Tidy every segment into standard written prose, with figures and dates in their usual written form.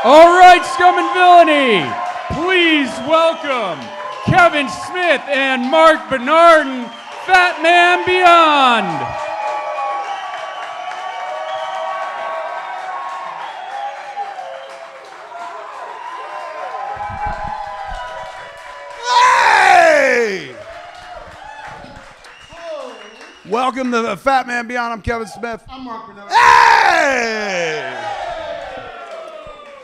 All right, Scum and Villainy, please welcome Kevin Smith and Mark Bernardin, Fat Man Beyond. Hey! Welcome to the Fat Man Beyond. I'm Kevin Smith. I'm Mark Bernardin. Hey!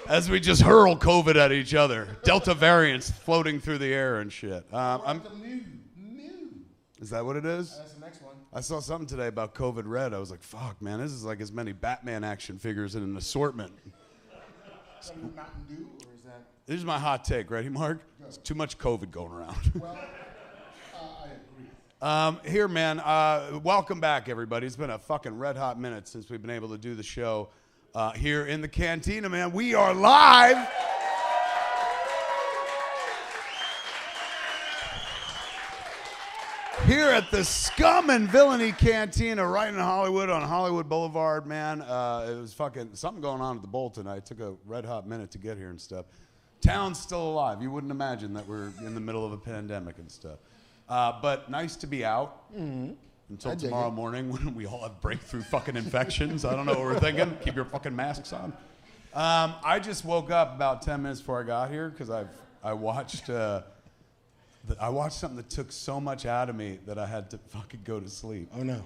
As we just hurl COVID at each other. Delta variants floating through the air and shit. Is that what it is? That's the next one. I saw something today about COVID Red. I was like, fuck, man, this is like as many Batman action figures in an assortment. Mountain Dew, or is that? This is my hot take. Ready, Mark? There's too much COVID going around. Well, I agree. Here, man, welcome back, everybody. It's been a fucking red hot minute since we've been able to do the show here in the Cantina, man. We are live. Here at the Scum and Villainy Cantina right in Hollywood on Hollywood Boulevard, man. It was fucking something going on at the Bowl tonight. It took a red hot minute to get here and stuff. Town's still alive. You wouldn't imagine that we're in the middle of a pandemic and stuff. But nice to be out until tomorrow morning when we all have breakthrough fucking infections. I don't know what we're thinking. Keep your fucking masks on. I just woke up about 10 minutes before I got here because I watched something that took so much out of me that I had to fucking go to sleep. Oh, no.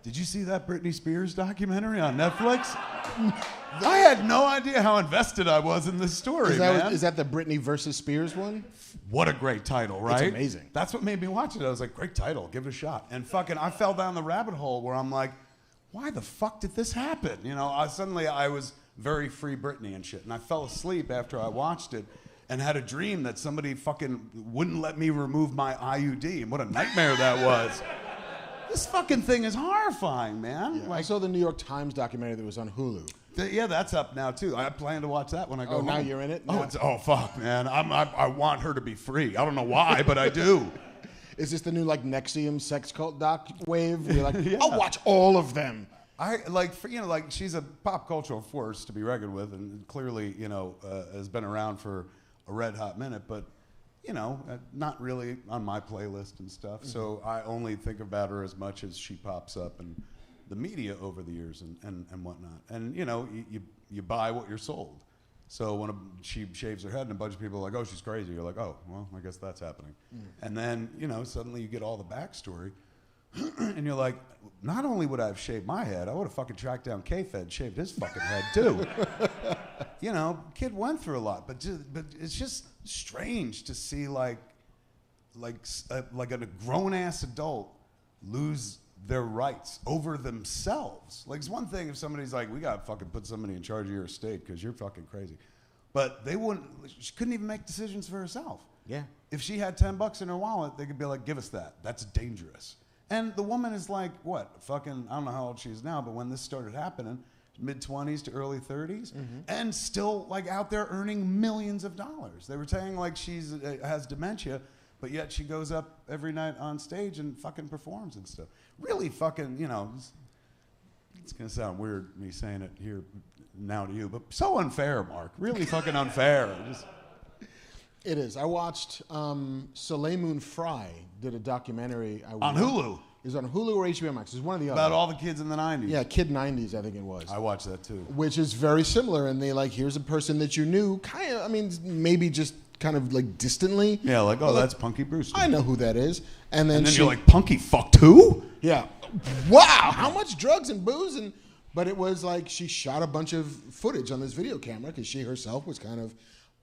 Did you see that Britney Spears documentary on Netflix? I had no idea how invested I was in this story, man. Is that the Britney versus Spears one? What a great title, right? It's amazing. That's what made me watch it. I was like, great title, give it a shot. And fucking, I fell down the rabbit hole where I'm like, why the fuck did this happen? You know, suddenly I was very free Britney and shit. And I fell asleep after I watched it and had a dream that somebody fucking wouldn't let me remove my IUD. And what a nightmare that was. This fucking thing is horrifying, man. Yeah. I saw the New York Times documentary that was on Hulu. Yeah, that's up now too. I plan to watch that when I go home. Oh, now you're in it? No. Oh fuck, man. I want her to be free. I don't know why, but I do. Is this the new like NXIVM sex cult doc wave? You're like, Yeah. I'll watch all of them. I like, like she's a pop cultural force to be reckoned with, and clearly, has been around for a red hot minute, but not really on my playlist and stuff. Mm-hmm. So I only think about her as much as she pops up in the media over the years and whatnot. And you buy what you're sold. So when she shaves her head and a bunch of people are like, oh, she's crazy, you're like, oh, well, I guess that's happening. Mm. And then suddenly you get all the backstory. And you're like, not only would I have shaved my head, I would have fucking tracked down K-Fed and shaved his fucking head too. Kid went through a lot, but it's just strange to see like a grown-ass adult lose their rights over themselves. Like, it's one thing if somebody's like, we gotta fucking put somebody in charge of your estate because you're fucking crazy. But she couldn't even make decisions for herself. Yeah. If she had $10 in her wallet, they could be like, give us that. That's dangerous. And the woman is like, what, fucking, I don't know how old she is now, but when this started happening, mid-20s to early 30s, and still like out there earning millions of dollars. They were saying like she's has dementia, but yet she goes up every night on stage and fucking performs and stuff. Really fucking, it's gonna sound weird me saying it here now to you, but so unfair, Mark. Really fucking unfair. It is. I watched Soleil Moon Frye did a documentary. On Hulu. It was on Hulu or HBO Max. It was one of the other. About all the kids in the 90s. Yeah, Kid 90s, I think it was. I watched that too. Which is very similar, and they like, here's a person that you knew, kind of, I mean, maybe just kind of like distantly. Yeah, like, oh, that's Punky Brewster. I know who that is. And then you're like, Punky fucked who? Yeah. Wow, how much drugs and booze? But it was like she shot a bunch of footage on this video camera because she herself was kind of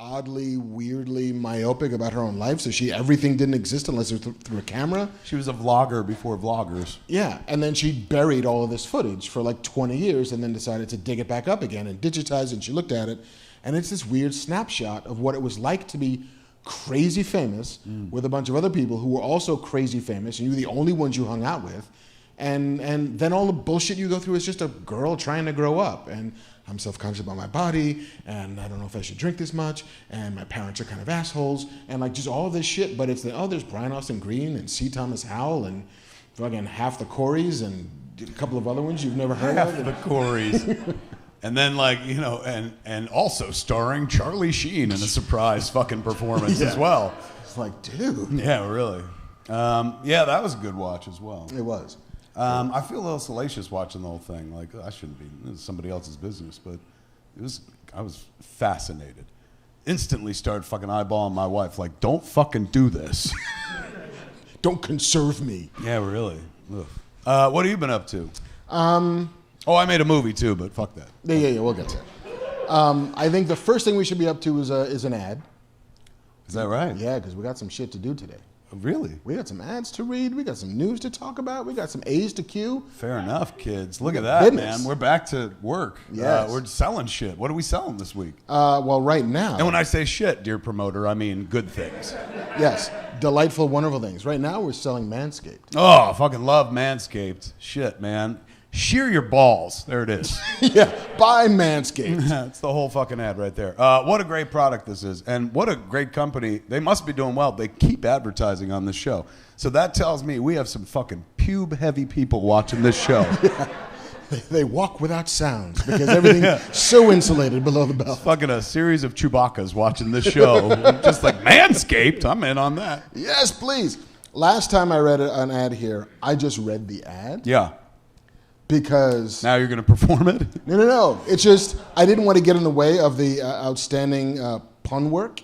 oddly, weirdly myopic about her own life. So everything didn't exist unless it was through a camera. She was a vlogger before vloggers. Yeah, and then she buried all of this footage for like 20 years and then decided to dig it back up again and digitize it. And she looked at it, and it's this weird snapshot of what it was like to be crazy famous with a bunch of other people who were also crazy famous, and you were the only ones you hung out with. And then all the bullshit you go through is just a girl trying to grow up. And I'm self-conscious about my body, and I don't know if I should drink this much, and my parents are kind of assholes, and like just all of this shit. But it's there's Brian Austin Green and C. Thomas Howell and fucking half the Coreys and a couple of other ones you've never heard of. Half the Coreys. And then, like, you know, and also starring Charlie Sheen in a surprise fucking performance as well. It's like, dude. Yeah, really. Yeah, that was a good watch as well. It was. I feel a little salacious watching the whole thing. Like, I shouldn't be. This is somebody else's business, but I was fascinated. Instantly started fucking eyeballing my wife. Like, don't fucking do this. Don't conserve me. Yeah, really. Ugh. What have you been up to? Oh, I made a movie too, but fuck that. Yeah, we'll get there. I think the first thing we should be up to is an ad. Is that right? Yeah, because we got some shit to do today. Really? We got some ads to read. We got some news to talk about. We got some A's to cue. Fair enough, kids. Look at that, Business. man. We're back to work. Yes. We're selling shit. What are we selling this week? Well, right now. And when I say shit, dear promoter, I mean good things. Yes, delightful, wonderful things. Right now, we're selling Manscaped. Oh, I fucking love Manscaped. Shit, man. Shear your balls. There it is. Yeah, buy Manscaped. That's the whole fucking ad right there. What a great product this is. And what a great company. They must be doing well. They keep advertising on this show. So that tells me we have some fucking pube-heavy people watching this show. They walk without sounds because everything's so insulated below the belt. Fucking a series of Chewbacca's watching this show. Just like, Manscaped? I'm in on that. Yes, please. Last time I read an ad here, I just read the ad. Yeah. Because... Now you're going to perform it? No. It's just, I didn't want to get in the way of the outstanding pun work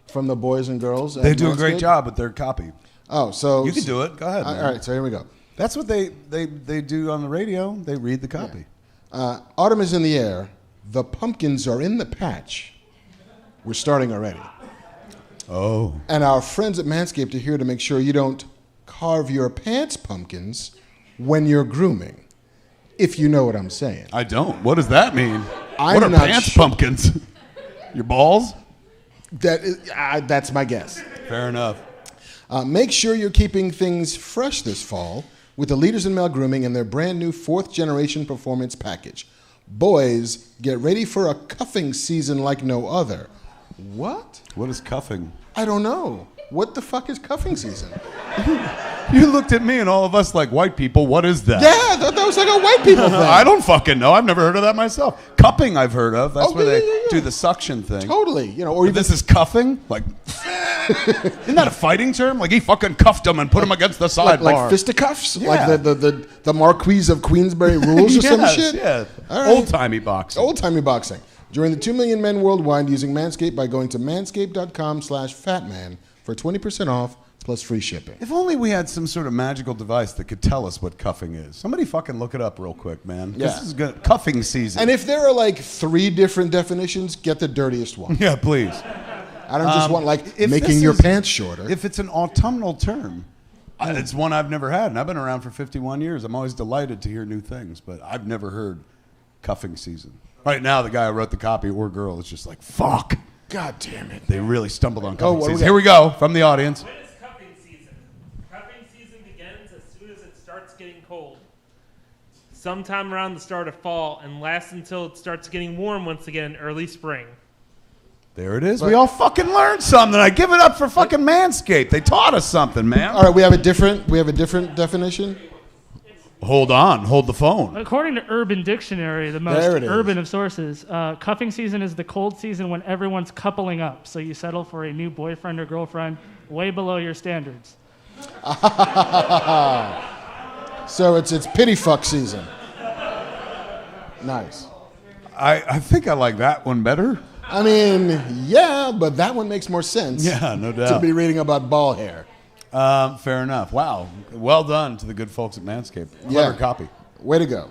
from the boys and girls. They do a great job with their copy. Oh, so... You can do it. Go ahead, man. All right, so here we go. That's what they do on the radio. They read the copy. Yeah. Autumn is in the air. The pumpkins are in the patch. We're starting already. Oh. And our friends at Manscaped are here to make sure you don't carve your pants pumpkins when you're grooming. If you know what I'm saying. I don't. What does that mean? I'm what are not pants sure. pumpkins? Your balls? That's my guess. Fair enough. Make sure you're keeping things fresh this fall with the leaders in male grooming and their brand new 4th generation performance package. Boys, get ready for a cuffing season like no other. What? What is cuffing? I don't know. What the fuck is cuffing season? You looked at me and all of us like, white people, what is that? Yeah, I thought that was like a white people thing. I don't fucking know. I've never heard of that myself. Cupping I've heard of. That's where they do the suction thing. Totally. You know, or But even this is cuffing? Like, isn't that a fighting term? Like, he fucking cuffed him and put him against the sidebar. like fisticuffs? Yeah. Like the Marquise of Queensberry rules or some shit? Yeah. All right. Old-timey boxing. Old-timey boxing. Join the 2 million men worldwide using Manscaped by going to manscaped.com/fatman for 20% off plus free shipping. If only we had some sort of magical device that could tell us what cuffing is. Somebody fucking look it up real quick, man. Yeah. This is good. Cuffing season. And if there are like 3 different definitions, get the dirtiest one. Yeah, please. I don't just want like if making this your is- pants shorter. If it's an autumnal term, it's one I've never had, and I've been around for 51 years. I'm always delighted to hear new things, but I've never heard cuffing season. Right now, the guy who wrote the copy, or girl, is just like, fuck. God damn it. They really stumbled on cuffing what do we season. got? Here we go, from the audience. When is cuffing season? Cuffing season begins as soon as it starts getting cold. Sometime around the start of fall and lasts until it starts getting warm once again in early spring. There it is. We all fucking learned something. I give it up for fucking Manscaped. They taught us something, man. All right, we have a different definition. Hold on. Hold the phone. According to Urban Dictionary, the There most it is. urban of sources, cuffing season is the cold season when everyone's coupling up. So you settle for a new boyfriend or girlfriend way below your standards. So it's pity fuck season. Nice. I think I like that one better. I mean, yeah, but that one makes more sense. Yeah, no To doubt. be reading about ball hair. Fair enough. Wow. Well done to the good folks at Manscaped. Clever copy. Way to go.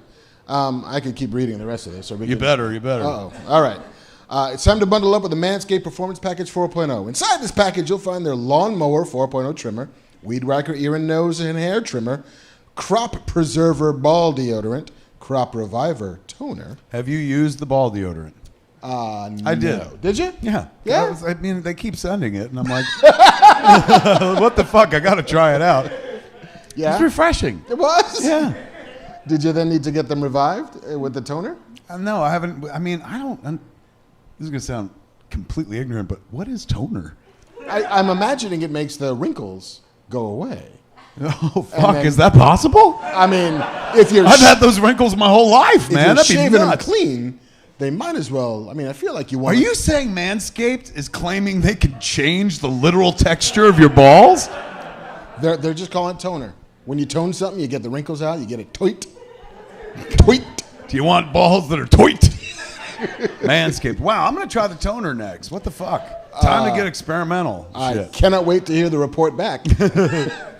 I could keep reading the rest of this. You better. Uh-oh. All right. It's time to bundle up with the Manscaped Performance Package 4.0. Inside this package, you'll find their Lawnmower 4.0 trimmer, Weed Whacker ear and nose and hair trimmer, Crop Preserver ball deodorant, Crop Reviver toner. Have you used the ball deodorant? I did. No. Did you? Yeah. Yeah? I mean, they keep sending it, and I'm like, what the fuck? I got to try it out. Yeah. It's refreshing. It was? Yeah. Did you then need to get them revived with the toner? No, I haven't. I mean, this is going to sound completely ignorant, but what is toner? I'm imagining it makes the wrinkles go away. Oh, fuck. then- Is that possible? I mean, if you're I've had those wrinkles my whole life, if man. you're That'd be shaving them nuts. clean, they might as well. I mean, I feel like you Are want. you saying Manscaped is claiming they can change the literal texture of your balls? They're just calling it toner. When you tone something, you get the wrinkles out. You get it toit. Toit. Do you want balls that are toit? Manscaped. Wow, I'm going to try the toner next. What the fuck? Time to get experimental. I Shit. cannot wait to hear the report back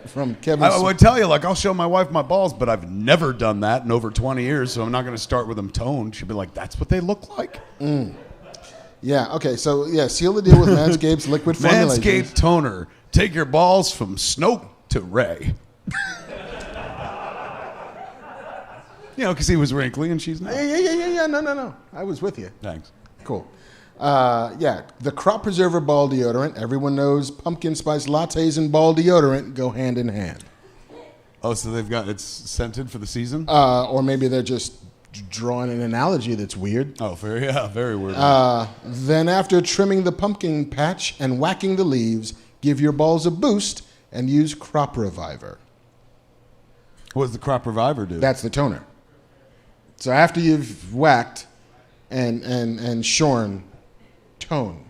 from Kevin. I would tell you, like, I'll show my wife my balls, but I've never done that in over 20 years, so I'm not going to start with them toned. She'll be like, that's what they look like? Yeah, okay, so, yeah, seal the deal with Manscaped's liquid formulations. Manscaped toner. Take your balls from Snoke to Ray. You know, because he was wrinkly and she's not. Yeah, no. I was with you. Thanks. Cool. Yeah, the Crop Preserver Ball Deodorant. Everyone knows pumpkin spice lattes and ball deodorant go hand in hand. Oh, so it's scented for the season? Or maybe they're just drawing an analogy that's weird. Oh, very weird. Then after trimming the pumpkin patch and whacking the leaves, give your balls a boost and use Crop Reviver. What does the Crop Reviver do? That's the toner. So after you've whacked and shorn, tone.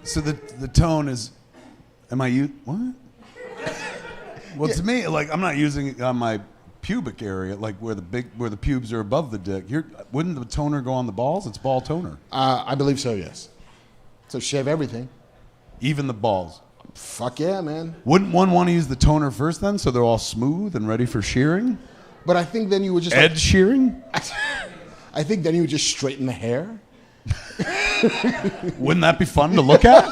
So the tone is, what? Well, to me, like, I'm not using it on my pubic area, like where the pubes are above the dick. Wouldn't the toner go on the balls? It's ball toner. I believe so, yes. So shave everything. Even the balls. Fuck yeah, man. Wouldn't one want to use the toner first then, so they're all smooth and ready for shearing? But I think then you would just Ed shearing? I think then you would just straighten the hair. Wouldn't that be fun to look at?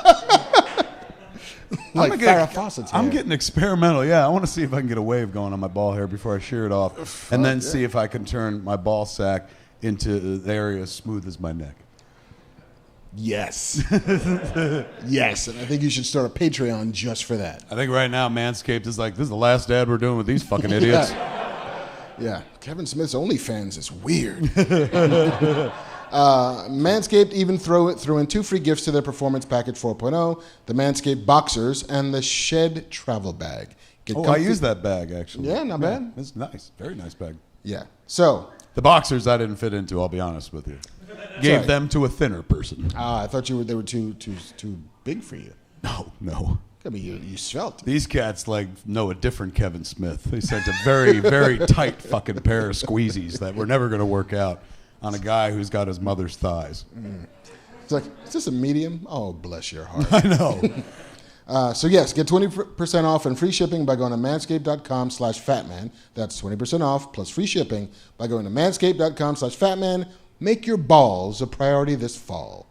Like Farrah Fawcett's hair. I'm getting experimental. Yeah, I want to see if I can get a wave going on my ball hair before I shear it off, and then see if I can turn my ball sack into the area as smooth as my neck. Yes. Yes, and I think you should start a Patreon just for that. I think right now Manscaped is like, this is the last ad we're doing with these fucking idiots. Yeah. Kevin Smith's OnlyFans is weird. Manscaped even threw in 2 free gifts to their Performance Package 4.0, the Manscaped Boxers and the Shed Travel Bag. Get I comfy- use that bag, actually. Yeah, not bad. It's nice. Very nice bag. Yeah. So, The boxers I didn't fit into, I'll be honest with you. Gave Sorry. them to a thinner person. I thought they were too big for you. No. I mean, you svelte. These cats know a different Kevin Smith. They sent a very, very tight fucking pair of squeezies that were never going to work out on a guy who's got his mother's thighs. It's like, is this a medium? Oh, bless your heart. I know. So yes, get 20% off and free shipping by going to manscaped.com/fatman. That's 20% off plus free shipping by going to manscaped.com/fatman. Make your balls a priority this fall.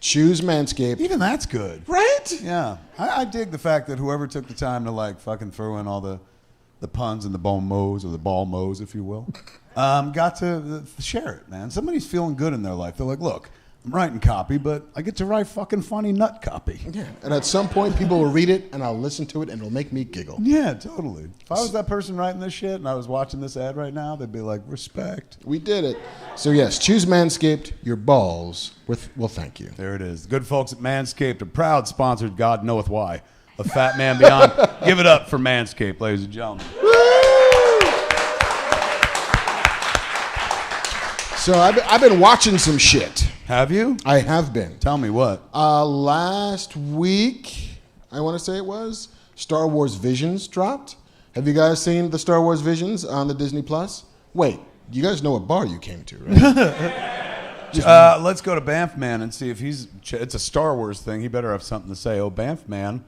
Choose Manscaped. Even that's good. Right? Yeah. I dig the fact that whoever took the time to fucking throw in all the puns and the bon mots, or the ball mots, if you will, got to share it, man. Somebody's feeling good in their life. They're like, look, I'm writing copy, but I get to write fucking funny nut copy. Yeah. And at some point, people will read it, and I'll listen to it, and it'll make me giggle. Yeah, totally. If I was that person writing this shit and I was watching this ad right now, they'd be like, respect. We did it. So yes, choose Manscaped. Your balls will thank you. There it is. The good folks at Manscaped are proud sponsored, God knoweth why, of Fat Man Beyond. Give it up for Manscaped, ladies and gentlemen. So I've been watching some shit. Have you? I have been. Tell me what. Last week, I want to say it was, Star Wars Visions dropped. Have you guys seen the Star Wars Visions on the Disney Plus? Wait, you guys know what bar you came to, right? Let's go to Banff Man and see if it's a Star Wars thing. He better have something to say. Oh, Banff Man.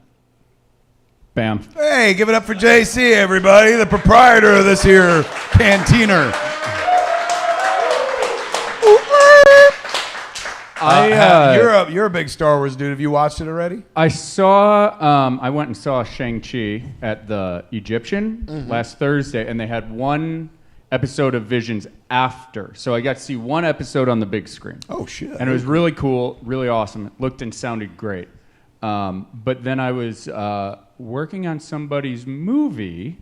Bam. Hey, give it up for JC, everybody, the proprietor of this here canteener. You're a big Star Wars dude. Have you watched it already? I went and saw Shang-Chi at the Egyptian last Thursday, and they had one episode of Visions after. So I got to see one episode on the big screen. Oh, shit. And it was really cool, really awesome. It looked and sounded great. But then I was working on somebody's movie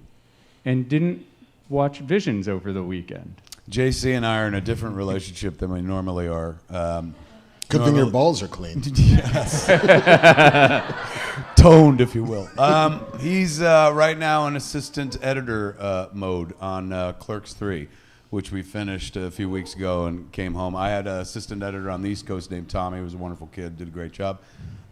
and didn't watch Visions over the weekend. JC and I are in a different relationship than we normally are. Good thing your balls are clean. Yes. Toned, if you will. He's right now in assistant editor mode on Clerks 3, which we finished a few weeks ago and came home. I had an assistant editor on the East Coast named Tommy, who was a wonderful kid, did a great job.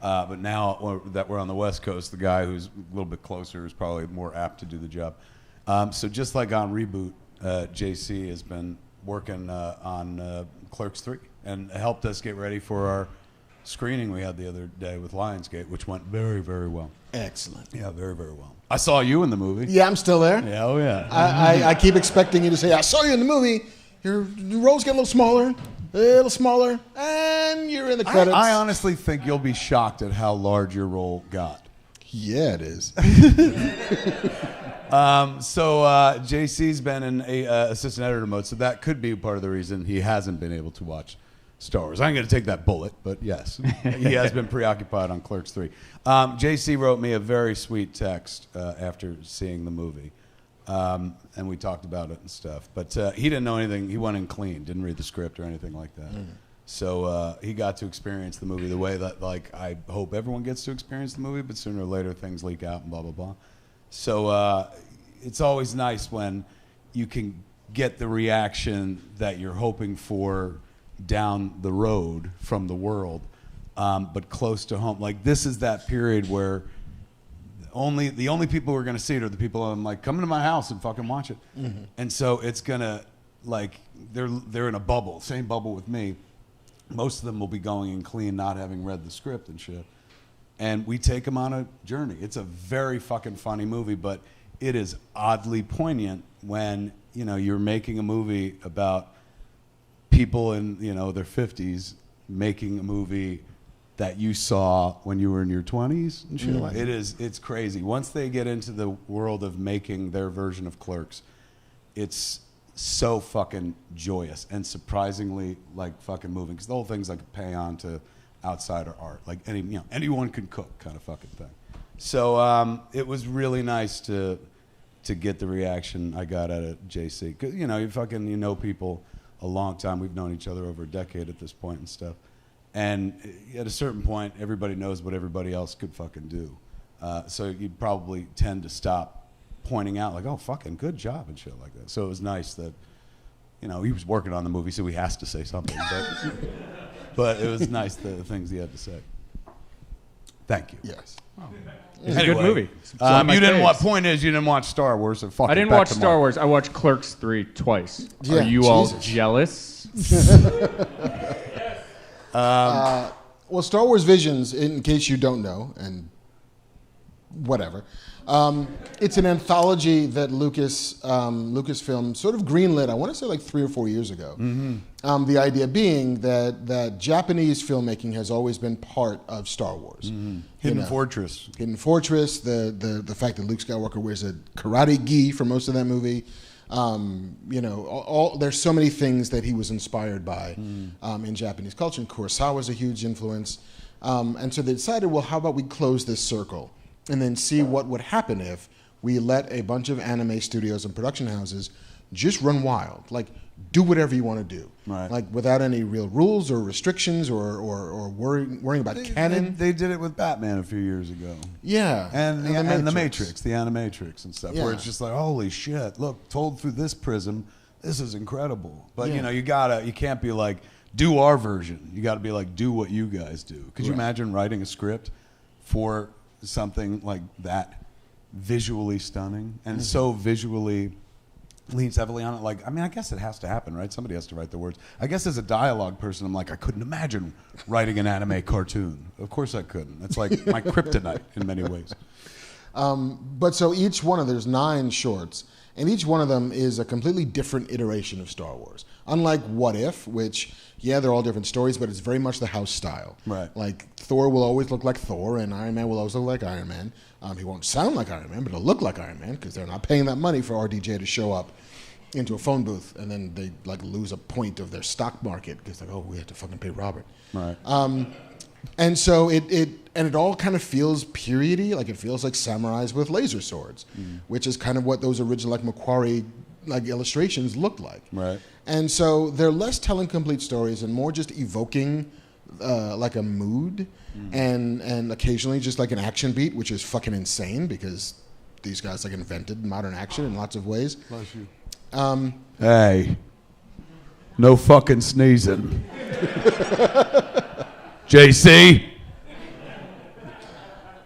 But now that we're on the West Coast, the guy who's a little bit closer is probably more apt to do the job. So just like on Reboot, JC has been working on Clerks 3 and helped us get ready for our screening we had the other day with Lionsgate, which went very, very well. Excellent. Yeah, very, very well. I saw you in the movie. Yeah, I'm still there. Yeah, oh yeah. I keep expecting you to say, I saw you in the movie. Your roles get a little smaller, and you're in the credits. I honestly think you'll be shocked at how large your role got. Yeah, it is. So JC's been in assistant editor mode, so that could be part of the reason he hasn't been able to watch Star Wars. I'm going to take that bullet, but yes, he has been preoccupied on Clerks 3. JC wrote me a very sweet text after seeing the movie, and we talked about it and stuff. But he didn't know anything. He went in clean, didn't read the script or anything like that. So he got to experience the movie the way that, like, I hope everyone gets to experience the movie, but sooner or later things leak out and blah, blah, blah. So it's always nice when you can get the reaction that you're hoping for down the road from the world, but close to home. Like, this is that period where the only people who are going to see it are the people I'm like, come to my house and fucking watch it. And so it's going to, like, they're in a bubble, same bubble with me. Most of them will be going in clean, not having read the script and shit. And we take them on a journey. It's a very fucking funny movie, but it is oddly poignant when, you know, you're making a movie about people in, you know, their 50s making a movie that you saw when you were in your 20s and shit. It's crazy. Once they get into the world of making their version of Clerks, it's so fucking joyous and surprisingly, like, fucking moving, because the whole thing's like a paean to outsider art, like anyone can cook kind of fucking thing. So it was really nice to get the reaction I got out of JC, because you know people a long time. We've known each other over a decade at this point and stuff. And at a certain point, everybody knows what everybody else could fucking do. So you'd probably tend to stop pointing out, like, oh, fucking good job and shit like that. So it was nice that, you know, he was working on the movie, so he has to say something. But it was nice, the things he had to say. Thank you. Yes. It's a good movie. It's one of my You didn't faves. watch. Point is, you didn't watch Star Wars. So fucking I didn't back watch to Star Mark. Wars. I watched Clerks 3 twice. Yeah, Are you all Jesus. jealous? Well, Star Wars Visions, in case you don't know, and whatever, it's an anthology that Lucasfilm sort of greenlit, I want to say like 3 or 4 years ago. The idea being that Japanese filmmaking has always been part of Star Wars. Hidden Fortress. Hidden Fortress, the fact that Luke Skywalker wears a karate gi for most of that movie. There's so many things that he was inspired by in Japanese culture. And Kurosawa was a huge influence. And so they decided, well, how about we close this circle and then see what would happen if we let a bunch of anime studios and production houses just run wild. Like, do whatever you want to do. Right. Like, without any real rules or restrictions or worrying about canon. They did it with Batman a few years ago. Yeah. And the Matrix, the Animatrix and stuff, Yeah. where it's just like, holy shit, look, told through this prism, this is incredible. But Yeah. you can't be like, do our version. You got to be like, do what you guys do. Could you Right. imagine writing a script for something like that, visually stunning and so visually leans heavily on it? Like, I mean, I guess it has to happen, right? Somebody has to write the words. I guess as a dialogue person, I'm like, I couldn't imagine writing an anime cartoon. Of course I couldn't. It's like my kryptonite in many ways. But so there's 9 shorts, and each one of them is a completely different iteration of Star Wars. Unlike What If, which, yeah, they're all different stories, but it's very much the house style. Right. Like, Thor will always look like Thor, and Iron Man will always look like Iron Man. He won't sound like Iron Man, but he'll look like Iron Man, because they're not paying that money for RDJ to show up into a phone booth, and then they, like, lose a point of their stock market, because, like, oh, we have to fucking pay Robert. Right. And so it all kind of feels periody, like it feels like samurais with laser swords, which is kind of what those original like Macquarie like illustrations looked like. Right. And so they're less telling complete stories and more just evoking like a mood and occasionally just like an action beat, which is fucking insane because these guys like invented modern action in lots of ways. Bless you. Hey. No fucking sneezing. JC.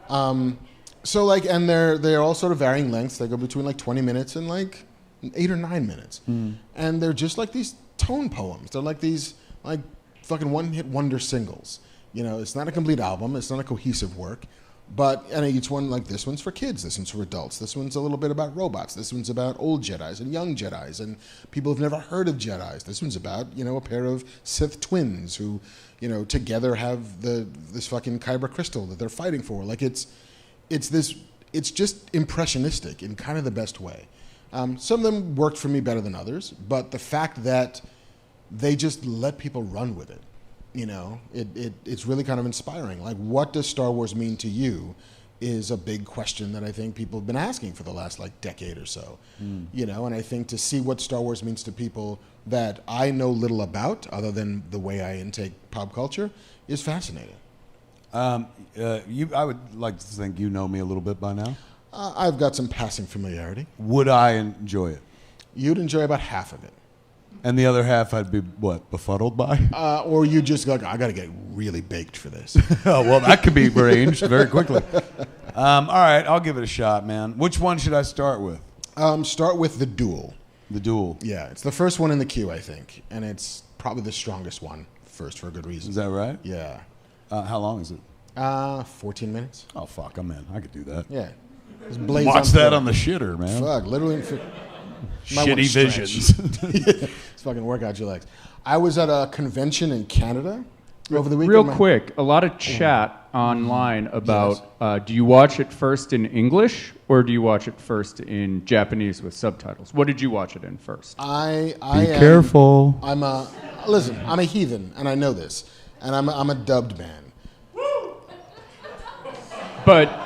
So like, and they're all sort of varying lengths. They go between like 20 minutes and like 8 or 9 minutes, and they're just like these tone poems. They're like these like fucking one-hit wonder singles. You know, it's not a complete album. It's not a cohesive work, and each one, like, this one's for kids. This one's for adults. This one's a little bit about robots. This one's about old Jedis and young Jedis and people who've never heard of Jedis. This one's about, you know, a pair of Sith twins who, you know, together have this fucking Kyber crystal that they're fighting for. Like, it's just impressionistic in kind of the best way. Some of them worked for me better than others, but the fact that they just let people run with it, you know, it's really kind of inspiring. Like, what does Star Wars mean to you is a big question that I think people have been asking for the last, like, decade or so. You know, and I think to see what Star Wars means to people that I know little about, other than the way I intake pop culture, is fascinating. I would like to think you know me a little bit by now. I've got some passing familiarity. Would I enjoy it? You'd enjoy about half of it. And the other half I'd be, what, befuddled by? Or you just go, I got to get really baked for this. Oh, well, that could be arranged very quickly. All right, I'll give it a shot, man. Which one should I start with? Start with The Duel. The Duel. Yeah, it's the first one in the queue, I think. And it's probably the strongest one, first, for a good reason. Is that right? Yeah. How long is it? 14 minutes. Oh, fuck, I'm in. I could do that. Yeah. Just blaze Watch on that through. on the shitter, man. Fuck, literally. Might wanna Shitty stretch. visions. Just fucking work out your legs. I was at a convention in Canada over the weekend. Real quick, a lot of chat online about do you watch it first in English or do you watch it first in Japanese with subtitles? What did you watch it in first? I Be am, careful. I'm a heathen, and I know this, and I'm a dubbed man. But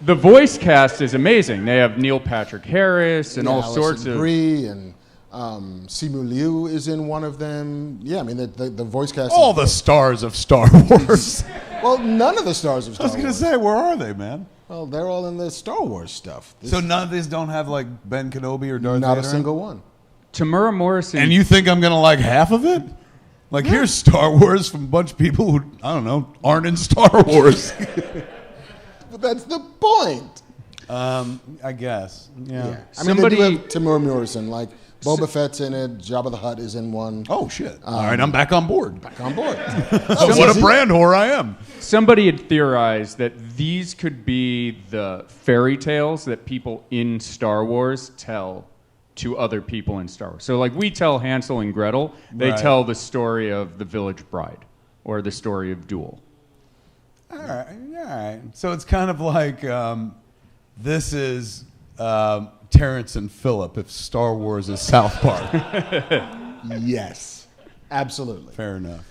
the voice cast is amazing. They have Neil Patrick Harris and all Alison sorts of. Brie and Simu Liu is in one of them. Yeah, I mean the voice cast. All the stars of Star Wars. Well, none of the stars of I Star was going to Wars. say, where are they, man? Well, they're all in the Star Wars stuff. So none of these don't have, like, Ben Kenobi or Darth Not Vader? a single one. Tamura Morrison. And you think I'm going to like half of it? Like, here's Star Wars from a bunch of people who, I don't know, aren't in Star Wars. But that's the point. I guess. Yeah. I mean, Somebody- they do have Timur Morrison. Like, Boba Fett's in it. Jabba the Hutt is in one. Oh, shit. All right, I'm back on board. Back on board. What a brand whore I am. Somebody had theorized that these could be the fairy tales that people in Star Wars tell to other people in Star Wars. So, like, we tell Hansel and Gretel, they Right. tell the story of the Village Bride or the story of Duel. All right. So it's kind of like this is Terrence and Phillip if Star Wars is South Park. Yes, absolutely. Fair enough.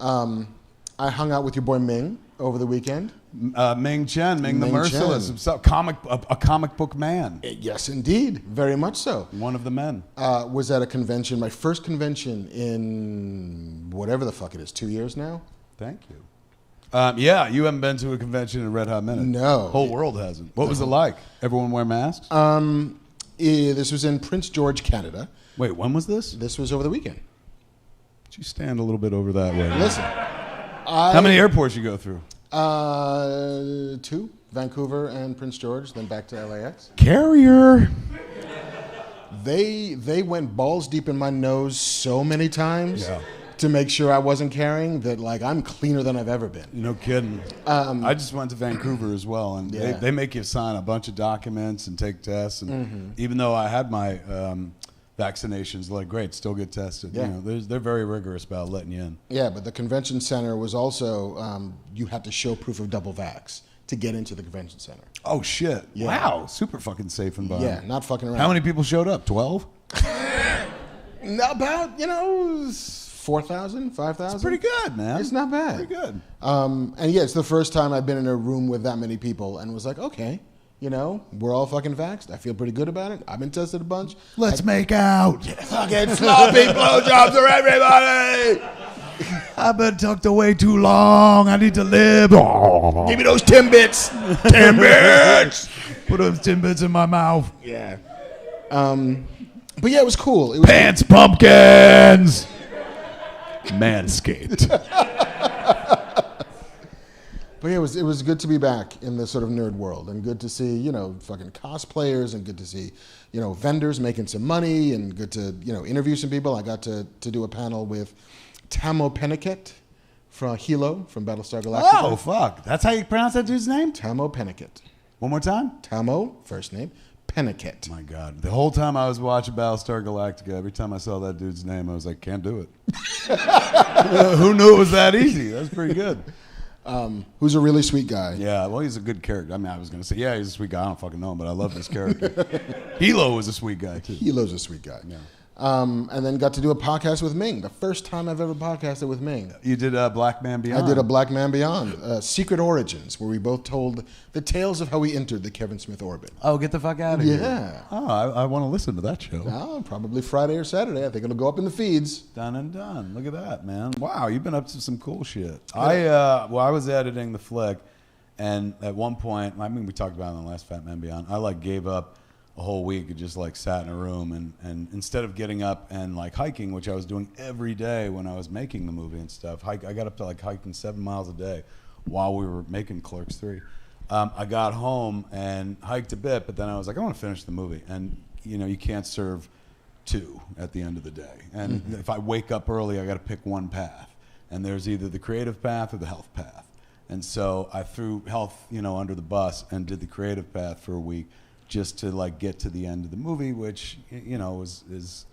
I hung out with your boy Ming over the weekend. Ming Chen, Ming the Ming Merciless, Chen. himself, a comic book man. Yes, indeed, very much so. One of the men. Was at a convention, my first convention in whatever the fuck it is, 2 years now. Thank you. Yeah, you haven't been to a convention in a Red Hot Minute. No. Whole world hasn't. What was it like? Everyone wear masks? This was in Prince George, Canada. Wait, when was this? This was over the weekend. Could you stand a little bit over that way? Listen, How many airports you go through? 2, Vancouver and Prince George, then back to LAX. Carrier. They went balls deep in my nose so many times Yeah. to make sure I wasn't carrying that, like, I'm cleaner than I've ever been. No kidding. I just went to Vancouver as well, and Yeah. they make you sign a bunch of documents and take tests. And even though I had my vaccinations, like, great, still get tested. Yeah. You know, they're very rigorous about letting you in. Yeah, but the convention center was also, you had to show proof of double vax to get into the convention center. Oh shit! Yeah. Wow, super fucking safe Yeah, environment. not fucking around. How many people showed up? 12. About, 4,000, 5,000. It's pretty good, man. It's not bad. Pretty good. And yeah, it's the first time I've been in a room with that many people and was like, okay, we're all fucking vaxxed. I feel pretty good about it. I've been tested a bunch. Let's make out. Fucking sloppy blowjobs for everybody. I've been tucked away too long. I need to live. Give me those Timbits. Timbits. Put those Timbits in my mouth. Yeah. But yeah, it was cool. It was Pants pumpkins. Manscaped. But yeah, it was good to be back in the sort of nerd world, and good to see, you know, fucking cosplayers, and good to see, you know, vendors making some money, and good to, you know, interview some people. I got to do a panel with Tamo Pennicott from Hilo from Battlestar Galactica. Oh, fuck. That's how you pronounce that dude's name? Tamo Pennicott. One more time? Tamo, first name, Pennicott. My God. The whole time I was watching Battlestar Galactica, every time I saw that dude's name, I was like, can't do it. Who knew it was that easy? That was pretty good. Who's a really sweet guy. Yeah, well, he's a good character. I mean, I was going to say, yeah, he's a sweet guy. I don't fucking know him, but I love this character. Hilo was a sweet guy, too. Hilo's a sweet guy. Yeah. And then got to do a podcast with Ming. The first time I've ever podcasted with Ming. You did Black Man Beyond. I did a Black Man Beyond, Secret Origins, where we both told the tales of how we entered the Kevin Smith orbit. Oh, get the fuck out of here. Yeah. Oh, I want to listen to that show. Oh, probably Friday or Saturday. I think it'll go up in the feeds. Done and done. Look at that, man. Wow, you've been up to some cool shit. I was editing the flick, and at one point, I mean, we talked about it in the last Fat Man Beyond, I like gave up a whole week and just like sat in a room, and instead of getting up and like hiking, which I was doing every day when I was making the movie and stuff, I got up to like hiking 7 miles a day while we were making Clerks 3. I got home and hiked a bit, but then I was like, I want to finish the movie. And, you know, you can't serve two at the end of the day. And if I wake up early, I got to pick one path. And there's either the creative path or the health path. And so I threw health, you know, under the bus and did the creative path for a week just to like get to the end of the movie, which, you know, is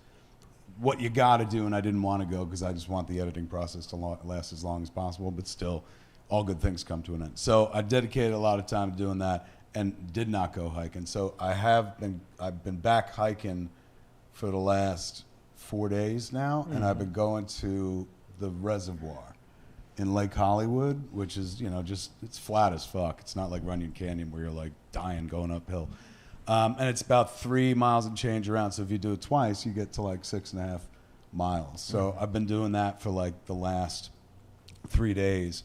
what you got to do. And I didn't want to go because I just want the editing process to last as long as possible, but still, all good things come to an end. So I dedicated a lot of time to doing that and did not go hiking. So I've been back hiking for the last 4 days now, and I've been going to the reservoir in Lake Hollywood, which is, you know, just, it's flat as fuck. It's not like Runyon Canyon where you're like dying going uphill. And it's about 3 miles and change around. So if you do it twice, you get to like 6.5 miles. So I've been doing that for like the last 3 days.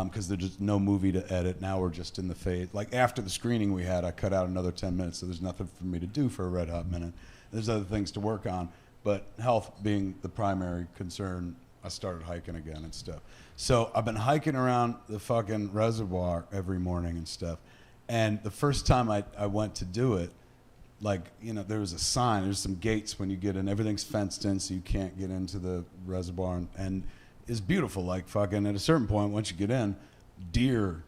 Because there's just no movie to edit. Now we're just in the phase. Like after the screening we had, I cut out another 10 minutes, so there's nothing for me to do for a Red Hot Minute. There's other things to work on, but health being the primary concern, I started hiking again and stuff. So I've been hiking around the fucking reservoir every morning and stuff. And the first time I went to do it, like, you know, there was a sign. There's some gates when you get in. Everything's fenced in, so you can't get into the reservoir. And is beautiful. Like fucking at a certain point, once you get in, deer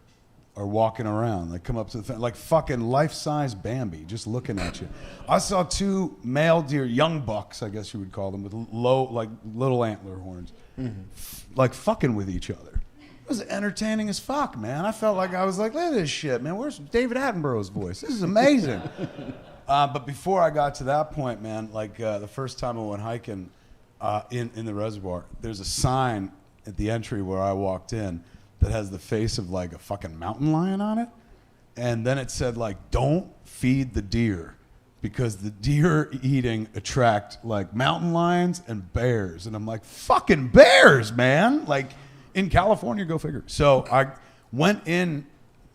are walking around. They come up to the fence, like fucking life-size Bambi, just looking at you. I saw 2 male deer, young bucks, I guess you would call them, with low, like little antler horns, like fucking with each other. It was entertaining as fuck, man. I felt like I was like, look at this shit, man. Where's David Attenborough's voice? This is amazing. But before I got to that point, man, like the first time I went hiking, in the reservoir, there's a sign at the entry where I walked in that has the face of like a fucking mountain lion on it, and then it said like, don't feed the deer because the deer eating attract like mountain lions and bears. And I'm like, fucking bears, man, like in California, go figure. So I went in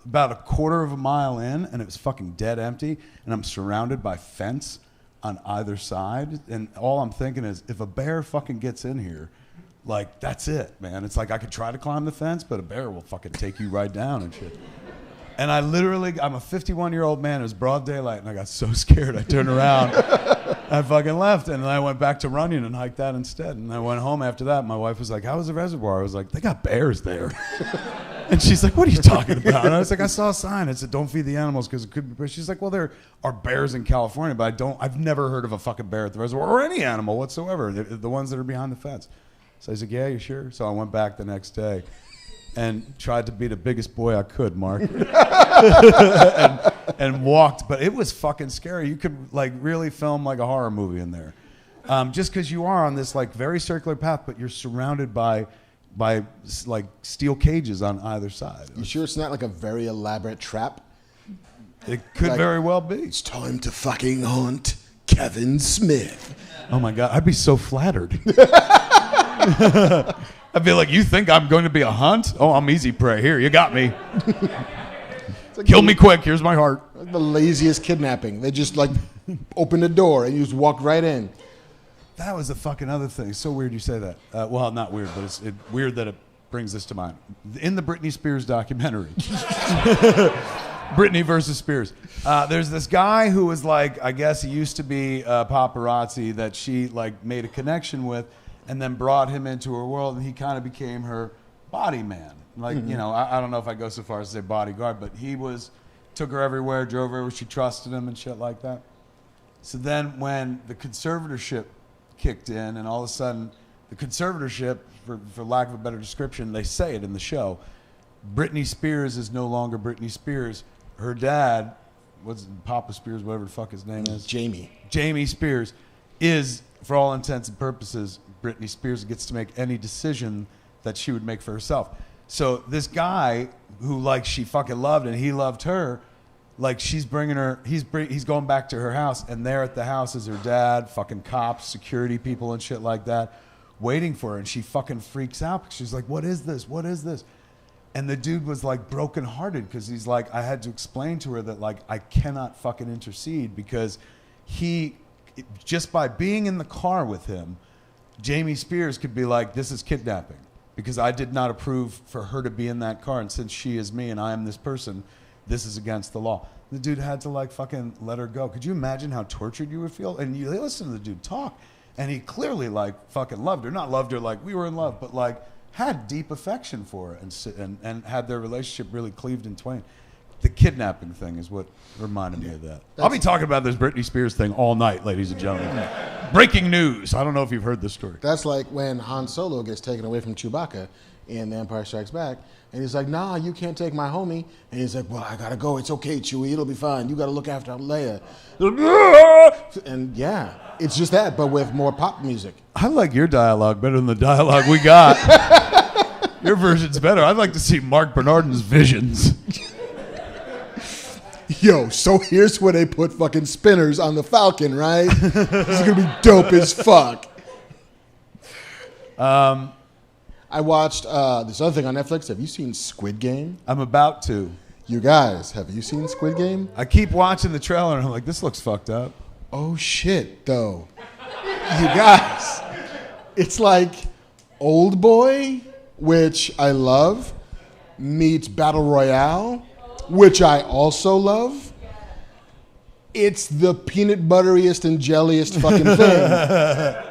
about a quarter of a mile in, and it was fucking dead empty, and I'm surrounded by fence on either side, and all I'm thinking is, if a bear fucking gets in here, like, that's it, man. It's like I could try to climb the fence, but a bear will fucking take you right down and shit. And I'm a 51-year-old man, it was broad daylight, and I got so scared, I turned around, I fucking left, and then I went back to Runyon and hiked that instead, and I went home after that. My wife was like, how was the reservoir? I was like, they got bears there. And she's like, what are you talking about? And I was like, I saw a sign. It said, don't feed the animals because it could be. She's like, well, there are bears in California, but I've never heard of a fucking bear at the reservoir or any animal whatsoever, the ones that are behind the fence. So I was like, yeah, you sure? So I went back the next day and tried to be the biggest boy I could, Mark, and walked. But it was fucking scary. You could like really film like a horror movie in there. Just because you are on this like very circular path, but you're surrounded by like steel cages on either side. You sure it's not like a very elaborate trap? It could Like, very well be. It's time to fucking hunt Kevin Smith. Oh my God, I'd be so flattered. I'd be like, you think I'm going to be a hunt? Oh, I'm easy prey. Here, you got me. Like Kill me quick. Here's my heart. The laziest kidnapping. They just like open the door and you just walk right in. That was a fucking other thing. It's so weird you say that. Well, not weird, but it's weird that it brings this to mind. In the Britney Spears documentary, Britney versus Spears, there's this guy who was like, I guess he used to be a paparazzi that she like made a connection with, and then brought him into her world, and he kind of became her body man. Like, you know, I don't know if I go so far as to say bodyguard, but took her everywhere, drove her everywhere, she trusted him and shit like that. So then when the conservatorship kicked in, and all of a sudden the conservatorship, for lack of a better description, they say it in the show, Britney Spears is no longer Britney Spears. Her dad, Papa Spears, whatever the fuck his name is, Jamie Spears, is, for all intents and purposes, Britney Spears gets to make any decision that she would make for herself. So this guy who like she fucking loved and he loved her, like she's bringing her, he's going back to her house, and there at the house is her dad, fucking cops, security people and shit like that, waiting for her, and she fucking freaks out because she's like, what is this? What is this? And the dude was like brokenhearted because he's like, I had to explain to her that like I cannot fucking intercede because just by being in the car with him, Jamie Spears could be like, this is kidnapping because I did not approve for her to be in that car, and since she is me and I am this person, this is against the law. The dude had to like fucking let her go. Could you imagine how tortured you would feel? And you listen to the dude talk, and he clearly like fucking loved her. Not loved her like we were in love, but like had deep affection for her and had their relationship really cleaved in twain. The kidnapping thing is what reminded me of that. I'll be talking about this Britney Spears thing all night, ladies and gentlemen. Breaking news. I don't know if you've heard this story. That's like when Han Solo gets taken away from Chewbacca in The Empire Strikes Back, and he's like, nah, you can't take my homie. And he's like, well, I gotta go. It's okay, Chewie. It'll be fine. You gotta look after Leia. And yeah, it's just that, but with more pop music. I like your dialogue better than the dialogue we got. Your version's better. I'd like to see Mark Bernardin's visions. Yo, so here's where they put fucking spinners on the Falcon, right? This is gonna be dope as fuck. I watched this other thing on Netflix. Have you seen Squid Game? I'm about to. You guys, have you seen Squid Game? I keep watching the trailer and I'm like, this looks fucked up. Oh shit, though. You guys, it's like Old Boy, which I love, meets Battle Royale, which I also love. It's the peanut butteriest and jelliest fucking thing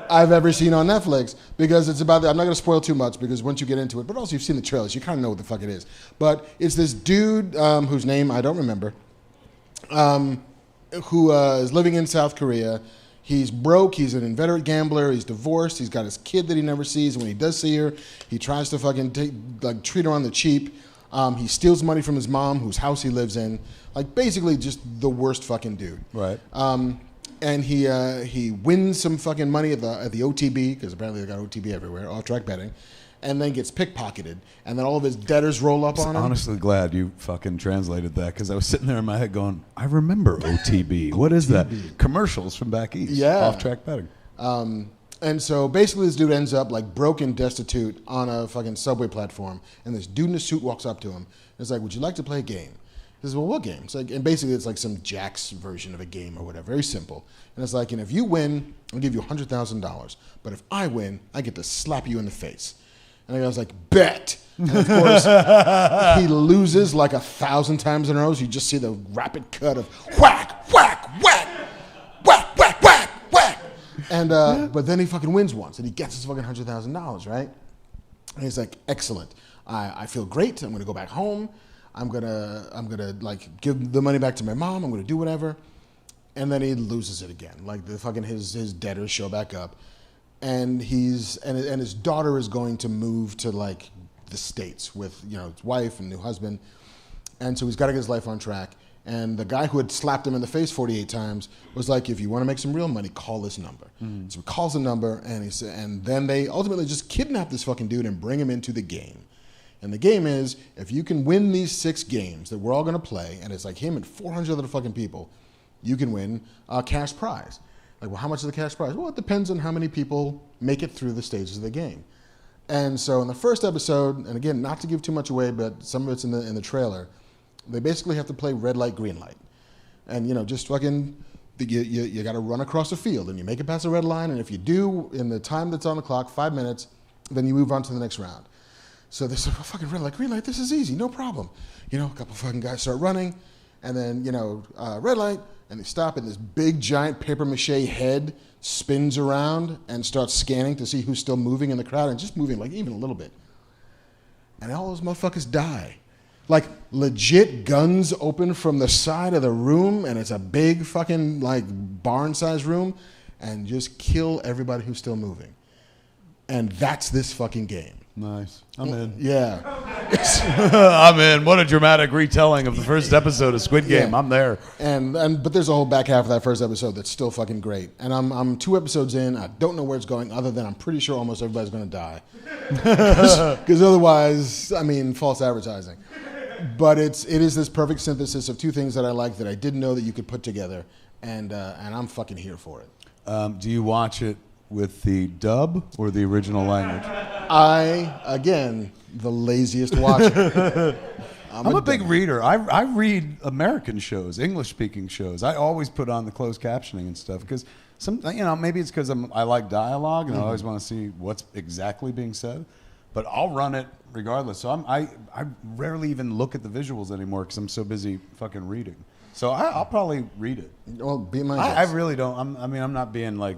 I've ever seen on Netflix, because it's about, I'm not going to spoil too much because once you get into it, but also you've seen the trailers, you kind of know what the fuck it is. But it's this dude whose name I don't remember, who is living in South Korea. He's broke, he's an inveterate gambler, he's divorced, he's got his kid that he never sees. When he does see her, he tries to fucking treat her on the cheap. He steals money from his mom, whose house he lives in. Like, basically just the worst fucking dude. Right. And he wins some fucking money at the OTB, because apparently they got OTB everywhere, off-track betting, and then gets pickpocketed. And then all of his debtors roll up on him. I'm honestly glad you fucking translated that, because I was sitting there in my head going, I remember OTB. What is that? Commercials from back east. Yeah. Off-track betting. And so basically this dude ends up like broke and destitute on a fucking subway platform. And this dude in a suit walks up to him. And it's like, would you like to play a game? He says, well, what game? It's like, and basically it's like some Jack's version of a game or whatever, very simple. And it's like, and if you win, I'll give you $100,000. But if I win, I get to slap you in the face. And the guy was like, bet. And of course, he loses like 1,000 times in a row. So you just see the rapid cut of whack, whack, whack, whack, whack, whack, whack. And but then he fucking wins once, and he gets his fucking $100,000, right? And he's like, excellent. I feel great. I'm gonna go back home. I'm gonna like give the money back to my mom. I'm gonna do whatever. And then he loses it again. Like the fucking his debtors show back up, and his daughter is going to move to like the States with his wife and new husband, and so he's got to get his life on track. And the guy who had slapped him in the face 48 times was like, if you want to make some real money, call this number. So he calls the number, and then they ultimately just kidnap this fucking dude and bring him into the game. And the game is, if you can win these 6 games that we're all going to play, and it's like him and 400 other fucking people, you can win a cash prize. Like, well, how much is the cash prize? Well, it depends on how many people make it through the stages of the game. And so in the first episode, and again, not to give too much away, but some of it's in the trailer, they basically have to play red light, green light. and just fucking. You got to run across the field, and you make it past the red line, and if you do in the time that's on the clock, 5 minutes, then you move on to the next round. So this is fucking red light, green light. This is easy, no problem. A couple fucking guys start running, and then red light, and they stop, and this big giant paper mache head spins around and starts scanning to see who's still moving in the crowd, and just moving like even a little bit. And all those motherfuckers die. Like, legit guns open from the side of the room, and it's a big fucking, like, barn-sized room, and just kill everybody who's still moving. And that's this fucking game. Nice. I'm in. Yeah. I'm in. What a dramatic retelling of the first episode of Squid Game. Yeah. I'm there. But there's a whole back half of that first episode that's still fucking great. And I'm 2 episodes in. I don't know where it's going, other than I'm pretty sure almost everybody's going to die. Because otherwise, false advertising. But it is this perfect synthesis of 2 things that I like that I didn't know that you could put together, and I'm fucking here for it. Do you watch it with the dub or the original language? Again, the laziest watcher. I'm a big reader. I read American shows, English-speaking shows. I always put on the closed captioning and stuff because maybe it's because I like dialogue and I always want to see what's exactly being said. But I'll run it regardless. So I rarely even look at the visuals anymore because I'm so busy fucking reading. So I'll probably read it. Well, be my I guest. really don't. I'm not being like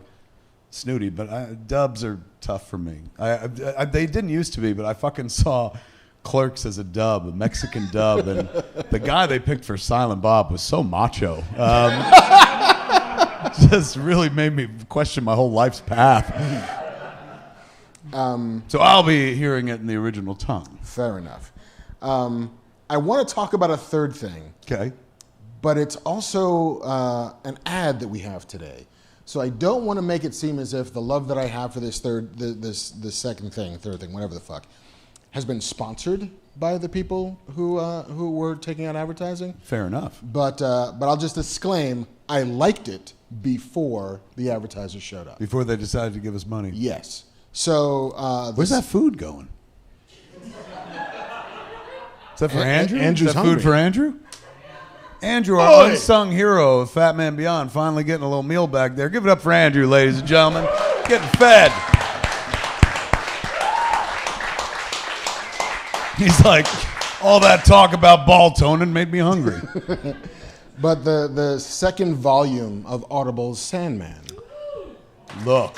snooty, but dubs are tough for me. They didn't used to be, but I fucking saw Clerks as a dub, a Mexican dub, and the guy they picked for Silent Bob was so macho. Just really made me question my whole life's path. So I'll be hearing it in the original tongue. Fair enough. I want to talk about a third thing. Okay. But it's also an ad that we have today. So I don't want to make it seem as if the love that I have for this third thing, whatever the fuck, has been sponsored by the people who were taking out advertising. Fair enough. But I'll just disclaim, I liked it before the advertisers showed up. Before they decided to give us money. Yes. So where's that food going? Is that for Andrew? Andrew's Is that hungry. food for Andrew? Andrew, our unsung hero of Fat Man Beyond, finally getting a little meal back there. Give it up for Andrew, ladies and gentlemen. Getting fed. He's like, all that talk about ball toning made me hungry. But the second volume of Audible's Sandman. Look.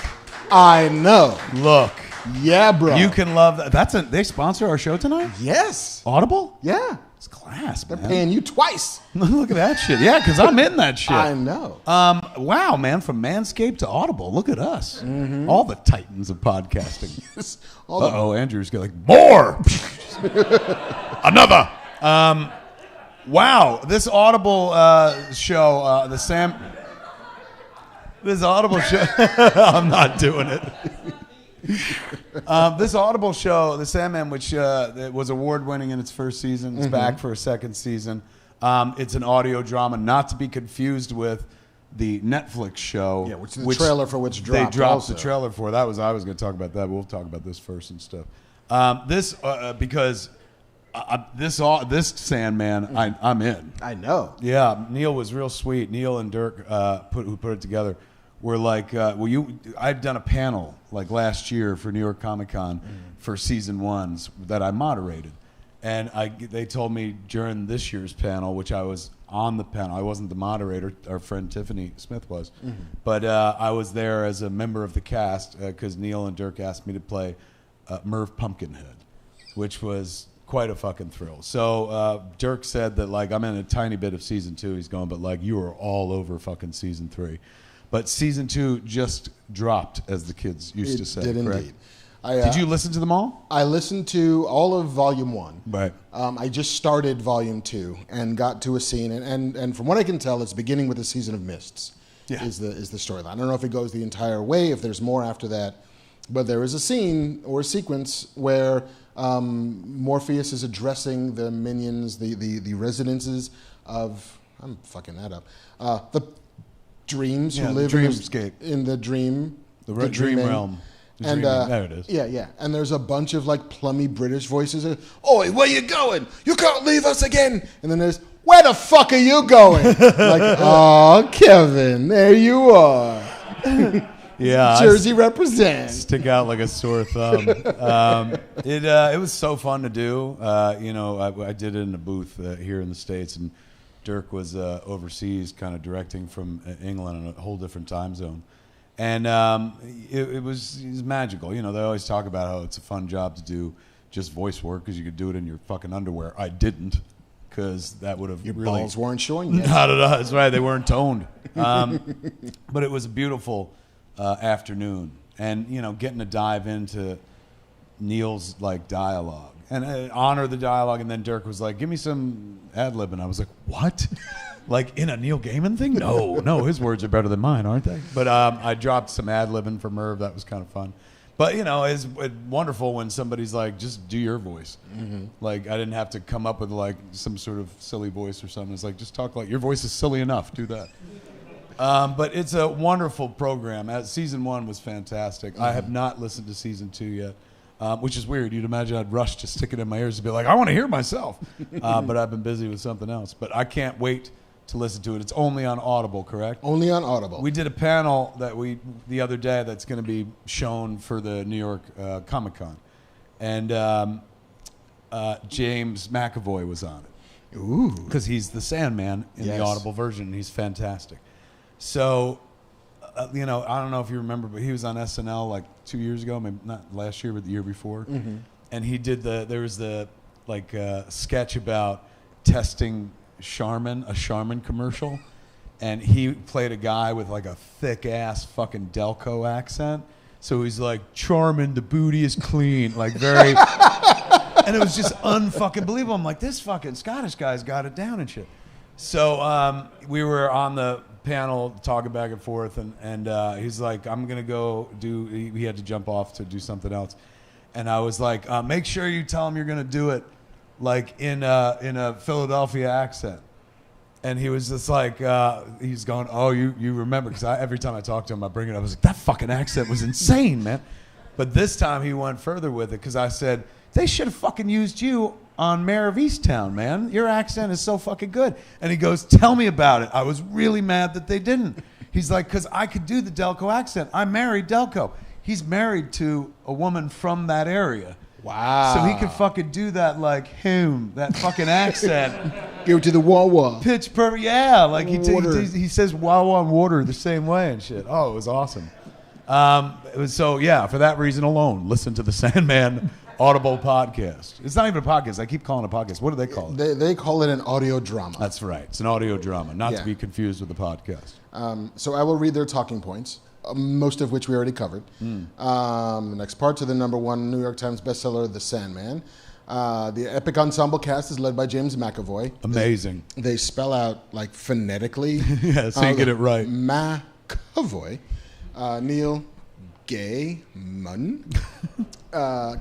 I know. Look. Yeah, bro. You can love that. They sponsor our show tonight? Yes. Audible? Yeah. It's class, man. They're paying you twice. Look at that shit. Yeah, because I'm in that shit. I know. Wow, man, from Manscaped to Audible. Look at us. All the titans of podcasting. Andrew's got like, more! Another! Wow, this Audible show, this Audible show, I'm not doing it. This Audible show, The Sandman, which it was award-winning in its first season, it's back for a second season. It's an audio drama, not to be confused with the Netflix show. Yeah, which the trailer for which dropped. They dropped also. the trailer for. I was going to talk about that. We'll talk about this first and stuff. Because this Sandman, I'm in. I know. Yeah, Neil was real sweet. Neil and Dirk, who put it together, were like, I'd done a panel like last year for New York Comic Con for season 1s that I moderated. And they told me during this year's panel, which I was on the panel, I wasn't the moderator, our friend Tiffany Smith was, but I was there as a member of the cast because Neil and Dirk asked me to play Merv Pumpkinhead, which was quite a fucking thrill. So Dirk said that like I'm in a tiny bit of season 2. He's going, but like you are all over fucking season 3. But season 2 just dropped, as the kids used to say. It did correct? indeed. Did you listen to them all? I listened to all of Volume 1. Right. I just started Volume 2 and got to a scene, and from what I can tell, it's beginning with the Season of Mists. Yeah. Is the storyline. I don't know if it goes the entire way, if there's more after that, but there is a scene or a sequence where Morpheus is addressing the minions, the residences of, I'm fucking that up, the dreams who Yeah, the live dreamscape. in the dream, The dream realm. The And dreaming- there it is. Yeah. And there's a bunch of like plummy British voices. Oi, where you going? You can't leave us again. And then there's where the fuck are you going? Like, oh, Kevin, there you are. Yeah, Jersey represents. stick out like a sore thumb. It was so fun to do. I did it in a booth here in the States, and Dirk was overseas, kind of directing from England in a whole different time zone. And it was magical. They always talk about how it's a fun job to do just voice work because you could do it in your fucking underwear. I didn't, because that would have Your really balls weren't showing yet. not at all. That's right. They weren't toned. But it was a beautiful afternoon, and getting to dive into Neil's like dialogue and honor the dialogue. And then Dirk was like, "Give me some ad lib," and I was like, "What?" Like in a Neil Gaiman thing? No, his words are better than mine, aren't they? But I dropped some ad libbing for Merv. That was kind of fun. But it's wonderful when somebody's like, just do your voice. Mm-hmm. Like I didn't have to come up with like some sort of silly voice or something. It's like, just talk like your voice is silly enough. Do that. But it's a wonderful program. Season 1 was fantastic. I have not listened to season 2 yet, which is weird. You'd imagine I'd rush to stick it in my ears and be like, I want to hear myself. But I've been busy with something else. But I can't wait to listen to it. It's only on Audible, correct? Only on Audible. We did a panel the other day that's going to be shown for the New York Comic Con, and James McAvoy was on it. Ooh. Because he's the Sandman in Yes. the Audible version, and he's fantastic. So, I don't know if you remember, but he was on SNL like 2 years ago, maybe not last year, but the year before, and he did there was the sketch about testing Charmin, a Charmin commercial, and he played a guy with like a thick ass fucking Delco accent. So he's like, Charmin, the booty is clean, like very, and it was just unfucking believable. I'm like, this fucking Scottish guy's got it down and shit. So we were on the panel talking back and forth, and he's like, I'm gonna go do. He had to jump off to do something else, and I was like, make sure you tell him you're gonna do it like in a Philadelphia accent. And he was just like, he's going, oh, you remember, because every time I talk to him, I bring it up. I was like, that fucking accent was insane, man. But this time he went further with it, because I said, they should have fucking used you on Mayor of Easttown, man. Your accent is so fucking good. And he goes, tell me about it. I was really mad that they didn't. He's like, because I could do the Delco accent. I married Delco. He's married to a woman from that area. Wow. So he could fucking do that like him, that fucking accent. Give it to the Wawa. Pitch perfect. Yeah, like Water. he says Wawa and water the same way and shit. Oh, it was awesome. It was so, yeah, for that reason alone, listen to the Sandman Audible podcast. It's not even a podcast. I keep calling it a podcast. What do they call it? They call it an audio drama. That's right. It's an audio drama, not Yeah. to be confused with a podcast. So I will read their talking points, most of which we already covered. The next part to the #1 New York Times bestseller, The Sandman. The epic ensemble cast is led by James McAvoy. Amazing. They spell out like phonetically. Yeah, so you get it right. McAvoy. Neil Gaiman.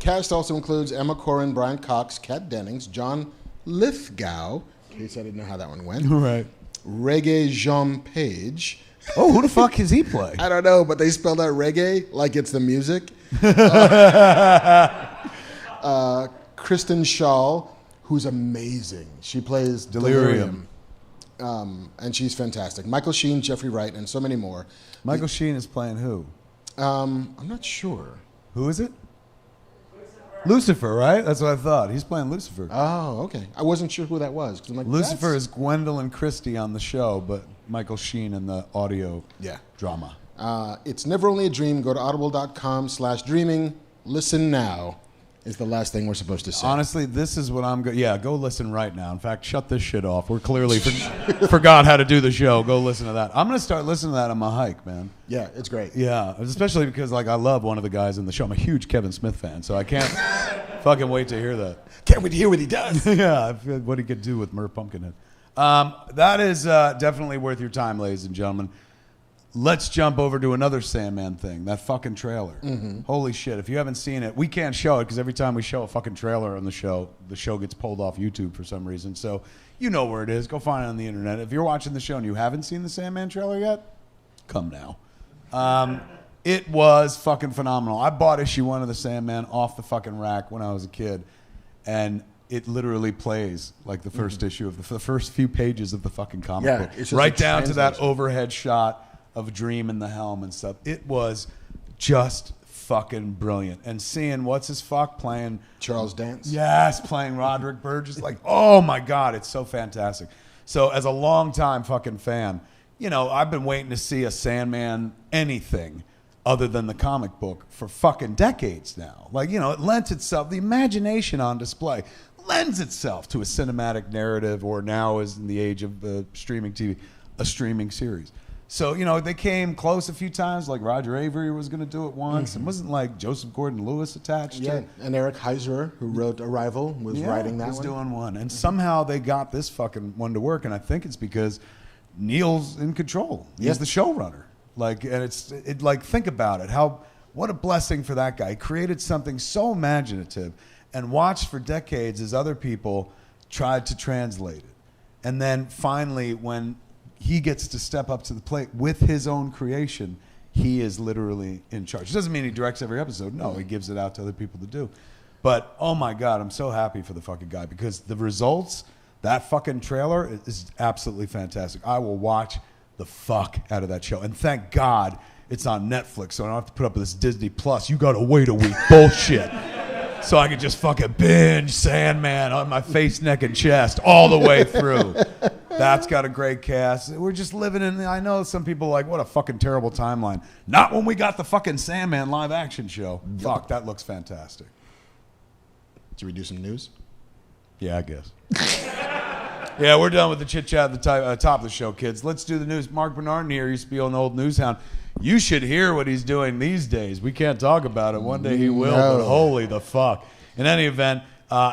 Cast also includes Emma Corrin, Brian Cox, Kat Dennings, John Lithgow, in case I didn't know how that one went. Right. Reggae Jean Page. Oh, who the fuck does he play? I don't know, but they spelled out reggae like it's the music. Kristen Schaal, who's amazing. She plays Delirium. And she's fantastic. Michael Sheen, Jeffrey Wright, and so many more. Michael Sheen is playing who? I'm not sure. Who is it? Lucifer, right? That's what I thought. He's playing Lucifer. Oh, okay. I wasn't sure who that was. 'Cause I'm like, Lucifer is Gwendolyn Christie on the show, but Michael Sheen in the audio Yeah. drama. It's never only a dream. Go to audible.com/dreaming. Listen now is the last thing we're supposed to say. Honestly, this is what I'm Yeah, go listen right now. In fact, shut this shit off. We're clearly forgot how to do the show. Go listen to that. I'm going to start listening to that on my hike, man. Yeah, it's great. Yeah, especially because like I love one of the guys in the show. I'm a huge Kevin Smith fan, so I can't fucking wait to hear that. Can't wait to hear what he does. Yeah, I feel what he could do with Merv Pumpkinhead. That is definitely worth your time, ladies and gentlemen. Let's jump over to another Sandman thing, that fucking trailer. Holy shit, if you haven't seen it, we can't show it because every time we show a fucking trailer on the show gets pulled off YouTube for some reason. So you know where it is. Go find it on the internet. If you're watching the show and you haven't seen the Sandman trailer yet, come now. It was fucking phenomenal. I bought issue 1 of the Sandman off the fucking rack when I was a kid, and it literally plays like the first issue of the first few pages of the fucking comic Yeah, book. it's just Right a down to that translation. overhead shot of Dream in the helm and stuff. It was just fucking brilliant. And seeing what's his fuck playing Charles Dance. Yes, playing Roderick Burgess. Like, oh my God, it's so fantastic. So as a longtime fucking fan, you know, I've been waiting to see a Sandman anything other than the comic book for fucking decades now. Like, you know, it lends itself, the imagination on display lends itself to a cinematic narrative, or now is in the age of streaming TV, a streaming series. So, you know, they came close a few times, like Roger Avery was going to do it once. It wasn't like Joseph Gordon-Lewis attached to Yeah, it. and Eric Heiserer, who wrote Arrival, was writing that was one. doing one, and somehow they got this fucking one to work, and I think it's because Neil's in control. He's Yeah. the showrunner. Like, and like, think about it. What a blessing for that guy. He created something so imaginative, and watched for decades as other people tried to translate it, and then finally, when he gets to step up to the plate with his own creation, he is literally in charge. It doesn't mean he directs every episode. No, he gives it out to other people to do. But, oh my God, I'm so happy for the fucking guy, because the results, that fucking trailer is absolutely fantastic. I will watch the fuck out of that show. And thank God it's on Netflix, so I don't have to put up with this Disney Plus. You gotta wait a week bullshit. So I could just fucking binge Sandman on my face, neck, and chest all the way through. That's got a great cast. We're just living in, I know some people are like, what a fucking terrible timeline. Not when we got the fucking Sandman live action show. Fuck, that looks fantastic. Should we do some news? Yeah, I guess. Yeah, we're done with the chit chat at the top of the show, kids. Let's do the news. Mark Bernardin here used to be an old news hound. You should hear what he's doing these days. We can't talk about it. One day he will, No. but holy the fuck. In any event,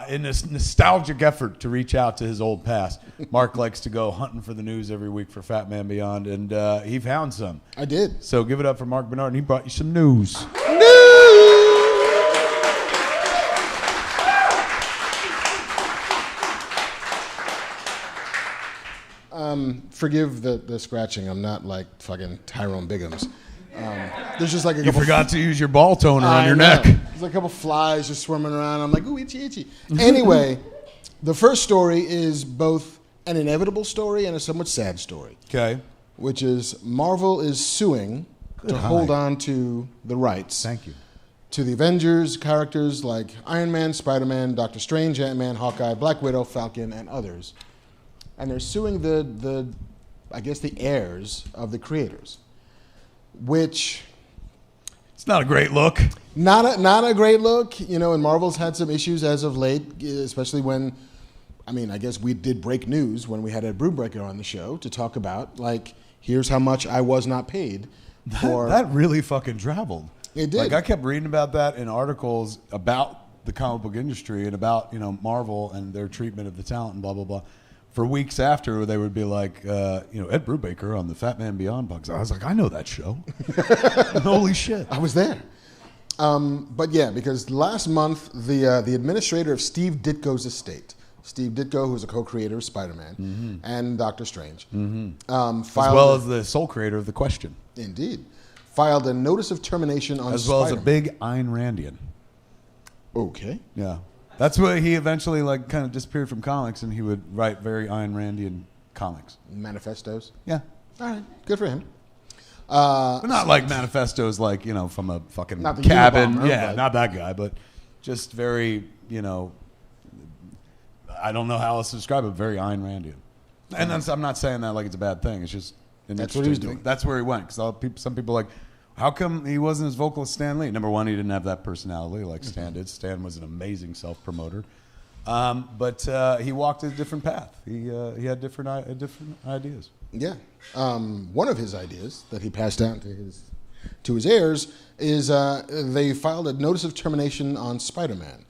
in this nostalgic effort to reach out to his old past, Mark likes to go hunting for the news every week for Fat Man Beyond, and he found some. I did. So give it up for Mark Bernardin. He brought you some news. Forgive the scratching. I'm not like fucking Tyrone Biggums. There's just like a You couple. forgot to use your ball toner on I your know. neck. There's like a couple flies just swimming around. I'm like, ooh, itchy, itchy. Anyway, the first story is both an inevitable story and a somewhat sad story, Okay. which is Marvel is suing to hold on to the rights Thank you. to the Avengers characters like Iron Man, Spider-Man, Doctor Strange, Ant-Man, Hawkeye, Black Widow, Falcon, and others. And they're suing the I guess the heirs of the creators, which It's not a great look. not a great look, you know. And Marvel's had some issues as of late, especially when, I mean, I guess we did break news when we had Ed Brubaker on the show to talk about like, here's how much I was not paid for. That really fucking traveled. It did. Like, I kept reading about that in articles about the comic book industry and about, you know, Marvel and their treatment of the talent and blah, blah, blah. For weeks after, they would be like, you know, Ed Brubaker on the Fat Man Beyond bugs. I was like, I know that show. Holy shit. I was there. But yeah, because last month, the administrator of Steve Ditko's estate, Steve Ditko, who's a co-creator of Spider-Man and Doctor Strange, filed, As well as the sole creator of The Question. indeed, filed a notice of termination on As well as a Spider-Man. big Ayn Randian. Okay. Yeah. That's where he eventually, like, kind of disappeared from comics, and he would write very Ayn Randian comics. Manifestos. Yeah. All right, good for him. But not like manifestos, like, you know, from a fucking Not the cabin. Unabomber, Yeah, but- not that guy, but just very, you know, I don't know how else to describe it, very Ayn Randian. And that's, I'm not saying that like it's a bad thing. It's just an That's what he was interesting thing. doing. That's where he went. Because some people are like, how come he wasn't as vocal as Stan Lee? Number one, he didn't have that personality like Stan did. Stan was an amazing self-promoter. But he walked a different path. He had different ideas. Yeah. One of his ideas that he passed down to his heirs is they filed a notice of termination on Spider-Man,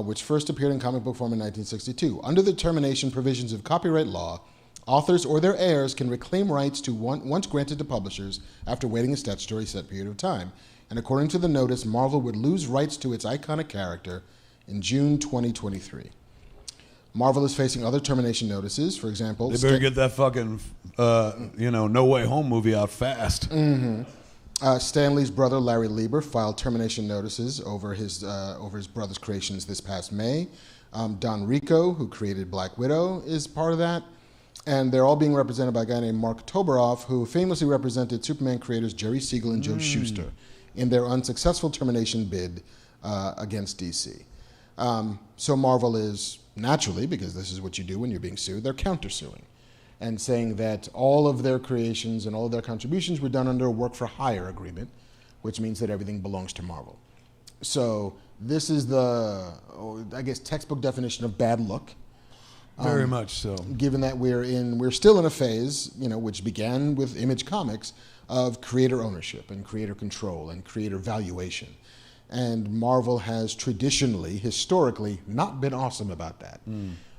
which first appeared in comic book form in 1962. Under the termination provisions of copyright law, authors or their heirs can reclaim rights to once granted to publishers after waiting a statutory set period of time. And according to the notice, Marvel would lose rights to its iconic character in June 2023. Marvel is facing other termination notices. For example, They better get that fucking, No Way Home movie out fast. Stan Lee's brother Larry Lieber filed termination notices over his brother's creations this past May. Don Rico, who created Black Widow, is part of that. And they're all being represented by a guy named Mark Toberoff, who famously represented Superman creators Jerry Siegel and Joe Shuster in their unsuccessful termination bid against DC. So Marvel is, naturally, because this is what you do when you're being sued, they're countersuing and saying that all of their creations and all of their contributions were done under a work-for-hire agreement, which means that everything belongs to Marvel. So this is the, I guess, textbook definition of bad luck. Very much so. Given that we're still in a phase, which began with Image Comics, of creator ownership and creator control and creator valuation. And Marvel has traditionally, historically, not been awesome about that.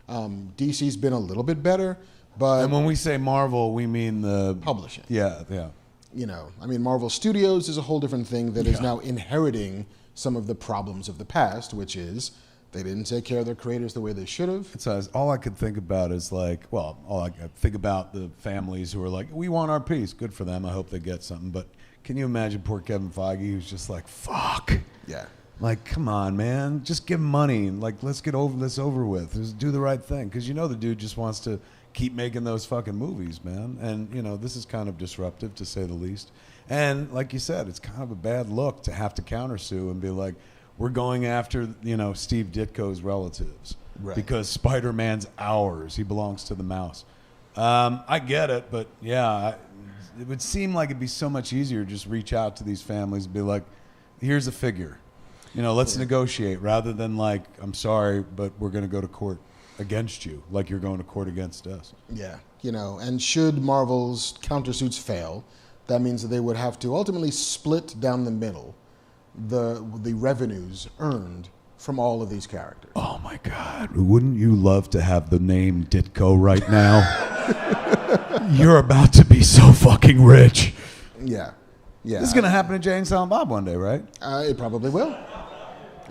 DC's been a little bit better, but... And when we say Marvel, we mean the... Publishing. Yeah. Marvel Studios is a whole different thing that is now inheriting some of the problems of the past, which is they didn't take care of their creators the way they should have. All I could think about is all I could think about the families who are like, we want our piece. Good for them. I hope they get something. But can you imagine poor Kevin Feige who's just like, fuck. Yeah. Like, come on, man. Just give him money and let's get this over with. Just do the right thing. Because the dude just wants to keep making those fucking movies, man. And, this is kind of disruptive to say the least. And like you said, it's kind of a bad look to have to countersue and be like, we're going after, Steve Ditko's relatives. Right. Because Spider-Man's ours. He belongs to the mouse. I get it, but yeah, it would seem like it'd be so much easier to just reach out to these families and be like, here's a figure. Let's negotiate rather than like, I'm sorry, but we're going to go to court against you like you're going to court against us. Yeah. And should Marvel's countersuits fail, that means that they would have to ultimately split down the middle the revenues earned from all of these characters. Oh my God. Wouldn't you love to have the name Ditko right now? You're about to be so fucking rich. Yeah. This is going to happen to Jay and Silent Bob one day, right? It probably will.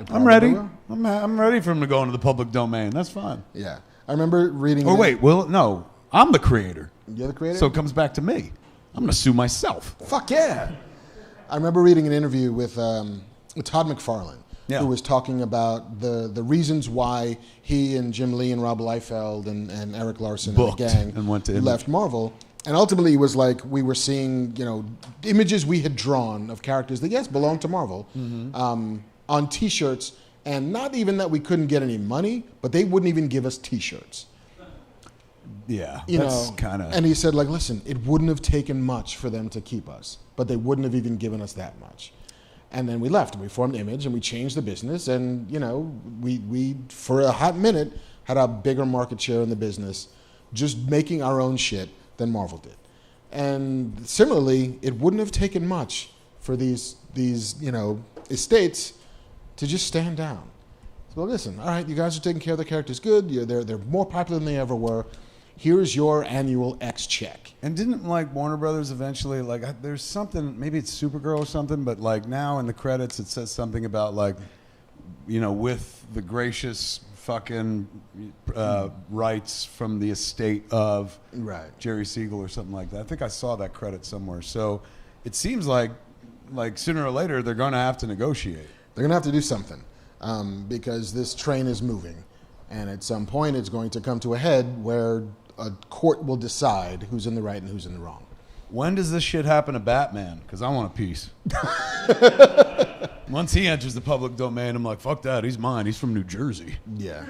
I'm ready. I'm ready for him to go into the public domain. That's fine. Yeah. I remember reading... no. I'm the creator. You're the creator? So it comes back to me. I'm going to sue myself. Fuck yeah. I remember reading an interview with Todd McFarlane, who was talking about the reasons why he and Jim Lee and Rob Liefeld and Eric Larson Booked and the gang and went to left Marvel. And ultimately it was like we were seeing, images we had drawn of characters that, yes, belonged to Marvel on T-shirts, and not even that we couldn't get any money, but they wouldn't even give us T-shirts. Yeah, that's kind of... And he said, listen, it wouldn't have taken much for them to keep us, but they wouldn't have even given us that much. And then we left, and we formed Image, and we changed the business, and, we for a hot minute, had a bigger market share in the business, just making our own shit than Marvel did. And similarly, it wouldn't have taken much for these estates to just stand down. So listen, all right, you guys are taking care of the characters good, they're more popular than they ever were. Here's your annual X check. And didn't Warner Brothers eventually there's something, maybe it's Supergirl or something, but now in the credits it says something about with the gracious fucking rights from the estate of Jerry Siegel or something like that. I think I saw that credit somewhere. So it seems like sooner or later they're going to have to negotiate. They're going to have to do something because this train is moving. And at some point it's going to come to a head where a court will decide who's in the right and who's in the wrong. When does this shit happen to Batman? Because I want a piece. Once he enters the public domain, I'm like, fuck that, he's mine. He's from New Jersey. Yeah.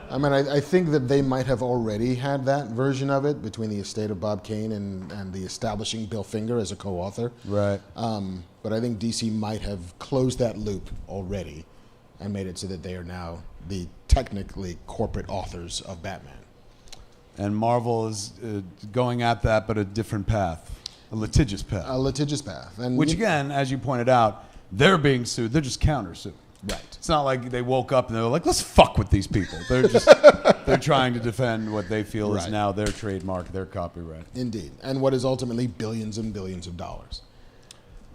I mean, I think that they might have already had that version of it between the estate of Bob Kane and the establishing Bill Finger as a co-author. Right. But I think DC might have closed that loop already and made it so that they are now the technically corporate authors of Batman. And Marvel is going at that, but a different path, a litigious path. A litigious path. And which, again, as you pointed out, they're being sued. They're just countersuing. Right. It's not like they woke up and they were like, let's fuck with these people. They're trying to defend what they feel is now their trademark, their copyright. Indeed. And what is ultimately billions and billions of dollars.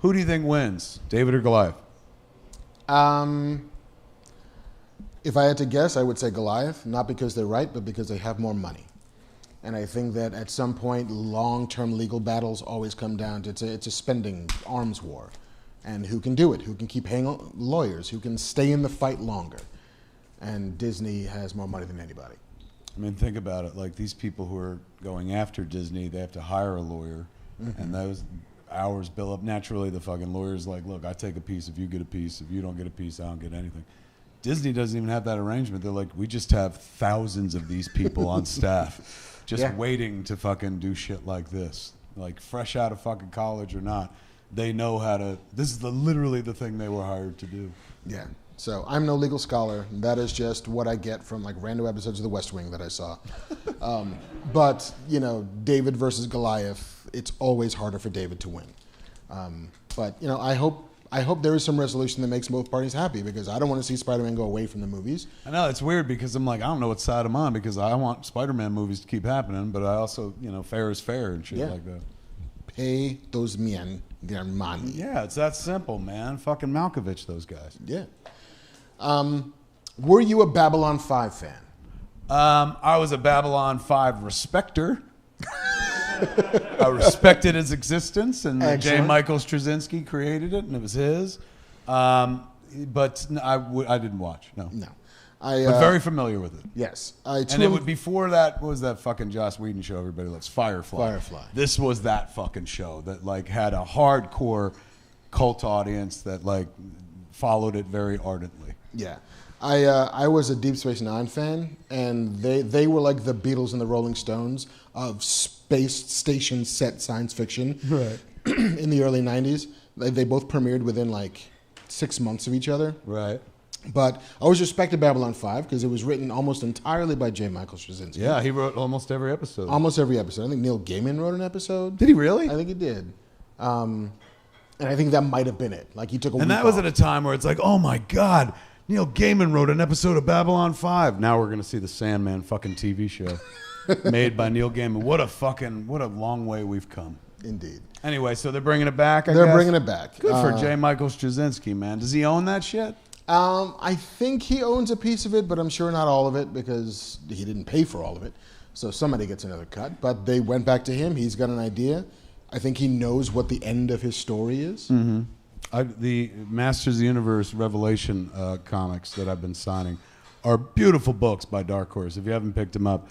Who do you think wins, David or Goliath? If I had to guess, I would say Goliath, not because they're right, but because they have more money. And I think that at some point, long-term legal battles always come down to it's a spending arms war. And who can do it? Who can keep paying lawyers? Who can stay in the fight longer? and Disney has more money than anybody. I mean, think about it. Like, these people who are going after Disney, they have to hire a lawyer, and those hours bill up. Naturally, the fucking lawyer's like, look, I take a piece if you get a piece. If you don't get a piece, I don't get anything. Disney doesn't even have that arrangement. They're like, we just have thousands of these people on staff just waiting to fucking do shit like this. Like, fresh out of fucking college or not, they know how to. This is literally the thing they were hired to do. Yeah. So I'm no legal scholar. That is just what I get from like random episodes of The West Wing that I saw. But you know, David versus Goliath. It's always harder for David to win. But you know, I hope there is some resolution that makes both parties happy, because I don't want to see Spider-Man go away from the movies. I know, it's weird because I'm like, I don't know what side I'm on, because I want Spider-Man movies to keep happening, but I also, you know, fair is fair and shit like that. Pay those men their money. Yeah, it's that simple, man. Fucking Malkovich, those guys. Yeah. Were you a Babylon 5 fan? I was a Babylon 5 respecter. I respected its existence, and J. Excellent. Michael Straczynski created it, and it was his. But I didn't watch, no. No. But very familiar with it. Yes. And it would before that, what was that fucking Joss Whedon show everybody loves? Firefly. Firefly. This was that fucking show that like had a hardcore cult audience that like followed it very ardently. Yeah. I was a Deep Space Nine fan, and they were like the Beatles and the Rolling Stones of space station set science fiction. Right. In the early 90s. They both premiered within like 6 months of each other. Right. But I always respected Babylon 5 because it was written almost entirely by J. Michael Straczynski. Yeah, he wrote almost every episode. Almost every episode. I think Neil Gaiman wrote an episode. Did he really? I think he did. And I think that might have been it. Like he took a week And that was off. at a time where it's like, oh my God, Neil Gaiman wrote an episode of Babylon 5. Now we're going to see the Sandman fucking TV show made by Neil Gaiman. What a long way we've come. Indeed. Anyway, so they're bringing it back, I They're guess? bringing it back. Good for J. Michael Straczynski, man. Does he own that shit? I think he owns a piece of it, but I'm sure not all of it because he didn't pay for all of it. So somebody gets another cut. But they went back to him. He's got an idea. I think he knows what the end of his story is. Mm-hmm. The Masters of the Universe Revelation comics that I've been signing are beautiful books by Dark Horse. If you haven't picked them up,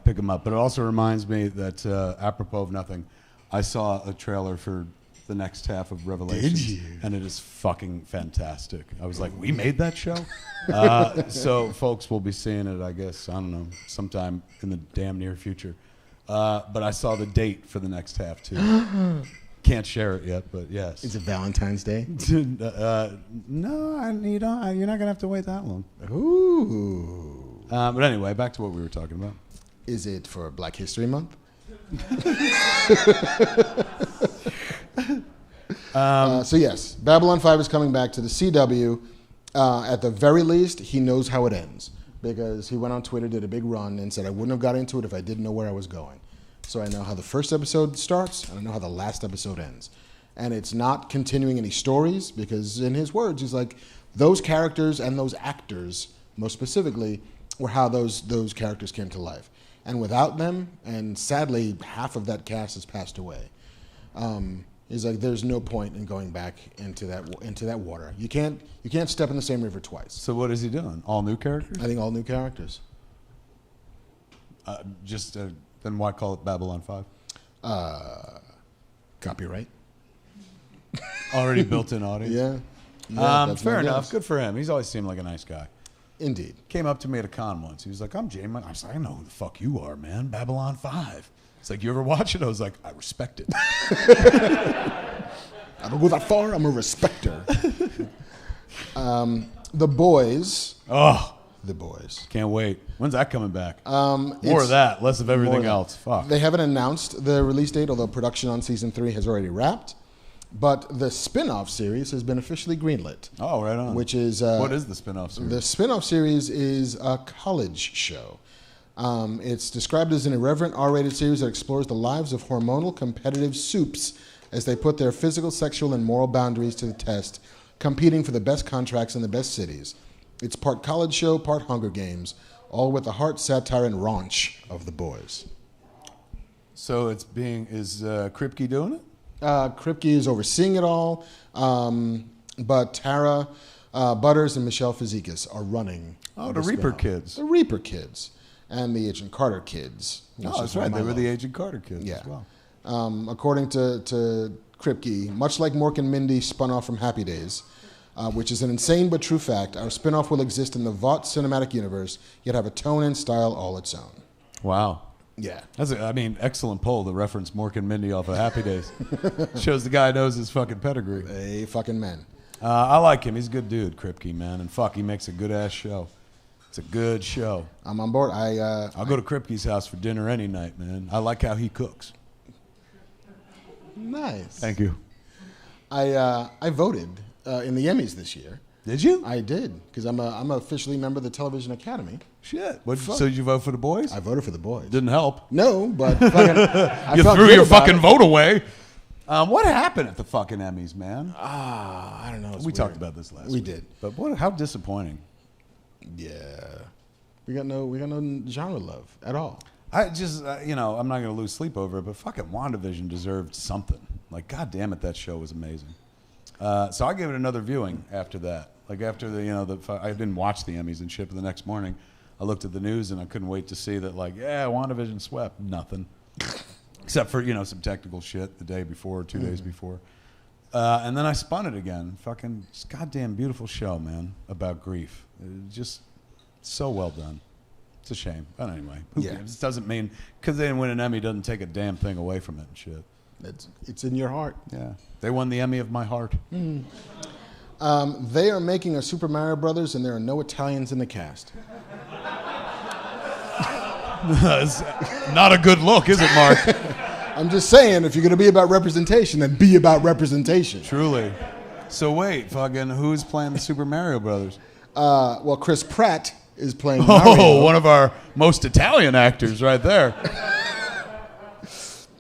pick them up. But it also reminds me that, apropos of nothing, I saw a trailer for the next half of Revelations. Did you? And it is fucking fantastic. I was like, we made that show? So folks will be seeing it, I guess, I don't know, sometime in the damn near future. But I saw the date for the next half, too. Can't share it yet, but yes. Is it Valentine's Day? No, you're not going to have to wait that long. Ooh. But anyway, back to what we were talking about. Is it for Black History Month? So yes, Babylon 5 is coming back to the CW. At the very least, he knows how it ends because he went on Twitter, did a big run, and said, I wouldn't have got into it if I didn't know where I was going. So I know how the first episode starts, and I know how the last episode ends. And it's not continuing any stories because, in his words, he's like, those characters and those actors, most specifically, were how those characters came to life. And without them, and sadly, half of that cast has passed away. He's like, there's no point in going back into that water. You can't step in the same river twice. So what is he doing? All new characters? I think all new characters. Then why call it Babylon 5? Copyright. Already built-in audience? Yeah. That's fair my enough. guess. Good for him. He's always seemed like a nice guy. Indeed. Came up to me at a con once. He was like, I'm Jay. I was like, I know who the fuck you are, man. Babylon 5. It's like, you ever watch it? I was like, I respect it. I don't go that far. I'm a respecter. The Boys. Oh, The Boys. can't wait. When's that coming back? More It's- of that, less of more everything of that. else. Fuck. They haven't announced the release date, although production on season 3 has already wrapped. But the spin-off series has been officially greenlit. Oh, right on. Which is what is the spin-off series? The spin-off series is a college show. It's described as an irreverent R-rated series that explores the lives of hormonal competitive soups as they put their physical, sexual, and moral boundaries to the test, competing for the best contracts in the best cities. It's part college show, part Hunger Games, all with the heart, satire, and raunch of The Boys. So is Kripke doing it? Kripke is overseeing it all, but Tara Butters and Michelle Fazekas are running. Oh, the the Reaper spin-off. kids. The Reaper kids. And the Agent Carter kids. which Oh, is that's one right. of my They were the loves. Agent Carter kids Yeah. as well. According to Kripke, much like Mork and Mindy spun off from Happy Days, which is an insane but true fact, our spin-off will exist in the Vought cinematic universe, yet have a tone and style all its own. Wow. Yeah. That's excellent poll to reference Mork and Mindy off of Happy Days. Shows the guy knows his fucking pedigree. They fucking men. I like him. He's a good dude, Kripke, man. And fuck, he makes a good-ass show. It's a good show. I'm on board. I'll go to Kripke's house for dinner any night, man. I like how he cooks. Nice. Thank you. I voted in the Emmys this year. Did you? I did because I'm officially a member of the Television Academy. Shit. So did you vote for the boys? I voted for the boys. Didn't help. No, but fucking, I You felt threw good your about fucking it. vote away. What happened at the fucking Emmys, man? I don't know. It's We weird. talked about this last We week. did. But how disappointing. Yeah. We got no genre love at all. I just, I'm not going to lose sleep over it, but fucking WandaVision deserved something. Like, God damn it, that show was amazing. So I gave it another viewing after that. Like, after I didn't watch the Emmys and shit, but the next morning I looked at the news and I couldn't wait to see that, like, yeah, WandaVision swept. Nothing. Except for, some technical shit the day before or 2 days before. And then I spun it again. Fucking goddamn beautiful show, man, about grief. Just so well done. It's a shame. But anyway, who Yeah. cares? It doesn't mean, because they didn't win an Emmy doesn't take a damn thing away from it and shit. It's in your heart. Yeah. They won the Emmy of my heart. They are making a Super Mario Brothers, and there are no Italians in the cast. It's not a good look, is it, Mark? I'm just saying, if you're going to be about representation, then be about representation. Truly. So wait, fucking, who's playing the Super Mario Brothers? Well, Chris Pratt is playing Mario. Oh, one of our most Italian actors right there.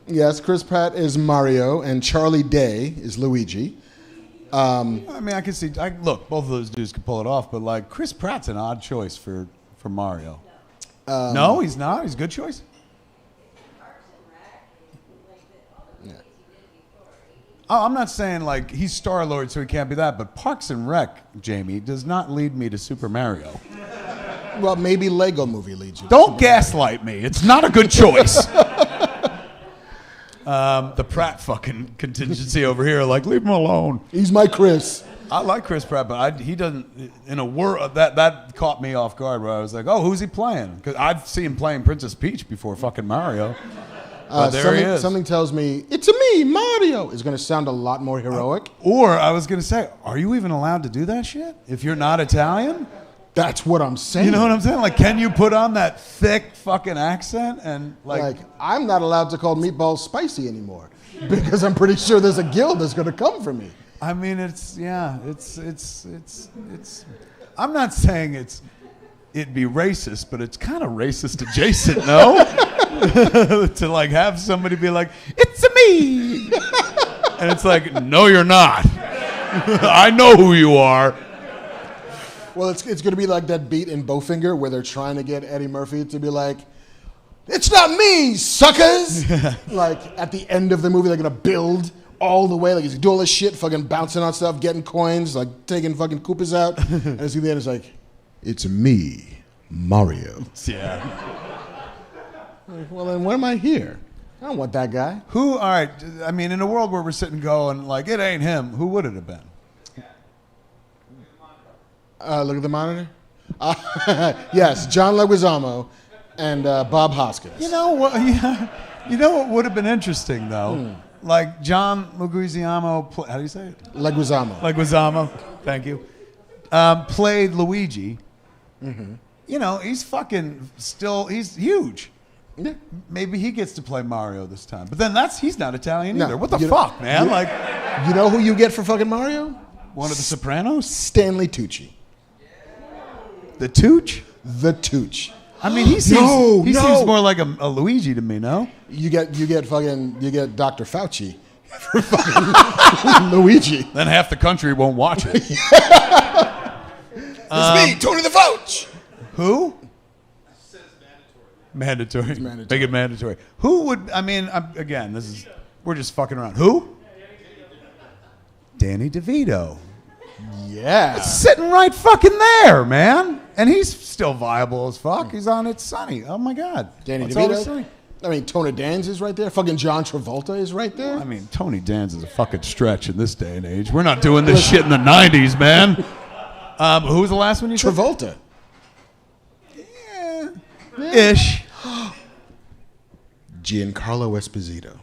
Yes, Chris Pratt is Mario, and Charlie Day is Luigi. I mean, I can see. Look, both of those dudes can pull it off, but like Chris Pratt's an odd choice for Mario. No, he's not. He's a good choice. Oh, I'm not saying like he's Star-Lord, so he can't be that. But Parks and Rec, Jamie, does not lead me to Super Mario. Well, maybe Lego Movie leads you. Don't gaslight me. It's not a good choice. The Pratt fucking contingency over here, like leave him alone. He's my Chris. I like Chris Pratt, but he doesn't. In a world that caught me off guard, where I was like, "Oh, who's he playing?" Because I've seen him playing Princess Peach before fucking Mario. But there he is. Something tells me, it's me, Mario, is going to sound a lot more heroic. Or I was gonna say, are you even allowed to do that shit if you're not Italian? That's what I'm saying. You know what I'm saying? Like, can you put on that thick fucking accent and like I'm not allowed to call meatballs spicy anymore because I'm pretty sure there's a guild that's going to come for me. I mean, it's. I'm not saying it'd be racist, but it's kind of racist adjacent, no? To like have somebody be like, "It's me," and it's like, "No, you're not. I know who you are." Well, it's going to be like that beat in Bowfinger where they're trying to get Eddie Murphy to be like, "It's not me, suckers!" Like, at the end of the movie, they're going to build all the way. Like, he's doing all this shit, fucking bouncing on stuff, getting coins, like, taking fucking Koopas out. And at the end, it's like, "It's me, Mario." Yeah. Well, then what am I here? I don't want that guy. Who? All right. I mean, in a world where we're sitting going like, it ain't him. Who would it have been? Look at the monitor. Yes, John Leguizamo and Bob Hoskins. You know what? Yeah. You know what would have been interesting though? Like John Leguizamo. How do you say it? Leguizamo. Leguizamo. Thank you. Played Luigi. You know, he's fucking still. He's huge. Yeah. Maybe he gets to play Mario this time. But then he's not Italian No, either. What the you- fuck, man? you- Like You know who you get for fucking Mario? one of the Sopranos? Stanley Tucci. The Tooch? The Tooch. I mean, he seems No, he no. seems more like a Luigi to me, no? You get Dr. Fauci for fucking Luigi. Then half the country won't watch it. It's me, Tony the Fauci. Who? Mandatory. mandatory. Make it mandatory. Who would? I mean, we're just fucking around. Who? Danny DeVito. Yeah. Sitting right fucking there, man. And he's still viable as fuck. He's on It's Sunny. Oh my God. Danny It's Always DeVito. Sunny. I mean, Tony Danza is right there. Fucking John Travolta is right there. I mean, Tony Danza is a fucking stretch in this day and age. We're not doing this shit in the 90s, man. Who was the last one you said? Travolta. Ish. Giancarlo Esposito.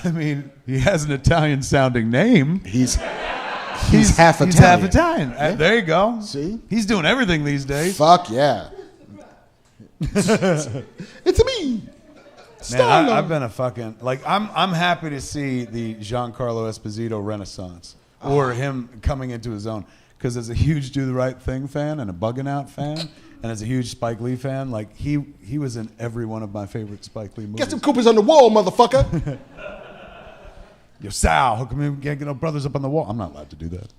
I mean, he has an Italian-sounding name. He's half He's half Italian. Italian. There you go. See? He's doing everything these days. Fuck yeah. It's me. Man, I've been a fucking I'm happy to see the Giancarlo Esposito renaissance or him coming into his own. Because as a huge Do the Right Thing fan and a Buggin' Out fan, and as a huge Spike Lee fan, like he was in every one of my favorite Spike Lee movies. Get some Coopers on the wall, motherfucker. Yo, Sal, how come you can't get no brothers up on the wall? I'm not allowed to do that.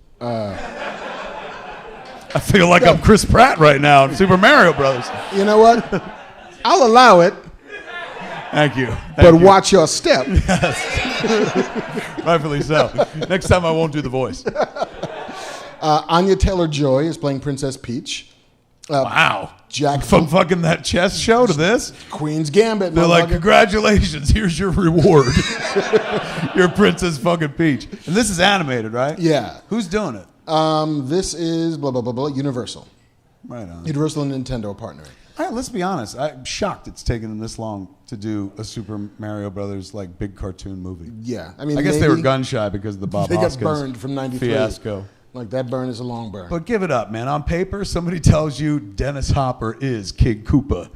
I feel like I'm Chris Pratt right now in Super Mario Brothers. You know what? I'll allow it, Thank you. but watch your step. Rightfully so. Next time I won't do the voice. Anya Taylor-Joy is playing Princess Peach. Wow. Jack From fucking that chess show to this, Queen's Gambit. they're like, motherfucker. congratulations, here's your reward. You're Princess fucking Peach. And this is animated, right? Yeah. Who's doing it? This is blah, blah, blah, blah, Universal. Right on. Universal and Nintendo are partnering. All right, let's be honest. I'm shocked it's taken them this long to do a Super Mario Brothers like big cartoon movie. Yeah. I mean, I guess they were maybe gun shy because of the Bob They got Hoskins burned from 93. fiasco. Like, that burn is a long burn. But give it up, man. On paper, somebody tells you Dennis Hopper is King Koopa.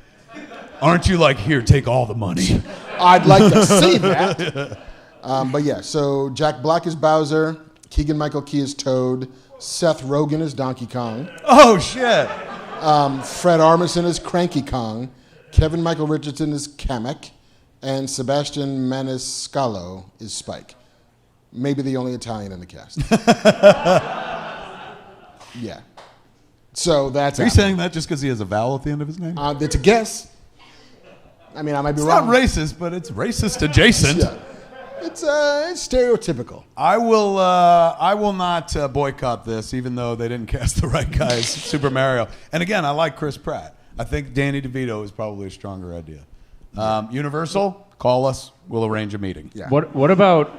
Aren't you like, here, take all the money? I'd like to see that. But yeah, so Jack Black is Bowser. Keegan-Michael Key is Toad. Seth Rogen is Donkey Kong. Oh, shit. Fred Armisen is Cranky Kong. Kevin Michael Richardson is Kamek. And Sebastian Maniscalco is Spike. Maybe the only Italian in the cast. Yeah. So that's Are you happening. saying that just because he has a vowel at the end of his name? It's a guess. I mean, I might be It's wrong. not racist, but it's racist adjacent. Yeah. It's stereotypical. I will not boycott this, even though they didn't cast the right guy as Super Mario. And again, I like Chris Pratt. I think Danny DeVito is probably a stronger idea. Universal, call us. We'll arrange a meeting. Yeah. What about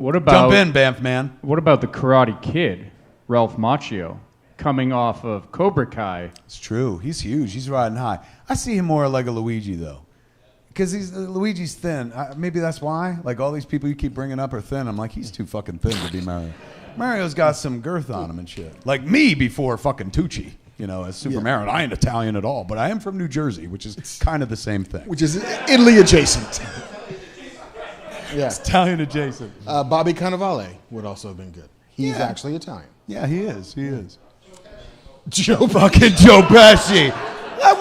Jump in, Banff man. What about the Karate Kid, Ralph Macchio, coming off of Cobra Kai? It's true. He's huge. He's riding high. I see him more like a Luigi, though. Because Luigi's thin. Maybe that's why. Like, all these people you keep bringing up are thin. I'm like, he's too fucking thin to be Mario. Mario's got some girth on him and shit. Like me before fucking Tucci, as Super Mario. And I ain't Italian at all, but I am from New Jersey, which is kind of the same thing. Which is Italy adjacent. Yeah. Italian adjacent. Bobby Cannavale would also have been good. He's actually Italian. Yeah, he is. He is. Joe Fucking Joe Pesci.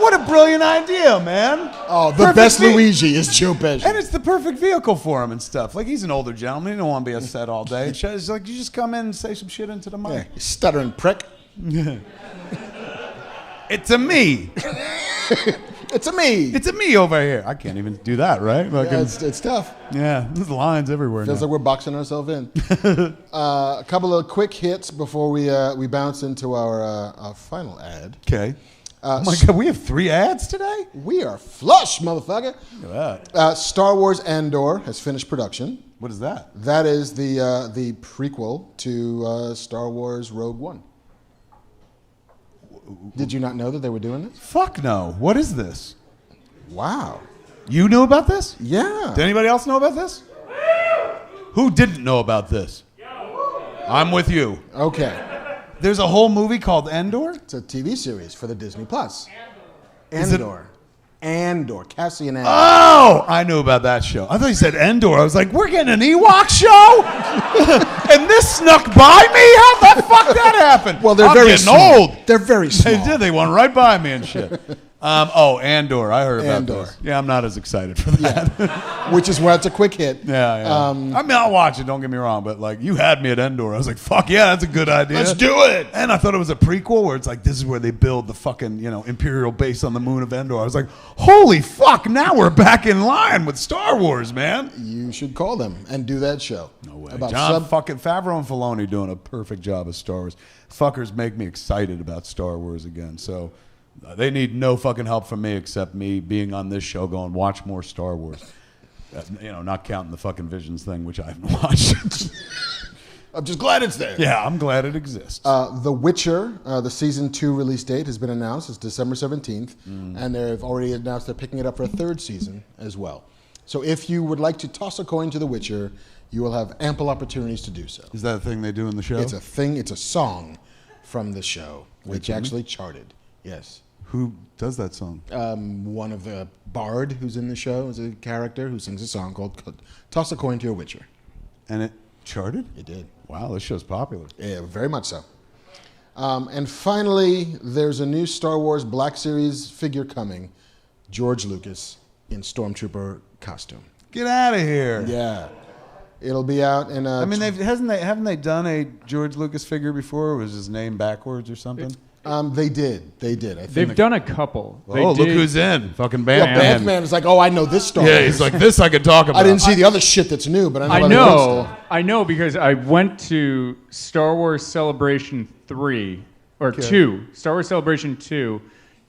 What a brilliant idea, man. Oh, the Perfect best ve- Luigi is Joe Pesci. And it's the perfect vehicle for him and stuff. Like, he's an older gentleman. He don't want to be upset all day. It's like, you just come in and say some shit into the Yeah, mic. you stuttering prick. It's a me. It's a me. It's a me over here. I can't even do that, right? Like, Yeah, it's tough. there's lines everywhere Feels now. like we're boxing ourselves in. A couple of quick hits before we bounce into our final ad. Okay. Oh my God, we have 3 ads today? We are flush, motherfucker. Look at that. Star Wars Andor has finished production. What is that? That is the prequel to Star Wars Rogue One. Did you not know that they were doing this? Fuck no. What is this? Wow. You knew about this? Yeah. Did anybody else know about this? Who didn't know about this? I'm with you. Okay. There's a whole movie called Endor? It's a TV series for the Disney Plus. Is it- Andor. Cassian Andor. Oh, I knew about that show. I thought you said Endor. I was like, we're getting an Ewok show? And this snuck by me? How the fuck that happened? Well, they're I'm very getting small. old. They're very small. They did. They went right by me and shit. Andor. I heard about Andor. this. Yeah, I'm not as excited for that. Which is why it's a quick hit. Yeah. I mean, I'll watch it. Don't get me wrong, but like, you had me at Endor. I was like, fuck yeah, that's a good idea. Let's do it. And I thought it was a prequel where it's like, this is where they build the fucking Imperial base on the moon of Endor. I was like, holy fuck! Now we're back in line with Star Wars, man. You should call them and do that show. No way. About John fucking Favreau and Filoni doing a perfect job of Star Wars. Fuckers make me excited about Star Wars again. So they need no fucking help from me except me being on this show going, watch more Star Wars. Not counting the fucking Visions thing, which I haven't watched. I'm just glad it's there. Yeah, I'm glad it exists. The Witcher, the season 2 release date has been announced. It's December 17th, and they've already announced they're picking it up for a 3rd season as well. So if you would like to toss a coin to The Witcher, you will have ample opportunities to do so. Is that a thing they do in the show? It's a thing. It's a song from the show, which actually charted. Yes. Who does that song? One of the bard who's in the show is a character who sings a song called "Toss a Coin to Your Witcher." And it charted? It did. Wow, this show's popular. Yeah, very much so. And finally, there's a new Star Wars Black Series figure coming. George Lucas in Stormtrooper costume. Get out of here. Yeah. It'll be out in I mean, haven't they done a George Lucas figure before? Was his name backwards or something? They did. I think They've done a couple. They Oh, look did- who's in. Fucking Yeah, Batman. Batman is like, oh, I know this Star Yeah, Wars. he's like, this I could talk about. I didn't see the other shit that's new, but I know. I about the old know, stuff. I know, because I went to Star Wars Celebration 3 or 2, Star Wars Celebration 2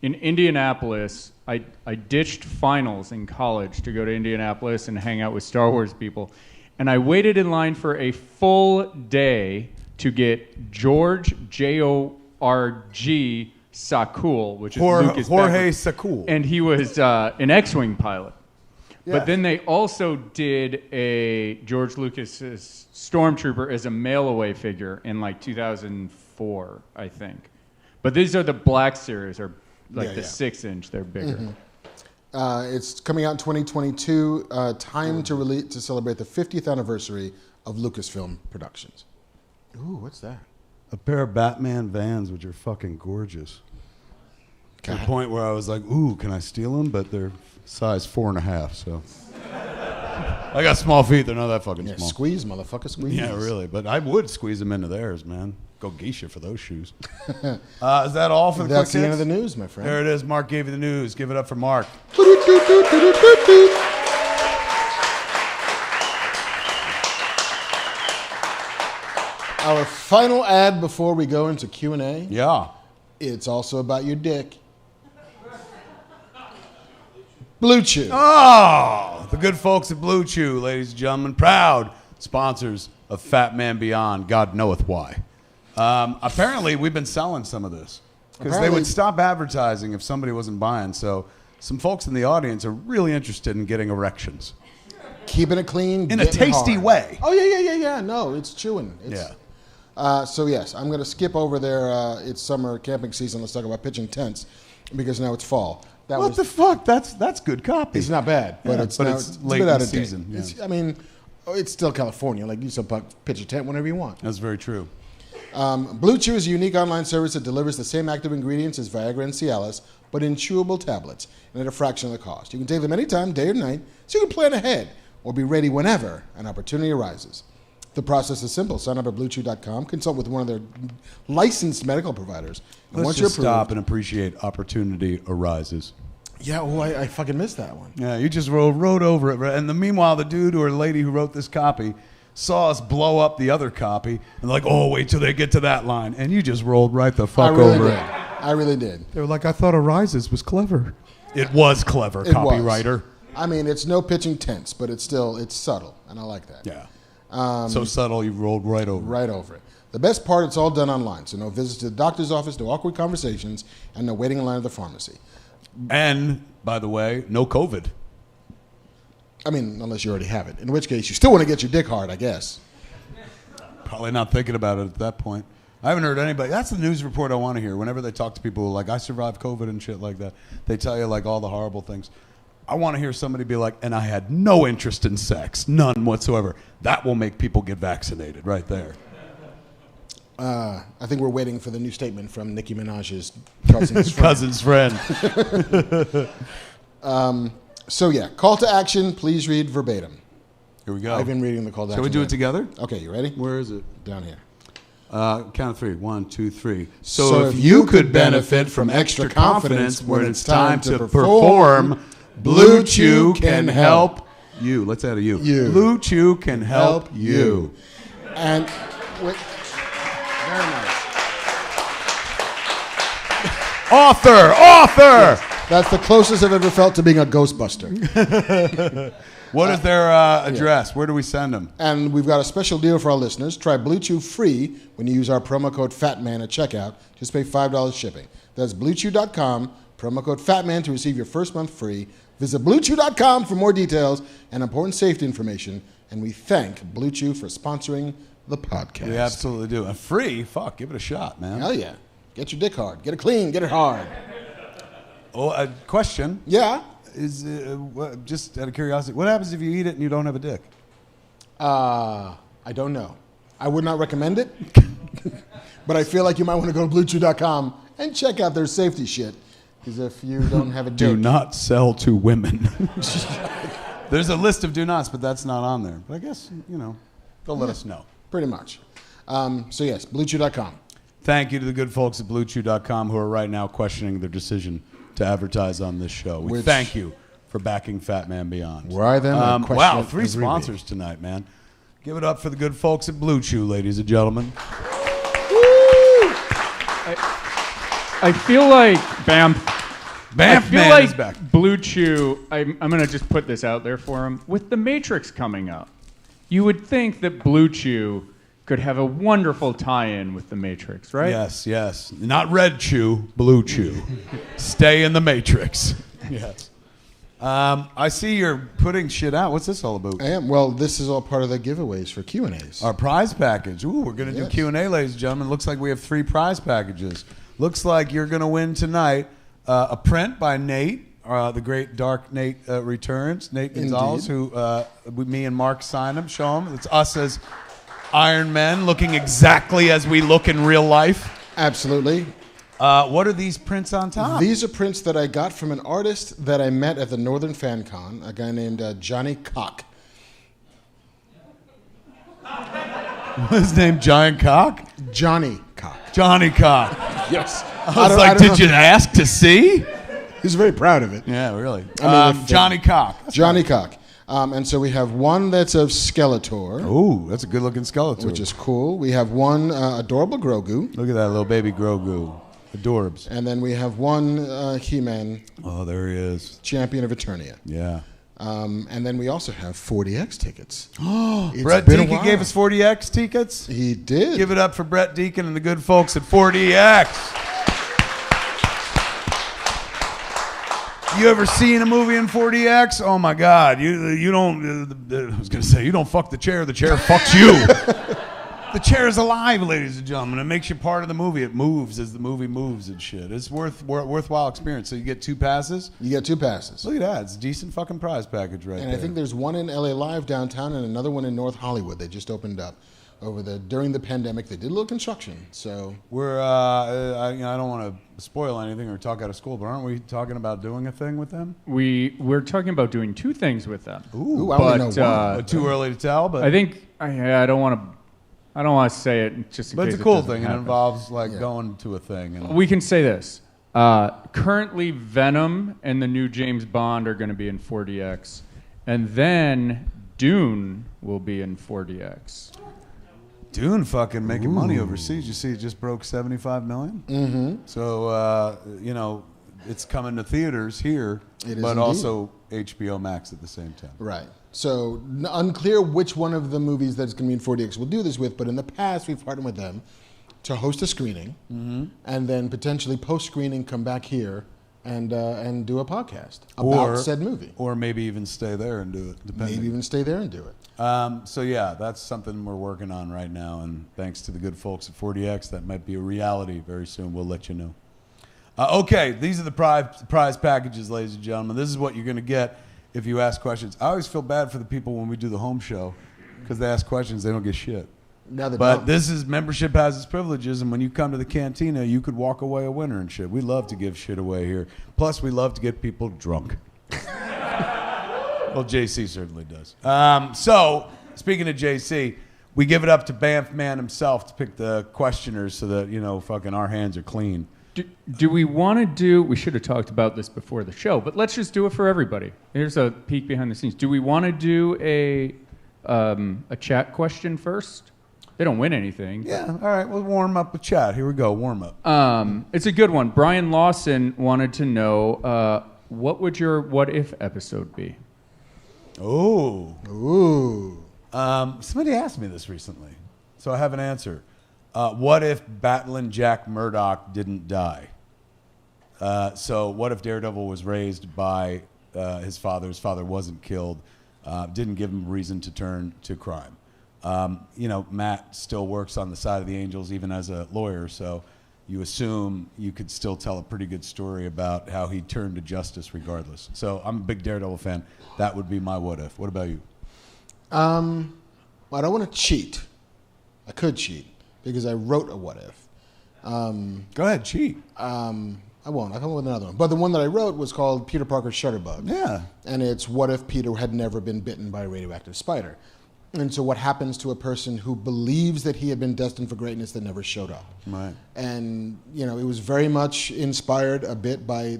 in Indianapolis. I ditched finals in college to go to Indianapolis and hang out with Star Wars people, and I waited in line for a full day to get George Jorg Sakul, which is Lucas Jorge backwards. Sakul. And he was an X-wing pilot. Yeah. But then they also did a George Lucas's Stormtrooper as a mail-away figure in like 2004, I think. But these are the Black Series, or like Yeah, the yeah. 6-inch. They're bigger. It's coming out in 2022. Time to celebrate the 50th anniversary of Lucasfilm Productions. Ooh, what's that? A pair of Batman Vans, which are fucking gorgeous. To the point where I was like, ooh, can I steal them? But they're size 4.5, so. I got small feet. They're not that fucking Yeah, small. squeeze, motherfucker, squeeze. Yeah, really. But I would squeeze them into theirs, man. Go geisha for those shoes. Is that all for the That's quick the end hits? of the news, my friend. There it is. Mark gave you the news. Give it up for Mark. Our final ad before we go into Q&A. Yeah. It's also about your dick. Blue Chew. Oh, the good folks at Blue Chew, ladies and gentlemen, proud sponsors of Fat Man Beyond. God knoweth why. Apparently, we've been selling some of this because they Apparently- would stop advertising if somebody wasn't buying. So some folks in the audience are really interested in getting erections. Keeping it clean. In a getting tasty hard. way. Oh, yeah. No, it's chewing. Yeah. So, yes, I'm going to skip over there. It's summer camping season. Let's talk about pitching tents because now it's fall. What the fuck? That's good copy. It's not bad, but Yeah, it's but now, it's it's late a bit in out the of date. season, yeah. It's, I mean, it's still California. Like, you still pitch a tent whenever you want. That's very true. Blue Chew is a unique online service that delivers the same active ingredients as Viagra and Cialis, but in chewable tablets and at a fraction of the cost. You can take them anytime, day or night, so you can plan ahead or be ready whenever an opportunity arises. The process is simple. Sign up at BlueChew.com, consult with one of their licensed medical providers. And Let's once just you're stop approved, and appreciate opportunity arises. yeah, oh, I fucking missed that one. Yeah, you just wrote over it. Right? And meanwhile, the dude or lady who wrote this copy saw us blow up the other copy and like, oh, wait till they get to that line. And you just rolled right the fuck over it. I really did. They were like, I thought arises was clever. It was clever, It was. copywriter. I mean, it's no pitching tense, but it's subtle, and I like that. Yeah. So subtle, you rolled right over. Right over it. The best part, it's all done online, so no visits to the doctor's office, no awkward conversations, and no waiting in line at the pharmacy. And, by the way, no COVID. I mean, unless you already have it, in which case you still want to get your dick hard, I guess. Probably not thinking about it at that point. I haven't heard anybody. That's the news report I want to hear. Whenever they talk to people like, I survived COVID and shit like that, they tell you like all the horrible things. I want to hear somebody be like, and I had no interest in sex, none whatsoever. That will make people get vaccinated right there. I think we're waiting for the new statement from Nicki Minaj's cousin's friend. Cousin's friend. So yeah, call to action, please read verbatim. Here we go. I've been reading the call to action. Shall we do it verbatim. together? Okay, you ready? Where is it? Down here. Count of three. 1, 2, 3. So if you could benefit from extra confidence when it's time to perform, Blue Chew can help You. Let's add a you. You. Blue Chew can help you. And with, very nice. Author. That's the closest I've ever felt to being a Ghostbuster. What is their address? Where do we send them? And we've got a special deal for our listeners. Try Blue Chew free when you use our promo code FATMAN at checkout. Just pay $5 shipping. That's BlueChew.com, promo code FATMAN to receive your first month free. Visit BlueChew.com for more details and important safety information. And we thank Blue Chew for sponsoring the podcast. We absolutely do. And free? Fuck, give it a shot, man. Hell yeah. Get your dick hard. Get it clean. Get it hard. Oh, a question. Yeah. Is just out of curiosity, what happens if you eat it and you don't have a dick? I don't know. I would not recommend it. But I feel like you might want to go to BlueChew.com and check out their safety shit. Because if you don't have a dick. Do not sell to women. There's a list of do nots, but that's not on there. But I guess, they'll let us know. Pretty much. So yes, BlueChew.com. Thank you to the good folks at BlueChew.com who are right now questioning their decision to advertise on this show. We thank you for backing Fat Man Beyond. Why then? Wow, 3 sponsors tonight, man. Give it up for the good folks at Blue Chew, ladies and gentlemen. I feel like Bamf Man like is back. Blue Chew, I'm going to just put this out there for him. With The Matrix coming up, you would think that Blue Chew could have a wonderful tie-in with The Matrix, right? Yes. Not Red Chew, Blue Chew. Stay in the Matrix. Yes. I see you're putting shit out. What's this all about? I am. Well, this is all part of the giveaways for Q&As. Our prize package. Ooh, we're going to do Q&A, ladies and gentlemen. Looks like we have 3 prize packages. Looks like you're going to win tonight a print by Nate, the great Dark Nate returns. Nate Gonzalez, who me and Mark signed him. Show him. It's us as Iron Men looking exactly as we look in real life. Absolutely. What are these prints on top? These are prints that I got from an artist that I met at the Northern Fan Con, a guy named Johnny Cock. What's his name? Giant Cock? Johnny Cock. Johnny Cock. Yes. I was like, did you ask to see? He's very proud of it. Yeah, really. I mean, Johnny Cock. Johnny Cock. And so we have one that's of Skeletor. Ooh, that's a good-looking Skeletor. Which is cool. We have one adorable Grogu. Look at that little baby Grogu. Adorbs. And then we have one He-Man. Oh, there he is. Champion of Eternia. Yeah. And then we also have 40X tickets. Oh, Brett Deacon gave us 40X tickets? He did. Give it up for Brett Deacon and the good folks at 40X. You ever seen a movie in 40X? Oh my God! You don't. I was gonna say you don't fuck the chair fucks you. The chair is alive, ladies and gentlemen. It makes you part of the movie. It moves as the movie moves and shit. It's worthwhile experience. So you get 2 passes. You get 2 passes. Look at that! It's a decent fucking prize package right there. And I think there's one in LA Live downtown and another one in North Hollywood. They just opened up during the pandemic. They did a little construction. So we're I don't want to spoil anything or talk out of school, but aren't we talking about doing a thing with them? We're talking about doing 2 things with them. Ooh, I only know one. Too early to tell, but I think I don't want to say it just in but case it's a cool it thing. happen. It involves going to a thing. And we can say this. Currently, Venom and the new James Bond are going to be in 40X. And then Dune will be in 40X. Dune fucking making money overseas. You see, it just broke $75 million. Mm-hmm. So, it's coming to theaters here, but also HBO Max at the same time. Right. So unclear which one of the movies that's going to be in 40X we'll do this with, but in the past we've partnered with them to host a screening, and then potentially post-screening come back here and do a podcast about said movie. Or maybe even stay there and do it, depending. Maybe even stay there and do it. So yeah, that's something we're working on right now, and thanks to the good folks at 40X, that might be a reality very soon. We'll let you know. Okay, these are the prize packages, ladies and gentlemen. This is what you're going to get if you ask questions. I always feel bad for the people when we do the home show because they ask questions, they don't get shit. But this is membership has its privileges, and when you come to the cantina, you could walk away a winner and shit. We love to give shit away here. Plus, we love to get people drunk. Well, JC certainly does. So, speaking of JC, we give it up to Bamf Man himself to pick the questioners so that, fucking our hands are clean. Do we want to do? We should have talked about this before the show, but let's just do it for everybody. Here's a peek behind the scenes. Do we want to do a chat question first? They don't win anything. Yeah. All right. We'll warm up with chat. Here we go. Warm up. It's a good one. Brian Lawson wanted to know what would your what if episode be? Oh. Ooh. Somebody asked me this recently, so I have an answer. What if Batlin Jack Murdoch didn't die? So what if Daredevil was raised by his father? His father wasn't killed, didn't give him reason to turn to crime. Matt still works on the side of the Angels even as a lawyer, so you assume you could still tell a pretty good story about how he turned to justice regardless. So I'm a big Daredevil fan. That would be my what if. What about you? I don't want to cheat. I could cheat because I wrote a what if. Go ahead, cheat. I won't. I'll come up with another one. But the one that I wrote was called Peter Parker's Shutterbug. Yeah. And it's what if Peter had never been bitten by a radioactive spider? And so what happens to a person who believes that he had been destined for greatness that never showed up? Right. And, it was very much inspired a bit by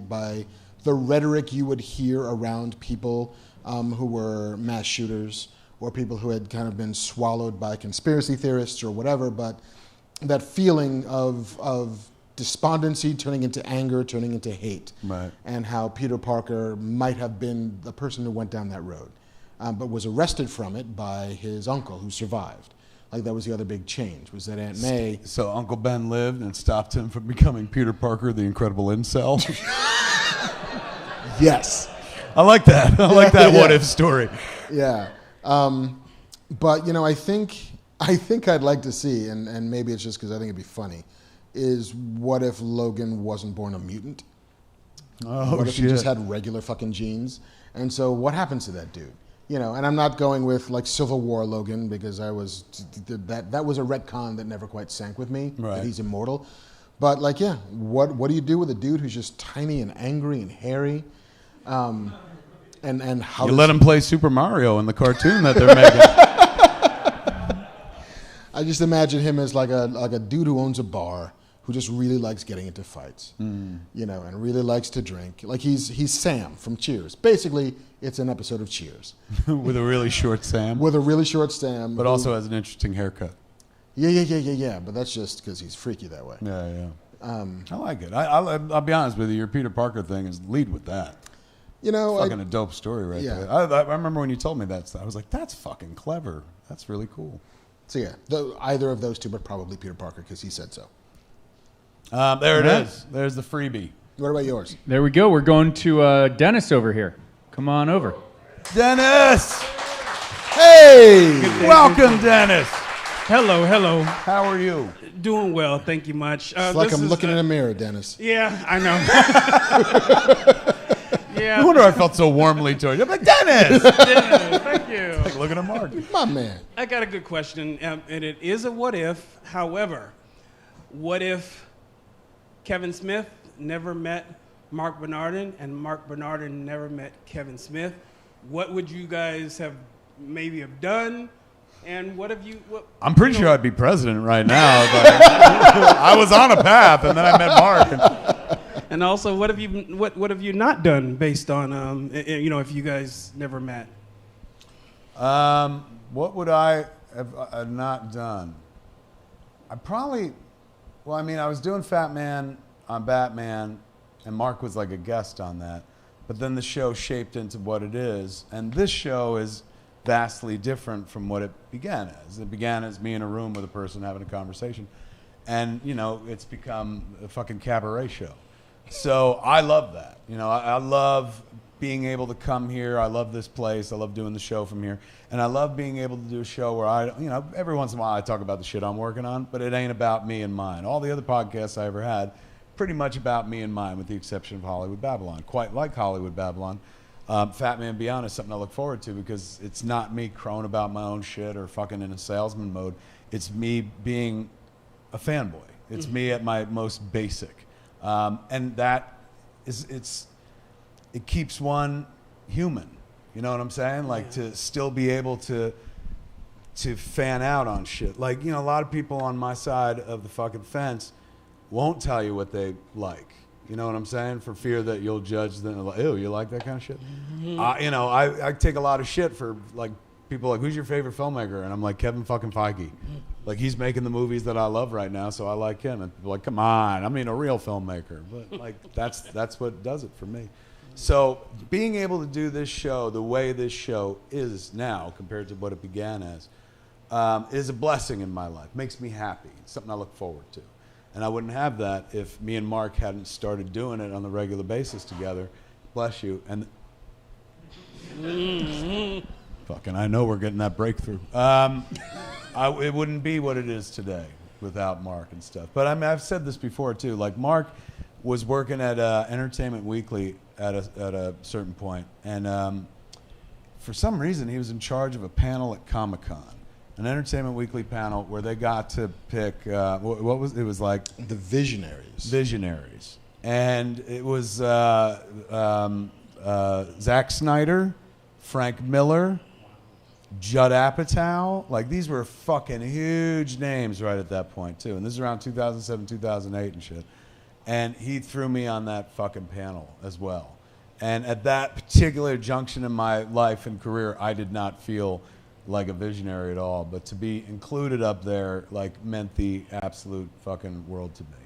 the rhetoric you would hear around people who were mass shooters or people who had kind of been swallowed by conspiracy theorists or whatever, but that feeling of despondency turning into anger, turning into hate, Right. and how Peter Parker might have been the person who went down that road, but was arrested from it by his uncle who survived. Like that was the other big change, was that Aunt May... So Uncle Ben lived and stopped him from becoming Peter Parker, the Incredible Incel? Yes. I like that. I like that Yeah. what if story. Yeah. But, I think I'd like to see, and maybe it's just because I think it'd be funny, is what if Logan wasn't born a mutant? Oh, What if shit. he just had regular fucking genes? And so what happens to that dude? And I'm not going with like Civil War Logan because that was a retcon that never quite sank with me, Right. that he's immortal. But what do you do with a dude who's just tiny and angry and hairy? And how You does let him play Super Mario in the cartoon that they're making. I just imagine him as like a dude who owns a bar who just really likes getting into fights, and really likes to drink. Like he's Sam from Cheers. Basically, it's an episode of Cheers With a really short Sam. with a really short Sam, But who- also has an interesting haircut. yeah. But that's just because he's freaky that way. Yeah. I like it. I'll be honest with you. Your Peter Parker thing is lead with that. Fucking a dope story right Yeah. there. I remember when you told me that. I was like, that's fucking clever. That's really cool. So yeah, either of those two, but probably Peter Parker because he said so. There it Alright. is. There's the freebie. What about yours? There we go. We're going to Dennis over here. Come on over. Dennis! Hey! Welcome, Dennis. Hello. How are you? Doing well, thank you much. It's like this I'm is, looking in a mirror, Dennis. Yeah, I know. No yeah, wonder I felt so warmly toward you. I'm like, Dennis! thank you. Like, look at him, Mark. My man. I got a good question, and it is a what if. However, what if Kevin Smith never met Mark Bernardin, and Mark Bernardin never met Kevin Smith? What would you guys have maybe have done? And what have you? I'm pretty sure I'd be president right now. But I was on a path, and then I met Mark. And also, what have you not done based on if you guys never met? What would I have not done? I was doing Fat Man on Batman, and Mark was like a guest on that. But then the show shaped into what it is, and this show is vastly different from what it began as. It began as me in a room with a person having a conversation, and it's become a fucking cabaret show. So I love that. I love being able to come here. I love this place. I love doing the show from here. And I love being able to do a show where every once in a while I talk about the shit I'm working on, but it ain't about me and mine. All the other podcasts I ever had, pretty much about me and mine, with the exception of Hollywood Babylon. Quite like Hollywood Babylon. Fat Man Beyond is something I look forward to because it's not me crowing about my own shit or fucking in a salesman mode. It's me being a fanboy. It's me at my most basic. And that it keeps one human. You know what I'm saying? Like to still be able to fan out on shit. Like, a lot of people on my side of the fucking fence won't tell you what they like. You know what I'm saying? For fear that you'll judge them. Like, ew, you like that kind of shit? You know, I take a lot of shit for like people like, who's your favorite filmmaker? And I'm like, Kevin fucking Feige. Like, he's making the movies that I love right now, so I like him. And people are like, come on, I mean, a real filmmaker. But like, that's what does it for me. So being able to do this show the way this show is now compared to what it began as is a blessing in my life. Makes me happy. It's something I look forward to. And I wouldn't have that if me and Mark hadn't started doing it on a regular basis together. Bless you. And fucking, I know we're getting that breakthrough. It wouldn't be what it is today without Mark and stuff. But I mean, I've said this before too. Like, Mark was working at Entertainment Weekly at a certain point, and for some reason he was in charge of a panel at Comic-Con, an Entertainment Weekly panel where they got to pick what was it was like The Visionaries. Visionaries, and it was Zack Snyder, Frank Miller, Judd Apatow. Like, these were fucking huge names right at that point too, and this is around 2007, 2008 and shit. And he threw me on that fucking panel as well. And at that particular junction in my life and career, I did not feel like a visionary at all. But to be included up there, like, meant the absolute fucking world to me.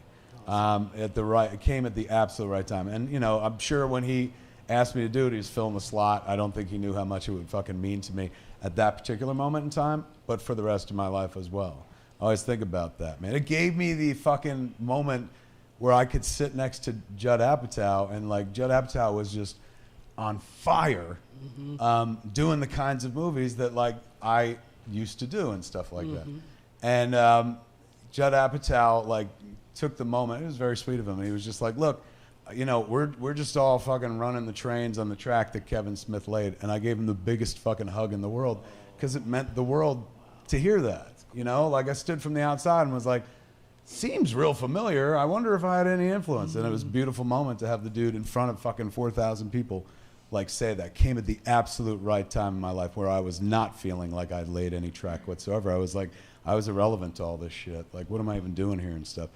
It came at the absolute right time. And, you know, I'm sure when he asked me to do it, he was filling the slot. I don't think he knew how much it would fucking mean to me at that particular moment in time, but for the rest of my life as well. I always think about that, man. It gave me the fucking moment where I could sit next to Judd Apatow, and like, Judd Apatow was just on fire, doing the kinds of movies that like I used to do and stuff like that. And Judd Apatow like took the moment. It was very sweet of him. And he was just like, look, you know, we're just all fucking running the trains on the track that Kevin Smith laid. And I gave him the biggest fucking hug in the world because it meant the world to hear that. You know, like, I stood from the outside and was like, seems real familiar. I wonder if I had any influence. And it was a beautiful moment to have the dude in front of fucking 4,000 people like say that. Came at the absolute right time in my life where I was not feeling like I'd laid any track whatsoever. I was like, I was irrelevant to all this shit. Like, what am I even doing here and stuff?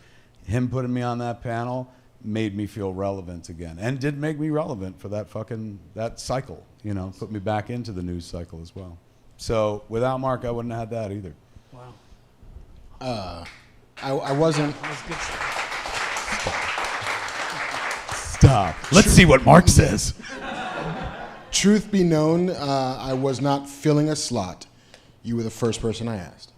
Him putting me on that panel made me feel relevant again, and did make me relevant for that cycle, you know, put me back into the news cycle as well. So without Mark, I wouldn't have had that either. Wow. I wasn't. Stop. Let's see what Mark says. Truth be known, I was not filling a slot. You were the first person I asked.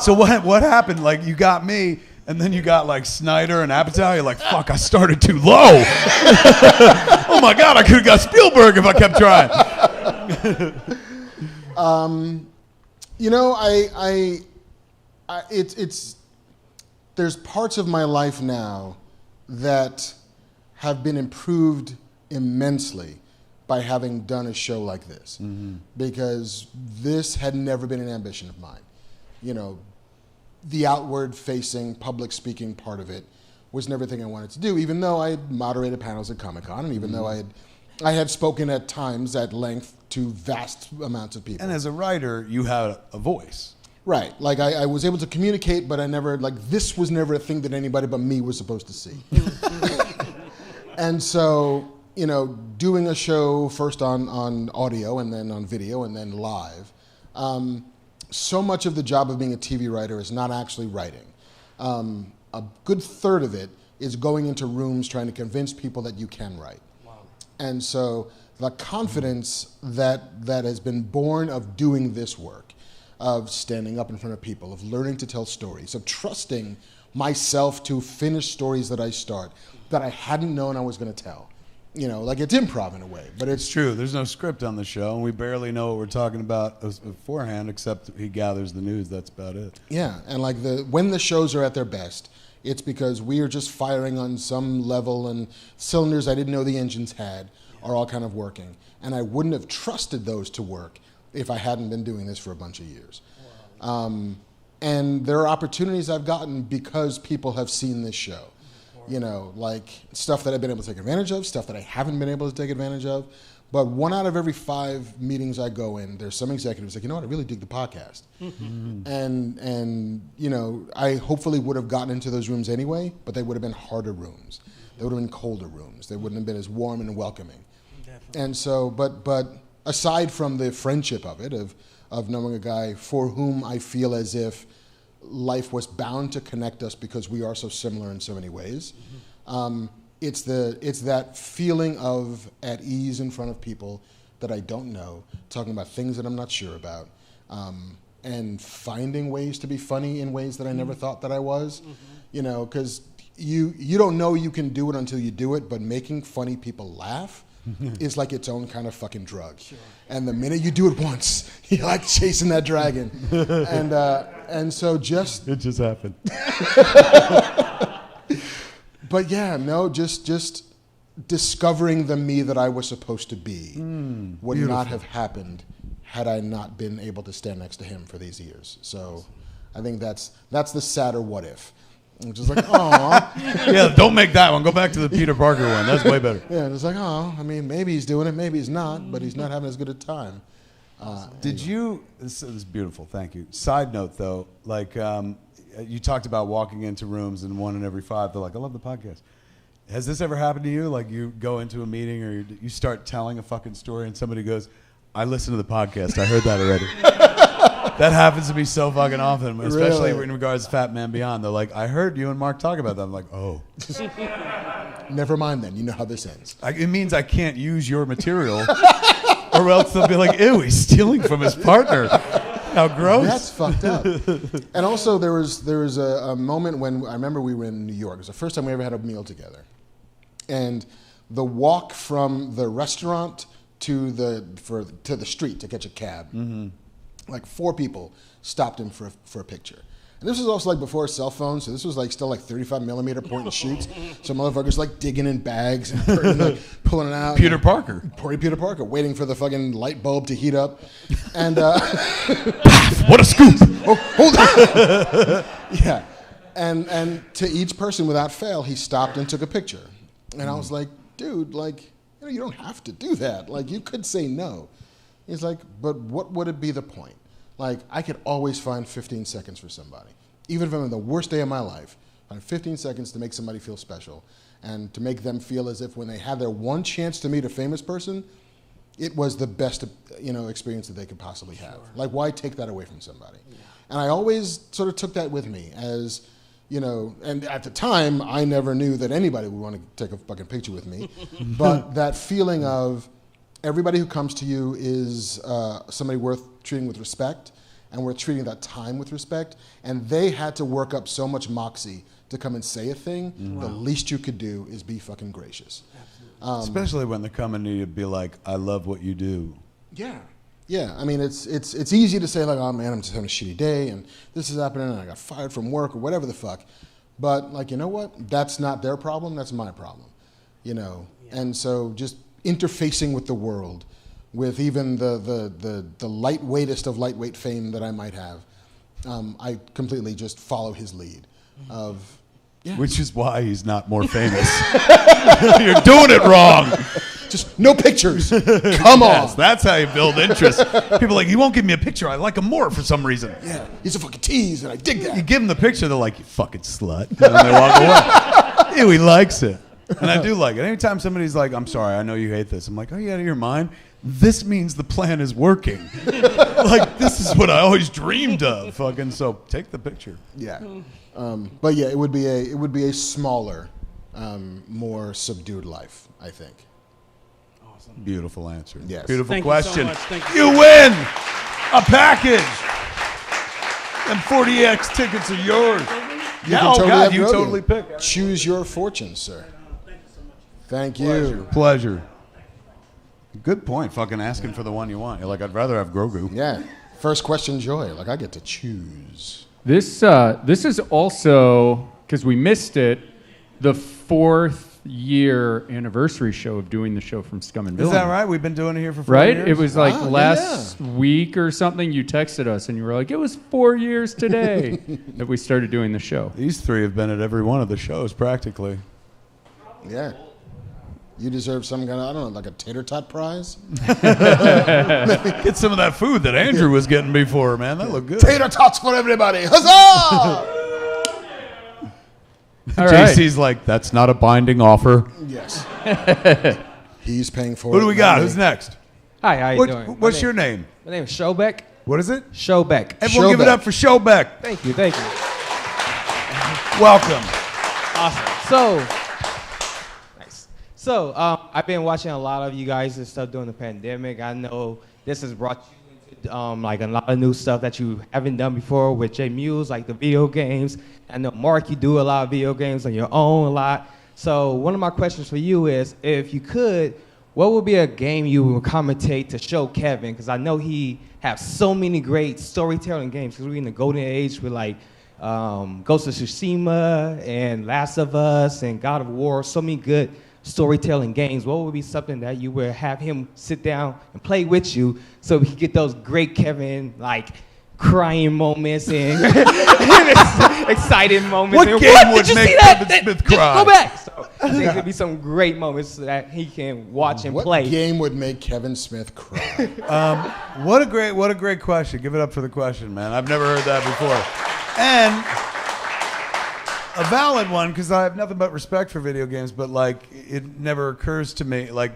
So what happened? Like, you got me, and then you got like Snyder and Apatow. You're like, fuck, I started too low. Oh my God, I could have got Spielberg if I kept trying. You know, it's there's parts of my life now that have been improved immensely by having done a show like this, because this had never been an ambition of mine. You know, the outward-facing, public-speaking part of it was never a thing I wanted to do, even though I had moderated panels at Comic-Con, and even though I had spoken at times at length to vast amounts of people. And as a writer, you had a voice. Right. Like, I was able to communicate, but I never, like, this was never a thing that anybody but me was supposed to see. And so, you know, doing a show first on audio and then on video and then live, so much of the job of being a TV writer is not actually writing. A good third of it is going into rooms trying to convince people that you can write. Wow. And so the confidence that has been born of doing this work, of standing up in front of people, of learning to tell stories, of trusting myself to finish stories that I start that I hadn't known I was going to tell. You know, like, it's improv in a way, but It's true. There's no script on the show, and we barely know what we're talking about beforehand, except he gathers the news. That's about it. yeah. And like, when the shows are at their best, it's because we are just firing on some level, and cylinders I didn't know the engines had are all kind of working. And I wouldn't have trusted those to work if I hadn't been doing this for a bunch of years. Wow. And there are opportunities I've gotten because people have seen this show. You know, like, stuff that I've been able to take advantage of, stuff that I haven't been able to take advantage of. But 1 out of every 5 meetings I go in, there's some executives like, you know what, I really dig the podcast. And you know, I hopefully would have gotten into those rooms anyway, but they would have been harder rooms. They would have been colder rooms. They wouldn't have been as warm and welcoming. Definitely. And so, but aside from the friendship of it, of knowing a guy for whom I feel as if life was bound to connect us because we are so similar in so many ways, it's that feeling of at ease in front of people that I don't know, talking about things that I'm not sure about, and finding ways to be funny in ways that I never thought that I was. You know, because you don't know you can do it until you do it, but making funny people laugh is like its own kind of fucking drug. Sure. And the minute you do it once, you're like chasing that dragon. And so just... It just happened. But yeah, no, just discovering the me that I was supposed to be would not have happened had I not been able to stand next to him for these years. So I think that's the sadder what if. I'm just like, oh. Yeah, don't make that one. Go back to the Peter Parker one. That's way better. Yeah, it's like, oh, I mean, maybe he's doing it, maybe he's not, but he's not having as good a time. Did you? This is beautiful. Thank you. Side note, though, like you talked about walking into rooms and 1 in every 5, they're like, I love the podcast. Has this ever happened to you? Like you go into a meeting or you start telling a fucking story and somebody goes, I listened to the podcast. I heard that already. That happens to me so fucking often, especially in regards to Fat Man Beyond. They're like, I heard you and Mark talk about that. I'm like, oh. Never mind then. You know how this ends. It means I can't use your material or else they'll be like, ew, he's stealing from his partner. How gross. That's fucked up. And also there was a moment when I remember we were in New York. It was the first time we ever had a meal together. And the walk from the restaurant to the street to catch a cab, like 4 people stopped him for a picture. And this was also like before cell phones, so this was like still like 35 millimeter point and shoots. So motherfuckers like digging in bags and like pulling it out. Peter Parker. Poor Peter Parker, waiting for the fucking light bulb to heat up. And What a scoop! oh, hold on. Yeah. And to each person without fail, he stopped and took a picture. And I was like, dude, like, you don't have to do that. Like, you could say no. He's like, but what would it be the point? Like, I could always find 15 seconds for somebody. Even if I'm in the worst day of my life, find 15 seconds to make somebody feel special and to make them feel as if when they had their one chance to meet a famous person, it was the best, experience that they could possibly have. Sure. Like, why take that away from somebody? Yeah. And I always sort of took that with me as, and at the time, I never knew that anybody would want to take a fucking picture with me. But that feeling of everybody who comes to you is somebody worth treating with respect, and worth treating that time with respect. And they had to work up so much moxie to come and say a thing. Wow. The least you could do is be fucking gracious. Especially when they're coming to you to be like, I love what you do. Yeah. Yeah, I mean, it's easy to say, like, oh, man, I'm just having a shitty day, and this is happening, and I got fired from work, or whatever the fuck. But, like, you know what? That's not their problem. That's my problem, Yeah. And so just interfacing with the world, with even the lightweightest of lightweight fame that I might have, I completely just follow his lead of... Yeah. Which is why he's not more famous. You're doing it wrong. Just no pictures. Come on. Yes, that's how you build interest. People are like, he won't give me a picture. I like him more for some reason. Yeah, he's a fucking tease, and I dig that. You give him the picture, they're like, you fucking slut. And then they walk away. Ew, he likes it. And I do like it. Anytime somebody's like, I'm sorry, I know you hate this. I'm like, are you out of your mind? This means the plan is working. Like, this is what I always dreamed of. Fucking so take the picture. Yeah. But yeah, it would be a smaller, more subdued life, I think. Awesome. Beautiful answer. Yes. Beautiful Thank question. You so much. Thank You win a package. And 40X tickets are yours. Yeah, you totally pick. Choose your fortune, sir. Thank you. Pleasure. Good point. Fucking asking for the one you want. You're like, I'd rather have Grogu. Yeah. First question, joy. Like, I get to choose. This is also, because we missed it, the 4th year anniversary show of doing the show from Scum and Villainy. Is that right? We've been doing it here for 4 right? years? It was like Wow, last week or something. You texted us and you were like, it was 4 years today that we started doing the show. These 3 have been at every one of the shows practically. Yeah. You deserve some kind of, I don't know, like a tater tot prize. Get some of that food that Andrew was getting before, man. That looked good. Tater tots for everybody. Huzzah! All right. JC's like, that's not a binding offer. Yes. He's paying for it. Who do we got? not me. Who's next? Hi, how you doing? What's your name? My name is Showbeck. What is it? Showbeck. Everyone give it Showbeck. up for Showbeck. Thank you, thank you. Welcome. So, nice. So, I've been watching a lot of you guys and stuff during the pandemic. I know this has brought you into like a lot of new stuff that you haven't done before with Jay Muse, like the video games. I know Mark, you do a lot of video games on your own a lot. So, one of my questions for you is, if you could, what would be a game you would commentate to show Kevin? Because I know he has so many great storytelling games. Because we're in the golden age with like Ghost of Tsushima and Last of Us and God of War. So many good storytelling games. What would be something that you would have him sit down and play with you so we could get those great Kevin like crying moments and excited moments? What and, game what? would Did you make see that? Kevin Smith Just cry? go back. So I think there'd be some great moments that he can watch and What play. game would make Kevin Smith cry? What a great question. Give it up for the question, man. I've never heard that before. And a valid one, because I have nothing but respect for video games, but like it never occurs to me, like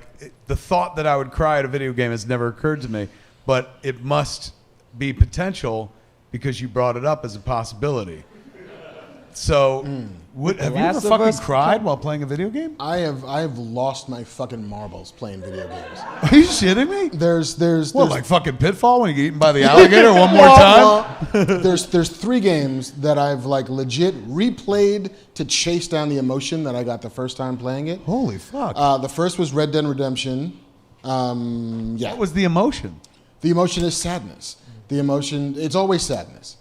the thought that I would cry at a video game has never occurred to me, but it must be potential because you brought it up as a possibility. So, have you ever Last of fucking Us- cried while playing a video game? I have lost my fucking marbles playing video games. Are you shitting me? There's What, like fucking Pitfall when you get eaten by the alligator one more time? there's 3 games that I've like legit replayed to chase down the emotion that I got the first time playing it. Holy fuck. The first was Red Dead Redemption. Yeah, What was the emotion? the emotion is sadness. The emotion, it's always sadness.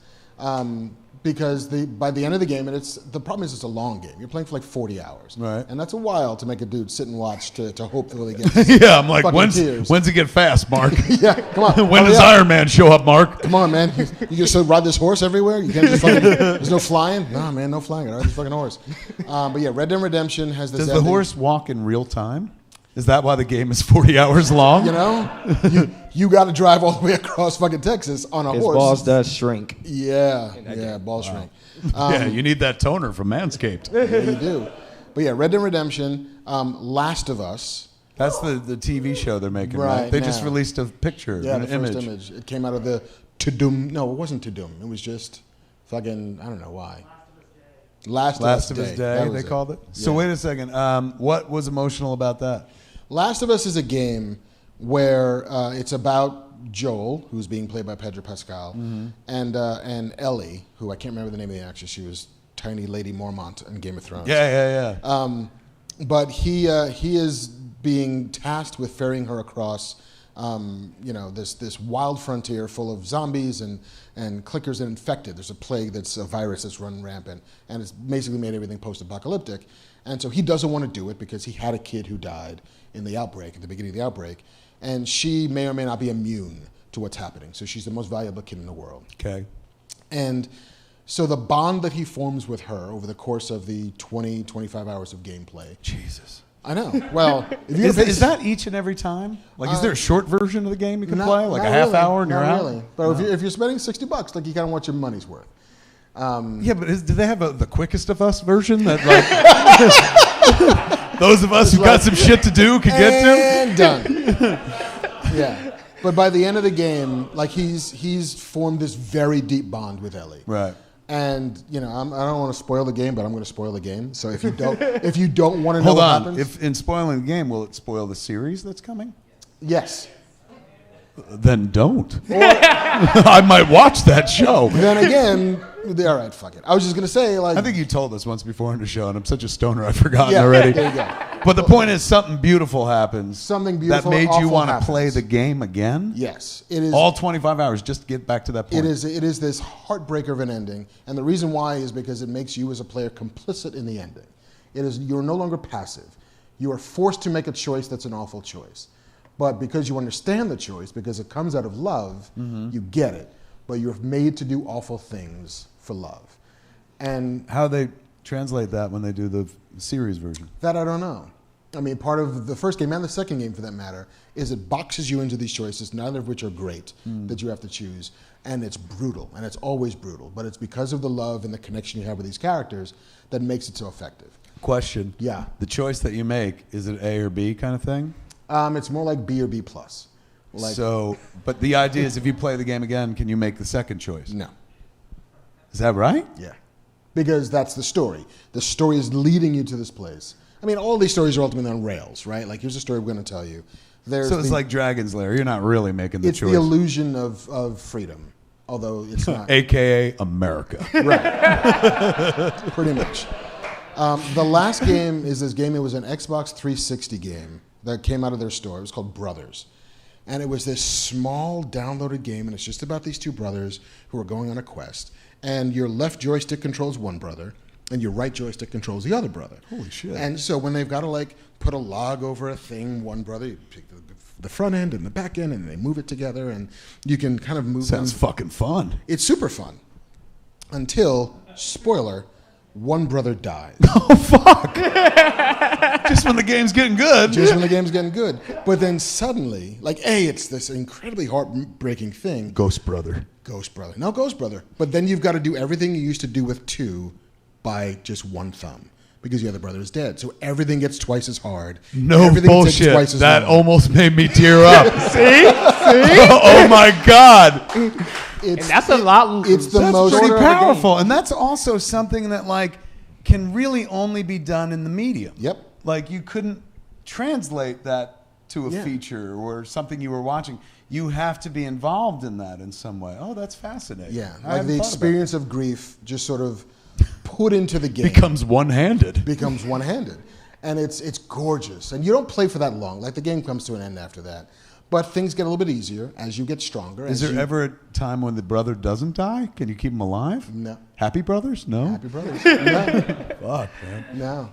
Because by the end of the game, and the problem is it's a long game. You're playing for like 40 hours. Right. And that's a while to make a dude sit and watch to hopefully get Yeah, I'm like, fucking tears. when's it get fast, Mark? Yeah, come on. When hurry does up. Iron Man show up, Mark? Come on, man. You just ride this horse everywhere? You can't just fucking, there's no flying? Nah, man, no flying. I ride this fucking horse. But yeah, Red Dead Redemption has this Does the ending. horse walk in real time? Is that why the game is 40 hours long? You know? you got to drive all the way across fucking Texas on a His horse. balls does shrink. Yeah, ball shrink. Yeah, you need that toner from Manscaped. Yeah, you do. But yeah, Red Dead Redemption, Last of Us. That's the TV show they're making, right? Right They just now. released a picture, Yeah, an the first image. It came out of the Tudum. No, it wasn't Tudum. It was just fucking, I don't know why. Last Last of Us Day, That was they called it. So Yeah. wait a second. What was emotional about that? Last of Us is a game where it's about Joel, who's being played by Pedro Pascal, and Ellie, who I can't remember the name of the actress. She was tiny Lady Mormont in Game of Thrones. Yeah. But he is being tasked with ferrying her across, this wild frontier full of zombies and clickers and infected. There's a plague that's a virus that's run rampant, and it's basically made everything post-apocalyptic. And so he doesn't want to do it because he had a kid who died in the outbreak, at the beginning of the outbreak, and she may or may not be immune to what's happening. So she's the most valuable kid in the world. Okay. And so the bond that he forms with her over the course of the 20, 25 hours of gameplay. Jesus. I know. Well, if you Is that each and every time? Like, is there a short version of the game you can play? Like a half hour and you're not out? really. But if you're spending $60, like you kind of want your money's worth. Yeah, but do they have the quickest of us version that like those of us who got some shit to do can get to? And done. Yeah. But by the end of the game, like he's formed this very deep bond with Ellie. Right. And I don't want to spoil the game, but I'm going to spoil the game. So if you don't want to know Hold what on. happens, If in spoiling the game, will it spoil the series that's coming? yes. Then don't. I might watch that show. Then again, all right, fuck it. I was just going to say, like, I think you told us once before in the show, and I'm such a stoner I've forgotten yeah, already. there you go. But the point is, something beautiful happens. Something beautiful, that made you awful want to happens. play the game again. Yes, it is. All 25 hours just to get back to that point. It is this heartbreaker of an ending, and the reason why is because it makes you as a player complicit in the ending. You're no longer passive. You are forced to make a choice that's an awful choice, but because you understand the choice, because it comes out of love, you get it. But you're made to do awful things for love, and How they translate that when they do the series version? that I don't know. I mean, part of the first game and the second game, for that matter, is it boxes you into these choices, neither of which are great, that you have to choose. And it's brutal, and it's always brutal. But it's because of the love and the connection you have with these characters that makes it so effective. Question. Yeah. The choice that you make, is it A or B kind of thing? It's more like B or B plus. Like, So, but the idea is if you play the game again, can you make the second choice? no. Is that right? Yeah. Because that's the story. The story is leading you to this place. I mean, all these stories are ultimately on rails, right? Like, here's a story we're going to tell you. There's So it's like Dragon's Lair. You're not really making the it's choice. the illusion of freedom, although it's not. AKA America. Right. Pretty much. The last game is this game. It was an Xbox 360 game that came out of their store. It was called Brothers. And it was this small downloaded game, and it's just about these two brothers who are going on a quest. And your left joystick controls one brother, and your right joystick controls the other brother. Holy shit. And so when they've got to like put a log over a thing, one brother, you pick the front end and the back end, and they move it together, and you can kind of move Sounds them. fucking fun. It's super fun. Until, spoiler, one brother dies. Oh, fuck. Just when the game's getting good. Just when the game's getting good. But then suddenly, like, it's this incredibly heartbreaking thing. Ghost Brother. Ghost brother. No, Ghost brother. But then you've got to do everything you used to do with two by just one thumb. Because the other brother is dead. So everything gets twice as hard. No Everything takes bullshit. twice as That long. almost made me tear up. See? Oh, my God. It's, And that's a lot. It's the That's most pretty shorter of a game. powerful. And that's also something that, like, can really only be done in the medium. Yep. Like, you couldn't translate that to a Yeah. feature or something you were watching. You have to be involved in that in some way. Oh, that's fascinating. Yeah. I Like hadn't the thought about experience of grief just sort of put into the game. it. Becomes one-handed. becomes one-handed, and it's gorgeous. And you don't play for that long. Like the game comes to an end after that, but things get a little bit easier as you get stronger. Is as there you- ever a time when the brother doesn't die? Can you keep him alive? No. Happy Brothers? No. Happy Brothers? No, Fuck, man. no.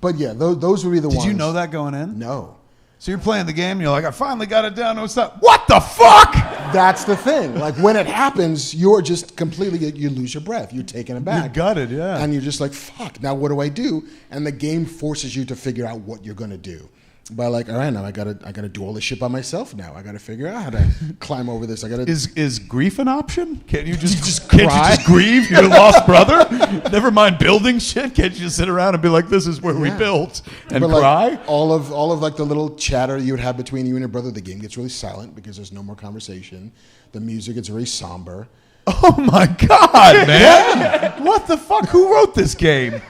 But yeah, those would be the ones. Did you know that going in? No. So you're playing the game and you're like, I finally got it down to a stop. What the fuck? That's the thing. Like when it happens, you're just completely, you lose your breath. You're taken aback. You gutted, yeah. And you're just like, fuck, now what do I do? And the game forces you to figure out what you're going to do. By like, all right, now I gotta do all this shit by myself now. I gotta figure out how to climb over this. I gotta. Is grief an option? Can't you just cry? Can't you just grieve your lost brother? Never mind building shit. Can't you just sit around and be like, "This is where we Yeah. built," and But, like, cry? all of like the little chatter you would have between you and your brother. The game gets really silent because there's no more conversation. The music gets very somber. Oh my god, man! What the fuck? Who wrote this game?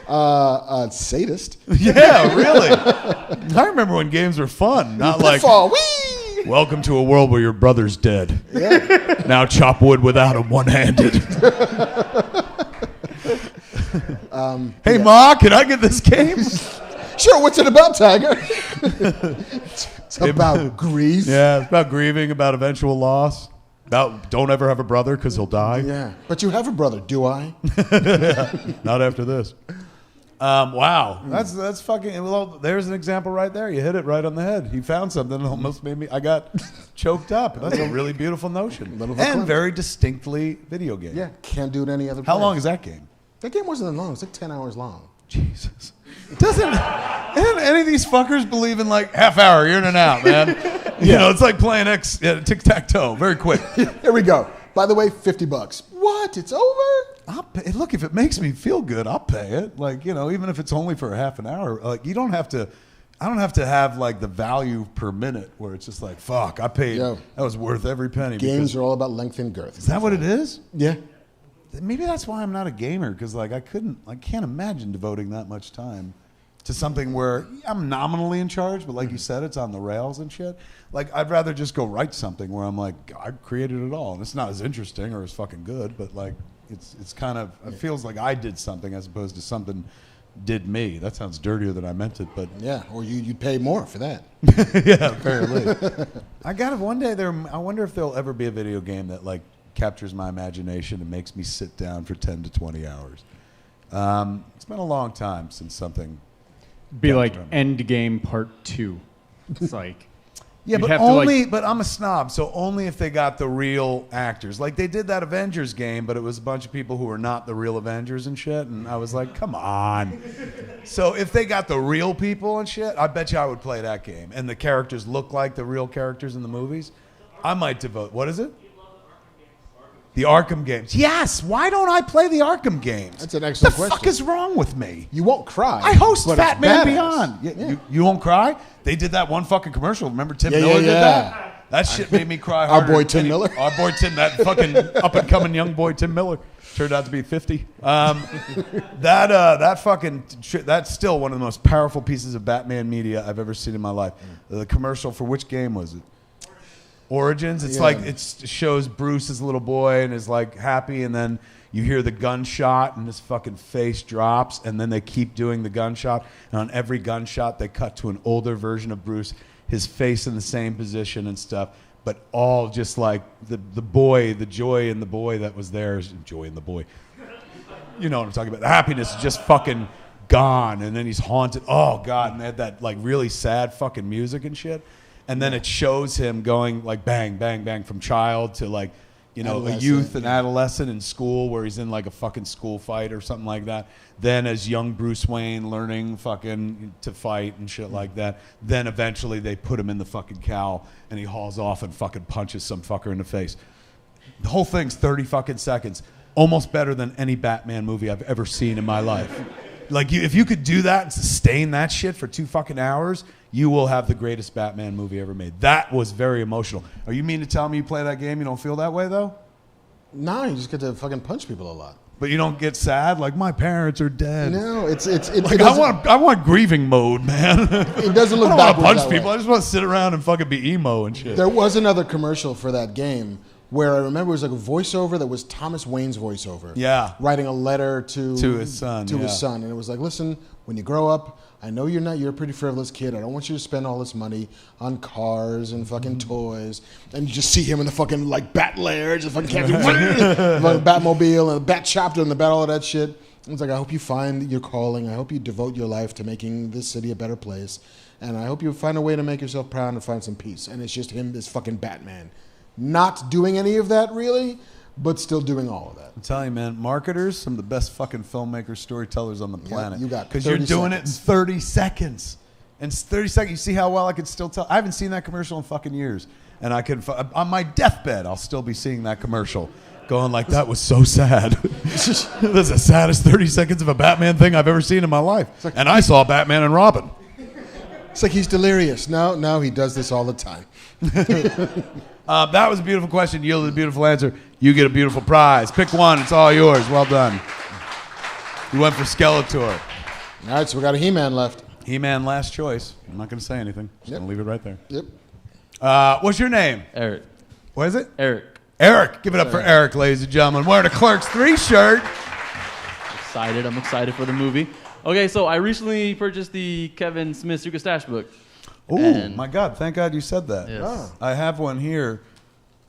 Sadist. Yeah, really. I remember when games were fun, not like Pitfall, whee! welcome to a world where your brother's dead. Now chop wood without him one-handed. Hey, Ma, can I get this game? Sure. What's it about, Tiger? It's about grief. Yeah, it's about grieving, about eventual loss. About don't ever have a brother because he'll die. Yeah. But you have a brother, do I? Not after this. Wow, that's fucking. Well, there's an example right there. You hit it right on the head. You found something that almost made me. I got choked up. That's a really beautiful notion Little and Verklempt. very distinctly video game. Yeah. Can't do it any other. How place. long is that game? That game wasn't that long. It was like 10 hours long. Jesus. Doesn't any of these fuckers believe in like half hour, you're in and out, man? You know, it's like playing tic-tac-toe, very quick. Here we go. By the way, $50. What? It's over? I'll pay. Look, if it makes me feel good, I'll pay it. Like, you know, even if it's only for a half an hour, like you don't have to. I don't have to have like the value per minute where it's just like, fuck, I paid. Yo. That was worth every penny. Games are all about length and girth. Is that what it is? Yeah. Maybe that's why I'm not a gamer, because like I can't imagine devoting that much time to something where I'm nominally in charge, but like you said, it's on the rails and shit. Like I'd rather just go write something where I'm like, I created it all, and it's not as interesting or as fucking good, but like it's kind of it feels like I did something as opposed to something did me. That sounds dirtier than I meant it, but Yeah. Or you'd pay more for that. yeah, apparently. I got it one day. I wonder if there'll ever be a video game that like captures my imagination and makes me sit down for 10 to 20 hours. It's been a long time since something. Be Yeah, like remember. Endgame Part 2. It's like, Yeah, You'd but have to, like- only. But I'm a snob, so only if they got the real actors. Like they did that Avengers game, but it was a bunch of people who were not the real Avengers and shit. And I was like, come on. So if they got the real people and shit, I bet you I would play that game. And the characters look like the real characters in the movies. I might devote. What is it? The Arkham games. Yes. Why don't I play the Arkham games? That's an excellent The fuck question. is wrong with me? You won't cry. I host but Fat it's Man badass. Beyond. Yeah. You won't cry? They did that one fucking commercial. Remember Tim Yeah, Miller yeah, did yeah. that? That shit made me cry Our harder. boy Tim Miller? Our boy Tim, that fucking up and coming young boy Tim Miller. Turned out to be 50. That's still one of the most powerful pieces of Batman media I've ever seen in my life. The commercial for which game was it? Origins. It's Yeah. like it shows Bruce as a little boy and is like happy, and then you hear the gunshot and his fucking face drops, and then they keep doing the gunshot, and on every gunshot they cut to an older version of Bruce, his face in the same position and stuff, but all just like the boy, the joy in the boy that was there, joy in the boy. You know what I'm talking about. The happiness is just fucking gone, and then he's haunted. Oh God, and they had that like really sad fucking music and shit. And then it shows him going like bang, bang, bang from child to like, you know, a Adolescent, youth and yeah. adolescent in school where he's in like a fucking school fight or something like that. Then as young Bruce Wayne learning fucking to fight and shit like that. Then eventually they put him in the fucking cowl and he hauls off and fucking punches some fucker in the face. The whole thing's 30 fucking seconds. Almost better than any Batman movie I've ever seen in my life. Like, if you could do that and sustain that shit for 2 fucking hours, you will have the greatest Batman movie ever made. That was very emotional. Are you mean to tell me you play that game, you don't feel that way, though? No, you just get to fucking punch people a lot. But you don't get sad? Like, my parents are dead. No, it Like, doesn't, I want grieving mode, man. it doesn't I look don't want to backwards punch that people. way. I just want to sit around and fucking be emo and shit. There was another commercial for that game where I remember it was like a voiceover that was Thomas Wayne's voiceover. Yeah. Writing a letter to his son, To yeah. his son. And it was like, listen, when you grow up, I know you're a pretty frivolous kid. I don't want you to spend all this money on cars and fucking toys. And you just see him in the fucking like bat lair, just fucking can't do fucking Batmobile and the Bat Chopper and the Bat all of that shit. It's like, I hope you find your calling. I hope you devote your life to making this city a better place. And I hope you find a way to make yourself proud and find some peace. And it's just him, this fucking Batman. Not doing any of that really, but still doing all of that. I'm telling you, man, marketers, some of the best fucking filmmakers, storytellers on the planet. you got because you're 30 doing seconds. it in 30 seconds. In 30 seconds, you see how well I can still tell. I haven't seen that commercial in fucking years, and I can on my deathbed, I'll still be seeing that commercial, going like, that was so sad. This is the saddest 30 seconds of a Batman thing I've ever seen in my life. And I saw Batman and Robin. It's like he's delirious. No, he does this all the time. That was a beautiful question. Yielded a beautiful answer. You get a beautiful prize. Pick one. It's all yours. Well done. You went for Skeletor. All right, so we got a He-Man left. He-Man, last choice. I'm not going to say anything. Just going to leave it right there. Yep. What's your name? Eric. What is it? Eric. Eric. Give it up for Eric, ladies and gentlemen. Wearing a Clerks 3 shirt. Excited. I'm excited for the movie. Okay, so I recently purchased the Kevin Smith Suka Stash book. Oh, And- my God. Thank God you said that. Yes. I have one here.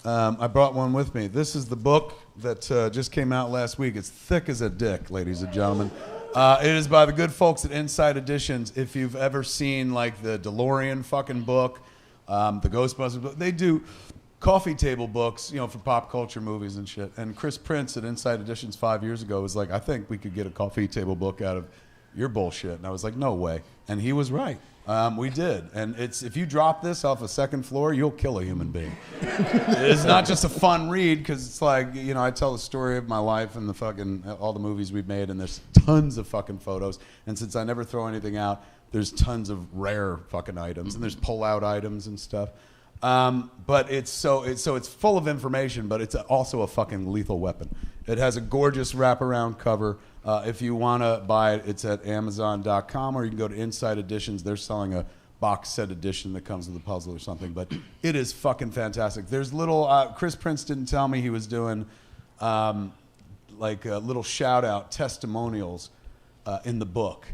I brought one with me. This is the book that just came out last week. It's thick as a dick, ladies and gentlemen. It is by the good folks at Inside Editions. If you've ever seen like the DeLorean fucking book, the Ghostbusters book, they do coffee table books, you know, for pop culture movies and shit. And Chris Prince at Inside Editions 5 years ago was like, I think we could get a coffee table book out of your bullshit. And I was like, no way. And he was right. We did. And it's if you drop this off a second floor, you'll kill a human being. It's not just a fun read because it's like, you know, I tell the story of my life and the fucking all the movies we've made, and there's tons of fucking photos. And since I never throw anything out, there's tons of rare fucking items, and there's pull-out items and stuff. But it's full of information, but it's also a fucking lethal weapon. It has a gorgeous wraparound cover. If you want to buy it, it's at Amazon.com, or you can go to Inside Editions. They're selling a box set edition that comes with a puzzle or something. But it is fucking fantastic. There's little Chris Prince didn't tell me he was doing little shout out testimonials in the book.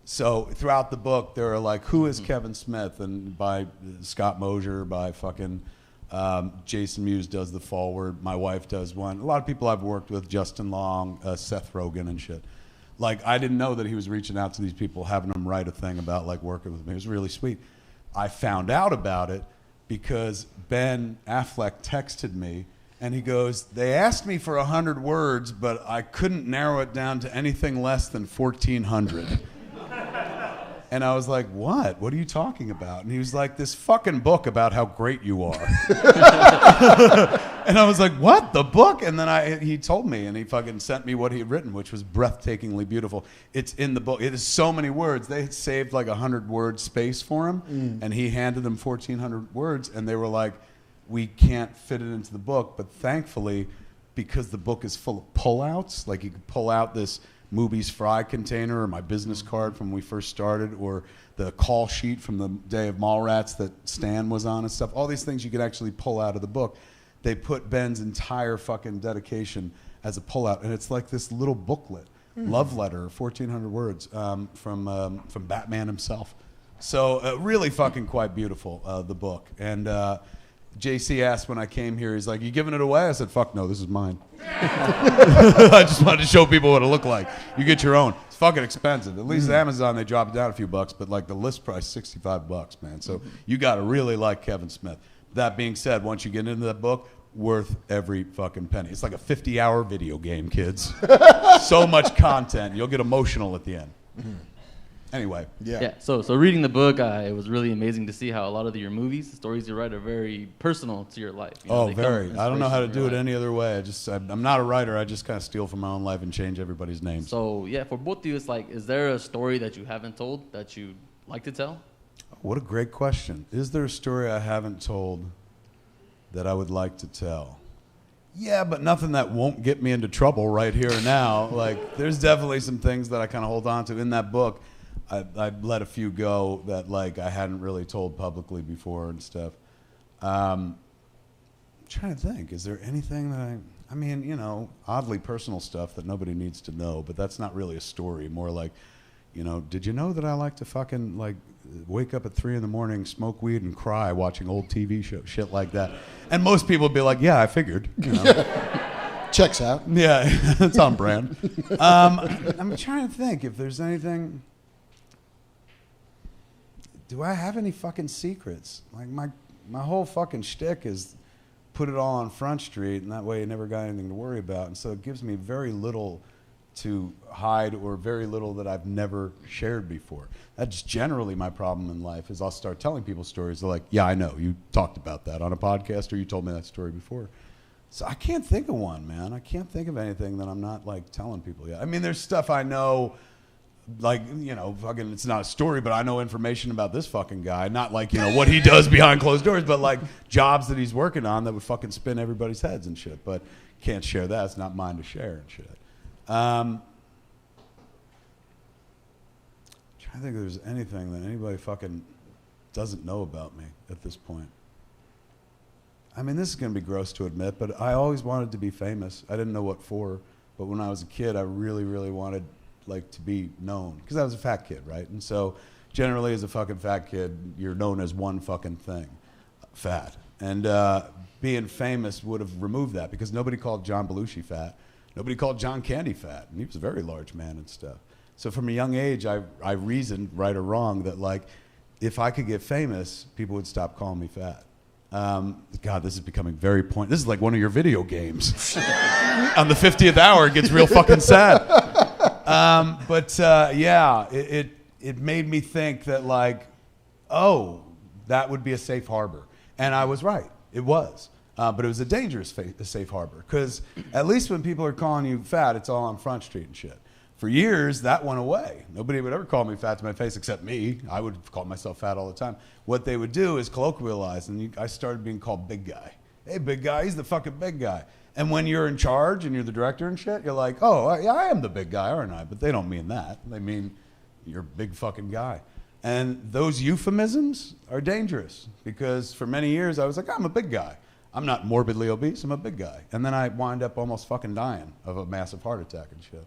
So throughout the book, there are like, who is Kevin Smith? And by Scott Mosier, by fucking Jason Mewes does the forward. My wife does one. A lot of people I've worked with, Justin Long, Seth Rogen and shit. Like, I didn't know that he was reaching out to these people, having them write a thing about like working with me. It was really sweet. I found out about it because Ben Affleck texted me, and he goes, they asked me for 100 words, but I couldn't narrow it down to anything less than 1,400. And I was like, what? What are you talking about? And he was like, this fucking book about how great you are. And I was like, what? The book? And then he told me, and he fucking sent me what he had written, which was breathtakingly beautiful. It's in the book. It is so many words. They had saved like 100-word space for him, and he handed them 1,400 words, and they were like, we can't fit it into the book. But thankfully, because the book is full of pullouts, like you could pull out this Mooby's Fry container or my business card from when we first started, or the call sheet from the day of Mallrats that Stan was on and stuff. All these things you could actually pull out of the book. They put Ben's entire fucking dedication as a pullout, and it's like this little booklet, love letter, 1,400 words from Batman himself. So really fucking quite beautiful, the book. And JC asked when I came here, he's like, you giving it away? I said, fuck no, this is mine. I just wanted to show people what it looked like. You get your own. It's fucking expensive. At least Amazon, they drop it down a few bucks, but like the list price, $65, man. So you got to really like Kevin Smith. That being said, once you get into that book, worth every fucking penny. It's like a 50-hour video game, kids. So much content. You'll get emotional at the end. Anyway. Yeah. So reading the book, it was really amazing to see how a lot of your movies, the stories you write, are very personal to your life. You know, they come very. from I don't know how to inspiration do from it your life. any other way. I'm not a writer. I just kind of steal from my own life and change everybody's names. So yeah, for both of you, it's like, is there a story that you haven't told that you'd like to tell? What a great question. Is there a story I haven't told that I would like to tell? Yeah, but nothing that won't get me into trouble right here and now. Like, there's definitely some things that I kind of hold on to. In that book, I let a few go that, like, I hadn't really told publicly before and stuff. I'm trying to think. Is there anything that I mean, you know, oddly personal stuff that nobody needs to know, but that's not really a story. More like, you know, did you know that I like to fucking, like, wake up at 3 a.m, smoke weed, and cry watching old TV shows, shit like that? And most people would be like, yeah, I figured, you know. Checks out. Yeah, it's on brand. I'm trying to think if there's anything. Do I have any fucking secrets? Like, my whole fucking shtick is put it all on Front Street, and that way you never got anything to worry about. And so it gives me very little to hide, or very little that I've never shared before. That's generally my problem in life, is I'll start telling people stories. They're like, yeah, I know, you talked about that on a podcast, or you told me that story before. So I can't think of one, man. I can't think of anything that I'm not, like, telling people yet. I mean, there's stuff I know, like, you know, fucking, it's not a story, but I know information about this fucking guy. Not like, you know, what he does behind closed doors, but like jobs that he's working on that would fucking spin everybody's heads and shit. But can't share that. It's not mine to share and shit. Trying to think if there's anything that anybody fucking doesn't know about me at this point. I mean, this is going to be gross to admit, but I always wanted to be famous. I didn't know what for, but when I was a kid, I really, really wanted, like, to be known, because I was a fat kid, right? And so generally as a fucking fat kid, you're known as one fucking thing, fat. And being famous would have removed that, because nobody called John Belushi fat. Nobody called John Candy fat, and he was a very large man and stuff. So from a young age, I reasoned, right or wrong, that, like, if I could get famous, people would stop calling me fat. God, this is becoming very point. This is like one of your video games. On the 50th hour, it gets real fucking sad. Yeah, it made me think that, like, oh, that would be a safe harbor. And I was right. It was. But it was a dangerous safe harbor, because at least when people are calling you fat, it's all on Front Street and shit. For years, that went away. Nobody would ever call me fat to my face except me. I would call myself fat all the time. What they would do is colloquialize, and I started being called big guy. Hey, big guy, he's the fucking big guy. And when you're in charge and you're the director and shit, you're like, oh, I am the big guy, aren't I? But they don't mean that. They mean you're a big fucking guy. And those euphemisms are dangerous, because for many years I was like, I'm a big guy. I'm not morbidly obese, I'm a big guy. And then I wind up almost fucking dying of a massive heart attack and shit.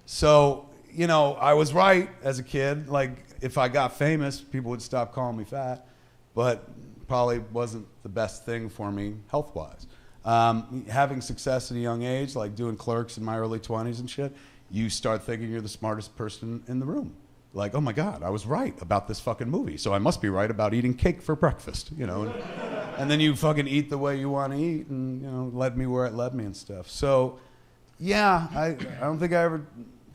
So, you know, I was right as a kid. Like, if I got famous, people would stop calling me fat, but probably wasn't the best thing for me health-wise. Having success at a young age, like doing Clerks in my early 20s and shit, you start thinking you're the smartest person in the room. Like, oh my God, I was right about this fucking movie, so I must be right about eating cake for breakfast, you know. And then you fucking eat the way you want to eat, and you know, led me where it led me and stuff. So, yeah, I don't think I ever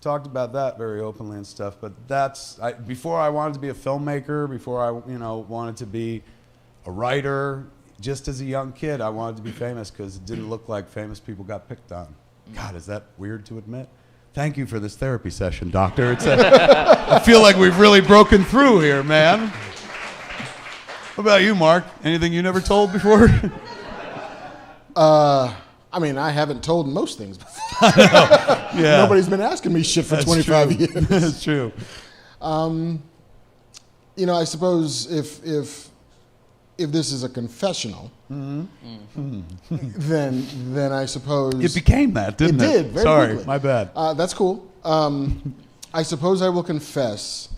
talked about that very openly and stuff. But before I wanted to be a filmmaker, before I wanted to be a writer. Just as a young kid, I wanted to be famous because it didn't look like famous people got picked on. God, is that weird to admit? Thank you for this therapy session, doctor. I feel like we've really broken through here, man. What about you, Mark? Anything you never told before? I mean, I haven't told most things before. Yeah. Nobody's been asking me shit for 25 years. That's true. You know, I suppose if this is a confessional, then I suppose It became that, didn't it? It did. Very Sorry, quickly. my bad. That's cool. I suppose I will confess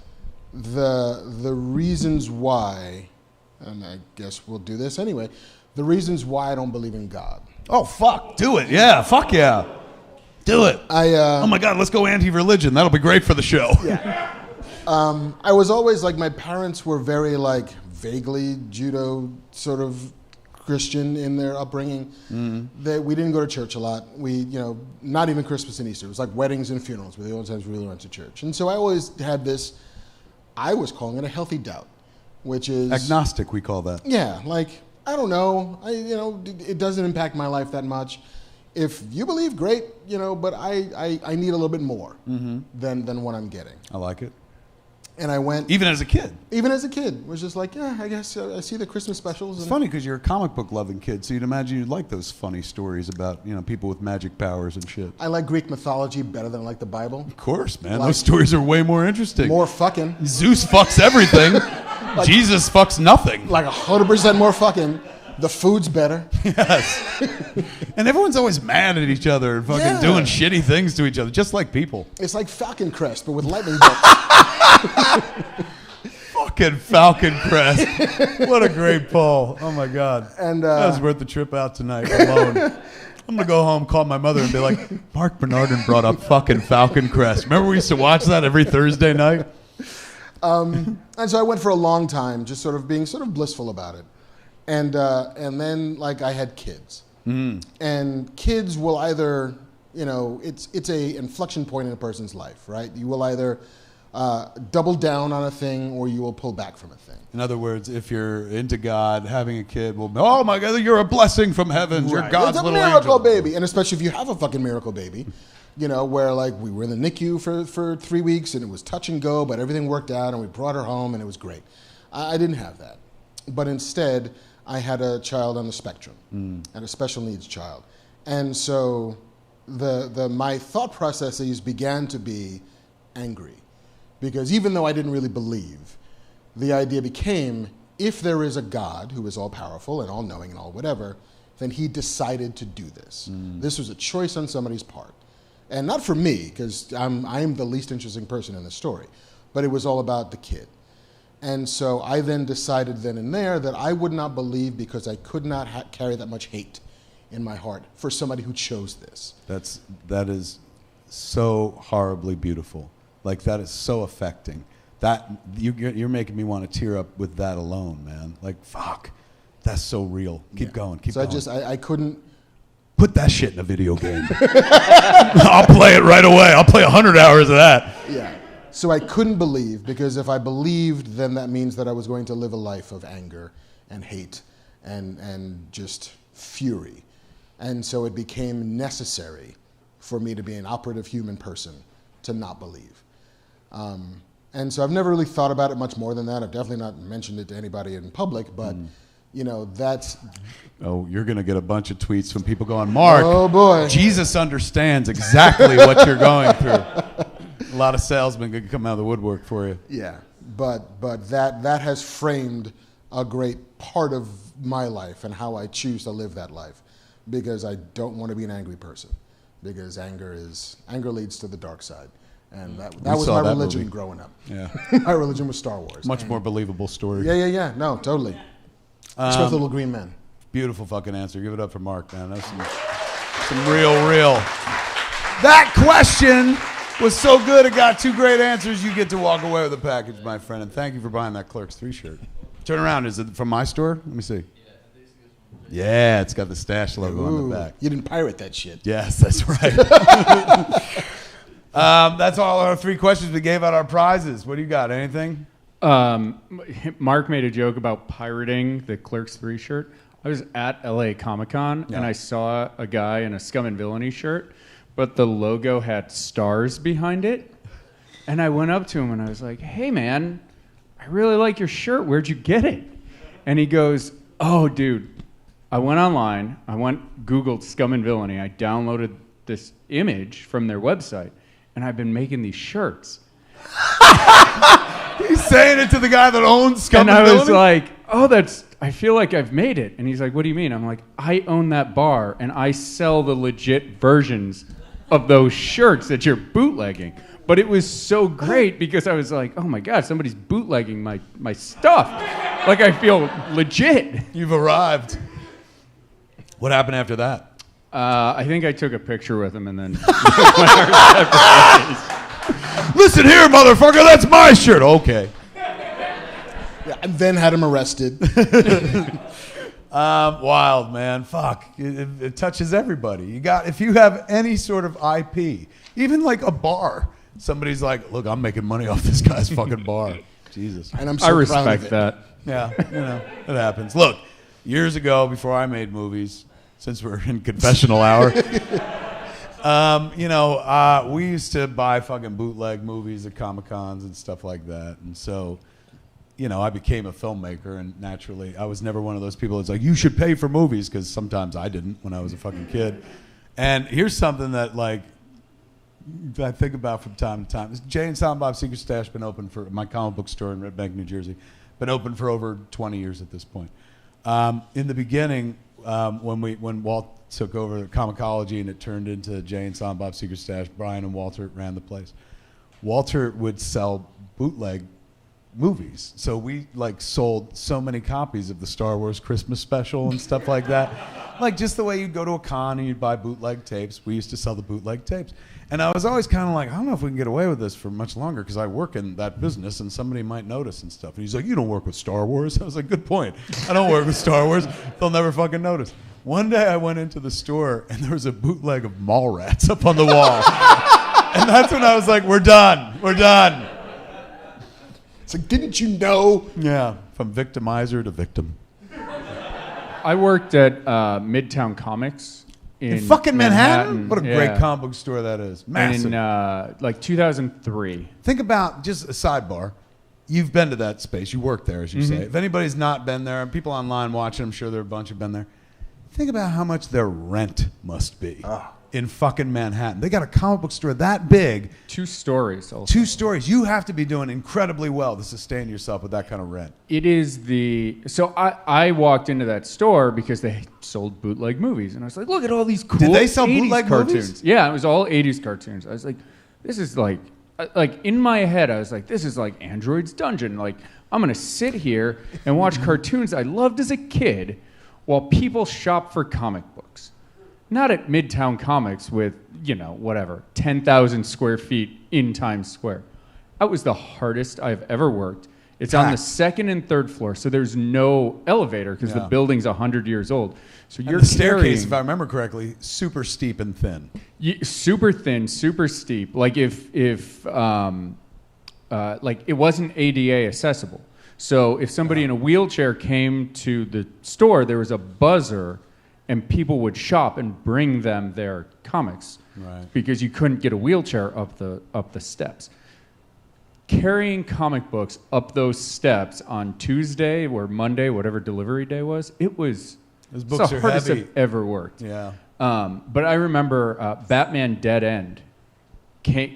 the reasons why, and I guess we'll do this anyway. The reasons why I don't believe in God. Oh, fuck. Do it. Yeah, fuck yeah. Do it. Oh my God, let's go anti-religion. That'll be great for the show. I was always like, my parents were very like vaguely judo sort of Christian in their upbringing. We didn't go to church a lot. Not even Christmas and Easter. It was like weddings and funerals were the only times we really went to church. And so I always had this, I was calling it a healthy doubt, which is Agnostic, we call that. yeah, like I don't know. It doesn't impact my life that much. If you believe, great, but I need a little bit more than what I'm getting. I like it. And I went, Even as a kid. was just like, yeah, I guess I see the Christmas specials. It's funny because you're a comic book loving kid, so you'd imagine you'd like those funny stories about people with magic powers and shit. I like Greek mythology better than I like the Bible. Of course, man. Like- Those stories are way more interesting. More fucking. Zeus fucks everything. Jesus fucks nothing. Like 100% more fucking. The food's better. Yes. And everyone's always mad at each other and fucking Yeah. doing shitty things to each other, just like people. It's like Falcon Crest, but with lightning bolts. Fucking Falcon Crest. What a great pull. Oh my God. And that was worth the trip out tonight alone. I'm gonna go home, call my mother, and be like, Mark Bernardin brought up fucking Falcon Crest. Remember we used to watch that every Thursday night? and so I went for a long time, just sort of being sort of blissful about it. And then like I had kids. And kids will either, it's a inflection point in a person's life, right? You will either double down on a thing or you will pull back from a thing. In other words, if you're into God, having a kid will, oh my God, you're a blessing from heaven. You're God's It's a little miracle angel. baby. And especially if you have a fucking miracle baby, where like we were in the NICU for 3 weeks and it was touch and go, but everything worked out and we brought her home and it was great. I didn't have that. But instead, I had a child on the spectrum, and a special needs child. And so my thought processes began to be angry. Because even though I didn't really believe, the idea became, if there is a God who is all-powerful and all-knowing and all-whatever, then he decided to do this. This was a choice on somebody's part. And not for me, because I'm the least interesting person in the story, but it was all about the kid. And so I then decided then and there that I would not believe because I could not carry that much hate in my heart for somebody who chose this. That is so horribly beautiful. Like that is so affecting. That you're making me want to tear up with that alone, man. Like fuck, that's so real. Keep going. Keep So going. I couldn't. Put that shit in a video game. I'll play it right away. I'll play 100 hours of that. Yeah. So I couldn't believe because if I believed, then that means that I was going to live a life of anger and hate and just fury. And so it became necessary for me to be an operative human person to not believe. And so I've never really thought about it much more than that. I've definitely not mentioned it to anybody in public, but that's... Oh, you're going to get a bunch of tweets from people going, Mark, Oh boy. Jesus understands exactly what you're going through. A lot of salesmen could come out of the woodwork for you. Yeah, but that has framed a great part of my life and how I choose to live that life, because I don't want to be an angry person, because anger leads to the dark side, and that was saw my that religion movie. growing up. Yeah. My religion was Star Wars. Much more believable story. Yeah. No, totally. Especially the little green men. Beautiful fucking answer. Give it up for Mark, man. That's some real. That question was so good. It got 2 great answers. You get to walk away with a package, my friend. And thank you for buying that Clerks 3 shirt. Turn around. Is it from my store? Let me see. Yeah, it's got the Stash logo on the back. You didn't pirate that shit. Yes, that's right. That's all our 3 questions. We gave out our prizes. What do you got? Anything? Mark made a joke about pirating the Clerks 3 shirt. I was at LA Comic Con and I saw a guy in a Scum and Villainy shirt, but the logo had stars behind it. And I went up to him and I was like, "Hey man, I really like your shirt. Where'd you get it?" And he goes, "Oh dude, I went online, Googled Scum and Villainy, I downloaded this image from their website, and I've been making these shirts." He's saying it to the guy that owns Scum And and I was Villainy? like, "Oh, I feel like I've made it." And he's like, "What do you mean?" I'm like, "I own that bar, and I sell the legit versions of those shirts that you're bootlegging." But it was so great because I was like, "Oh my God, somebody's bootlegging my stuff." Like, I feel legit. You've arrived. What happened after that? I think I took a picture with him and then Listen here, motherfucker, that's my shirt. Okay. Yeah, and then had him arrested. Wild, man. Fuck. It touches everybody. If you have any sort of IP, even like a bar, somebody's like, "Look, I'm making money off this guy's fucking bar." Jesus. And I'm so I proud of respect it. that. Yeah, it happens. Look, years ago, before I made movies, since we're in confessional hour, we used to buy fucking bootleg movies at Comic-Cons and stuff like that. And so, I became a filmmaker, and naturally, I was never one of those people that's like, "You should pay for movies," because sometimes I didn't when I was a fucking kid. And here's something that, like, I think about from time to time. Jay and Silent Bob's Secret Stash been open for my comic book store in Red Bank, New Jersey. Been open for over 20 years at this point. In the beginning, when Walt took over Comicology and it turned into Jay and Silent Bob's Secret Stash, Brian and Walter ran the place. Walter would sell bootleg movies, so we sold so many copies of the Star Wars Christmas special and stuff like that. Like, just the way you'd go to a con and you'd buy bootleg tapes, we used to sell the bootleg tapes. And I was always kind of like, I don't know if we can get away with this for much longer because I work in that business and somebody might notice and stuff. And he's like, "You don't work with Star Wars?" I was like, "Good point. I don't work with Star Wars. They'll never fucking notice." One day I went into the store and there was a bootleg of Mallrats up on the wall. And that's when I was like, "We're done. We're done." So didn't you know? Yeah, from victimizer to victim. I worked at Midtown Comics in fucking Manhattan? What a Yeah. great comic book store that is. Massive. In 2003. Think about, just a sidebar, you've been to that space. You work there, as you say. If anybody's not been there, and people online watching, I'm sure there are a bunch who've been there. Think about how much their rent must be in fucking Manhattan. They got a comic book store that big. 2 stories also. 2 stories. You have to be doing incredibly well to sustain yourself with that kind of rent. It is so I walked into that store because they sold bootleg movies, and I was like, "Look at all these cool Did they sell 80s bootleg cartoons." movies? Yeah, it was all 80s cartoons. I was like, "This is like in my head, I was like, this is like Android's Dungeon. Like, I'm gonna sit here and watch cartoons I loved as a kid while people shop for comic books. Not at Midtown Comics with, 10,000 square feet in Times Square. That was the hardest I've ever worked. It's on the 2nd and 3rd floor, so there's no elevator because the building's 100 years old. So you're And the staircase, carrying, if I remember correctly, super steep and thin. super thin, super steep. Like if it wasn't ADA accessible. So if somebody in a wheelchair came to the store, there was a buzzer, and people would shop and bring them their comics, Right. because you couldn't get a wheelchair up the steps. Carrying comic books up those steps on Tuesday or Monday, whatever delivery day was, Those it's books the are hardest heavy. I've ever worked. Yeah. But I remember Batman Dead End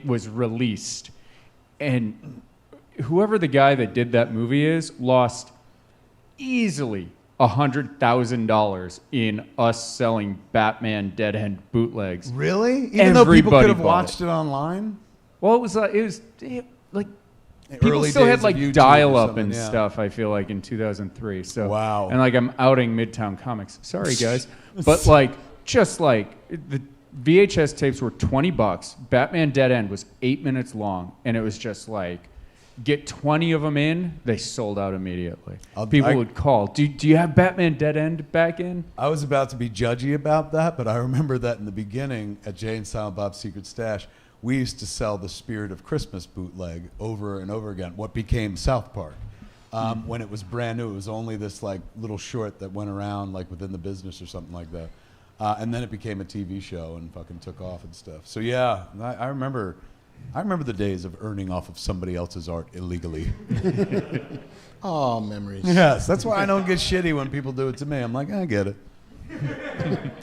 was released, and whoever the guy that did that movie is lost easily $100,000 in us selling Batman Dead End bootlegs. Really? Even though people Everybody could have bought watched it online? Well, it was like people Early still days had of like YouTube or dial-up something, and yeah. stuff. I feel like in 2003. So Wow. and like I'm outing Midtown Comics. Sorry guys, but just like the VHS tapes were $20. Batman Dead End was 8 minutes long, and it was just like get 20 of them in, they sold out immediately. I- People would call, do you have Batman Dead End back in? I was about to be judgy about that, but I remember that in the beginning at Jay and Silent Bob's Secret Stash, we used to sell the Spirit of Christmas bootleg over and over again, what became South Park. When it was brand new, it was only this like little short that went around like within the business or something like that. And then it became a TV show and fucking took off and stuff. So yeah, I remember the days of earning off of somebody else's art illegally. Oh, memories. Yes, that's why I don't get shitty when people do it to me. I'm like, I get it.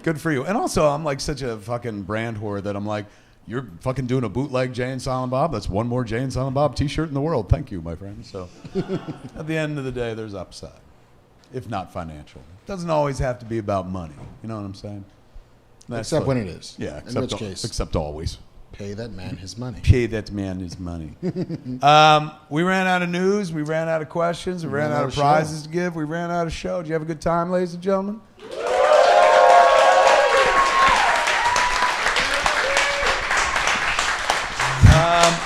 Good for you. And also, I'm like such a fucking brand whore that I'm like, you're fucking doing a bootleg Jay and Silent Bob. That's one more Jay and Silent Bob t-shirt in the world. Thank you, my friend. So at the end of the day, there's upside, if not financial. It doesn't always have to be about money. You know what I'm saying? Except when it is. Yeah, In which case, except always. pay that man his money. Pay that man his money. We ran out of news. We ran out of questions. We ran out of prizes to give. We ran out of show. Did you have a good time, ladies and gentlemen?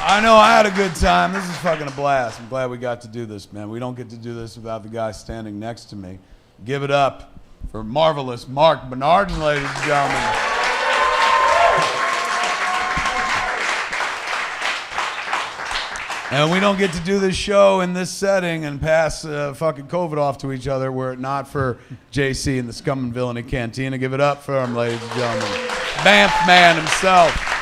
I know I had a good time. This is fucking a blast. I'm glad we got to do this, man. We don't get to do this without the guy standing next to me. Give it up for marvelous Mark Bernardin, ladies and gentlemen. And we don't get to do this show in this setting and pass fucking COVID off to each other were it not for JC and the Scum and Villainy Cantina. Give it up for him, ladies and gentlemen. Banff man himself.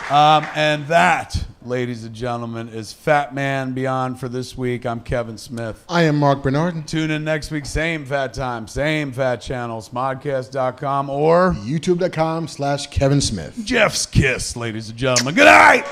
And that, ladies and gentlemen, is Fat Man Beyond for this week. I'm Kevin Smith. I am Mark Bernardin. Tune in next week, same fat time, same fat channel, smodcast.com or YouTube.com/Kevin Smith. Jeff's Kiss, ladies and gentlemen. Good night!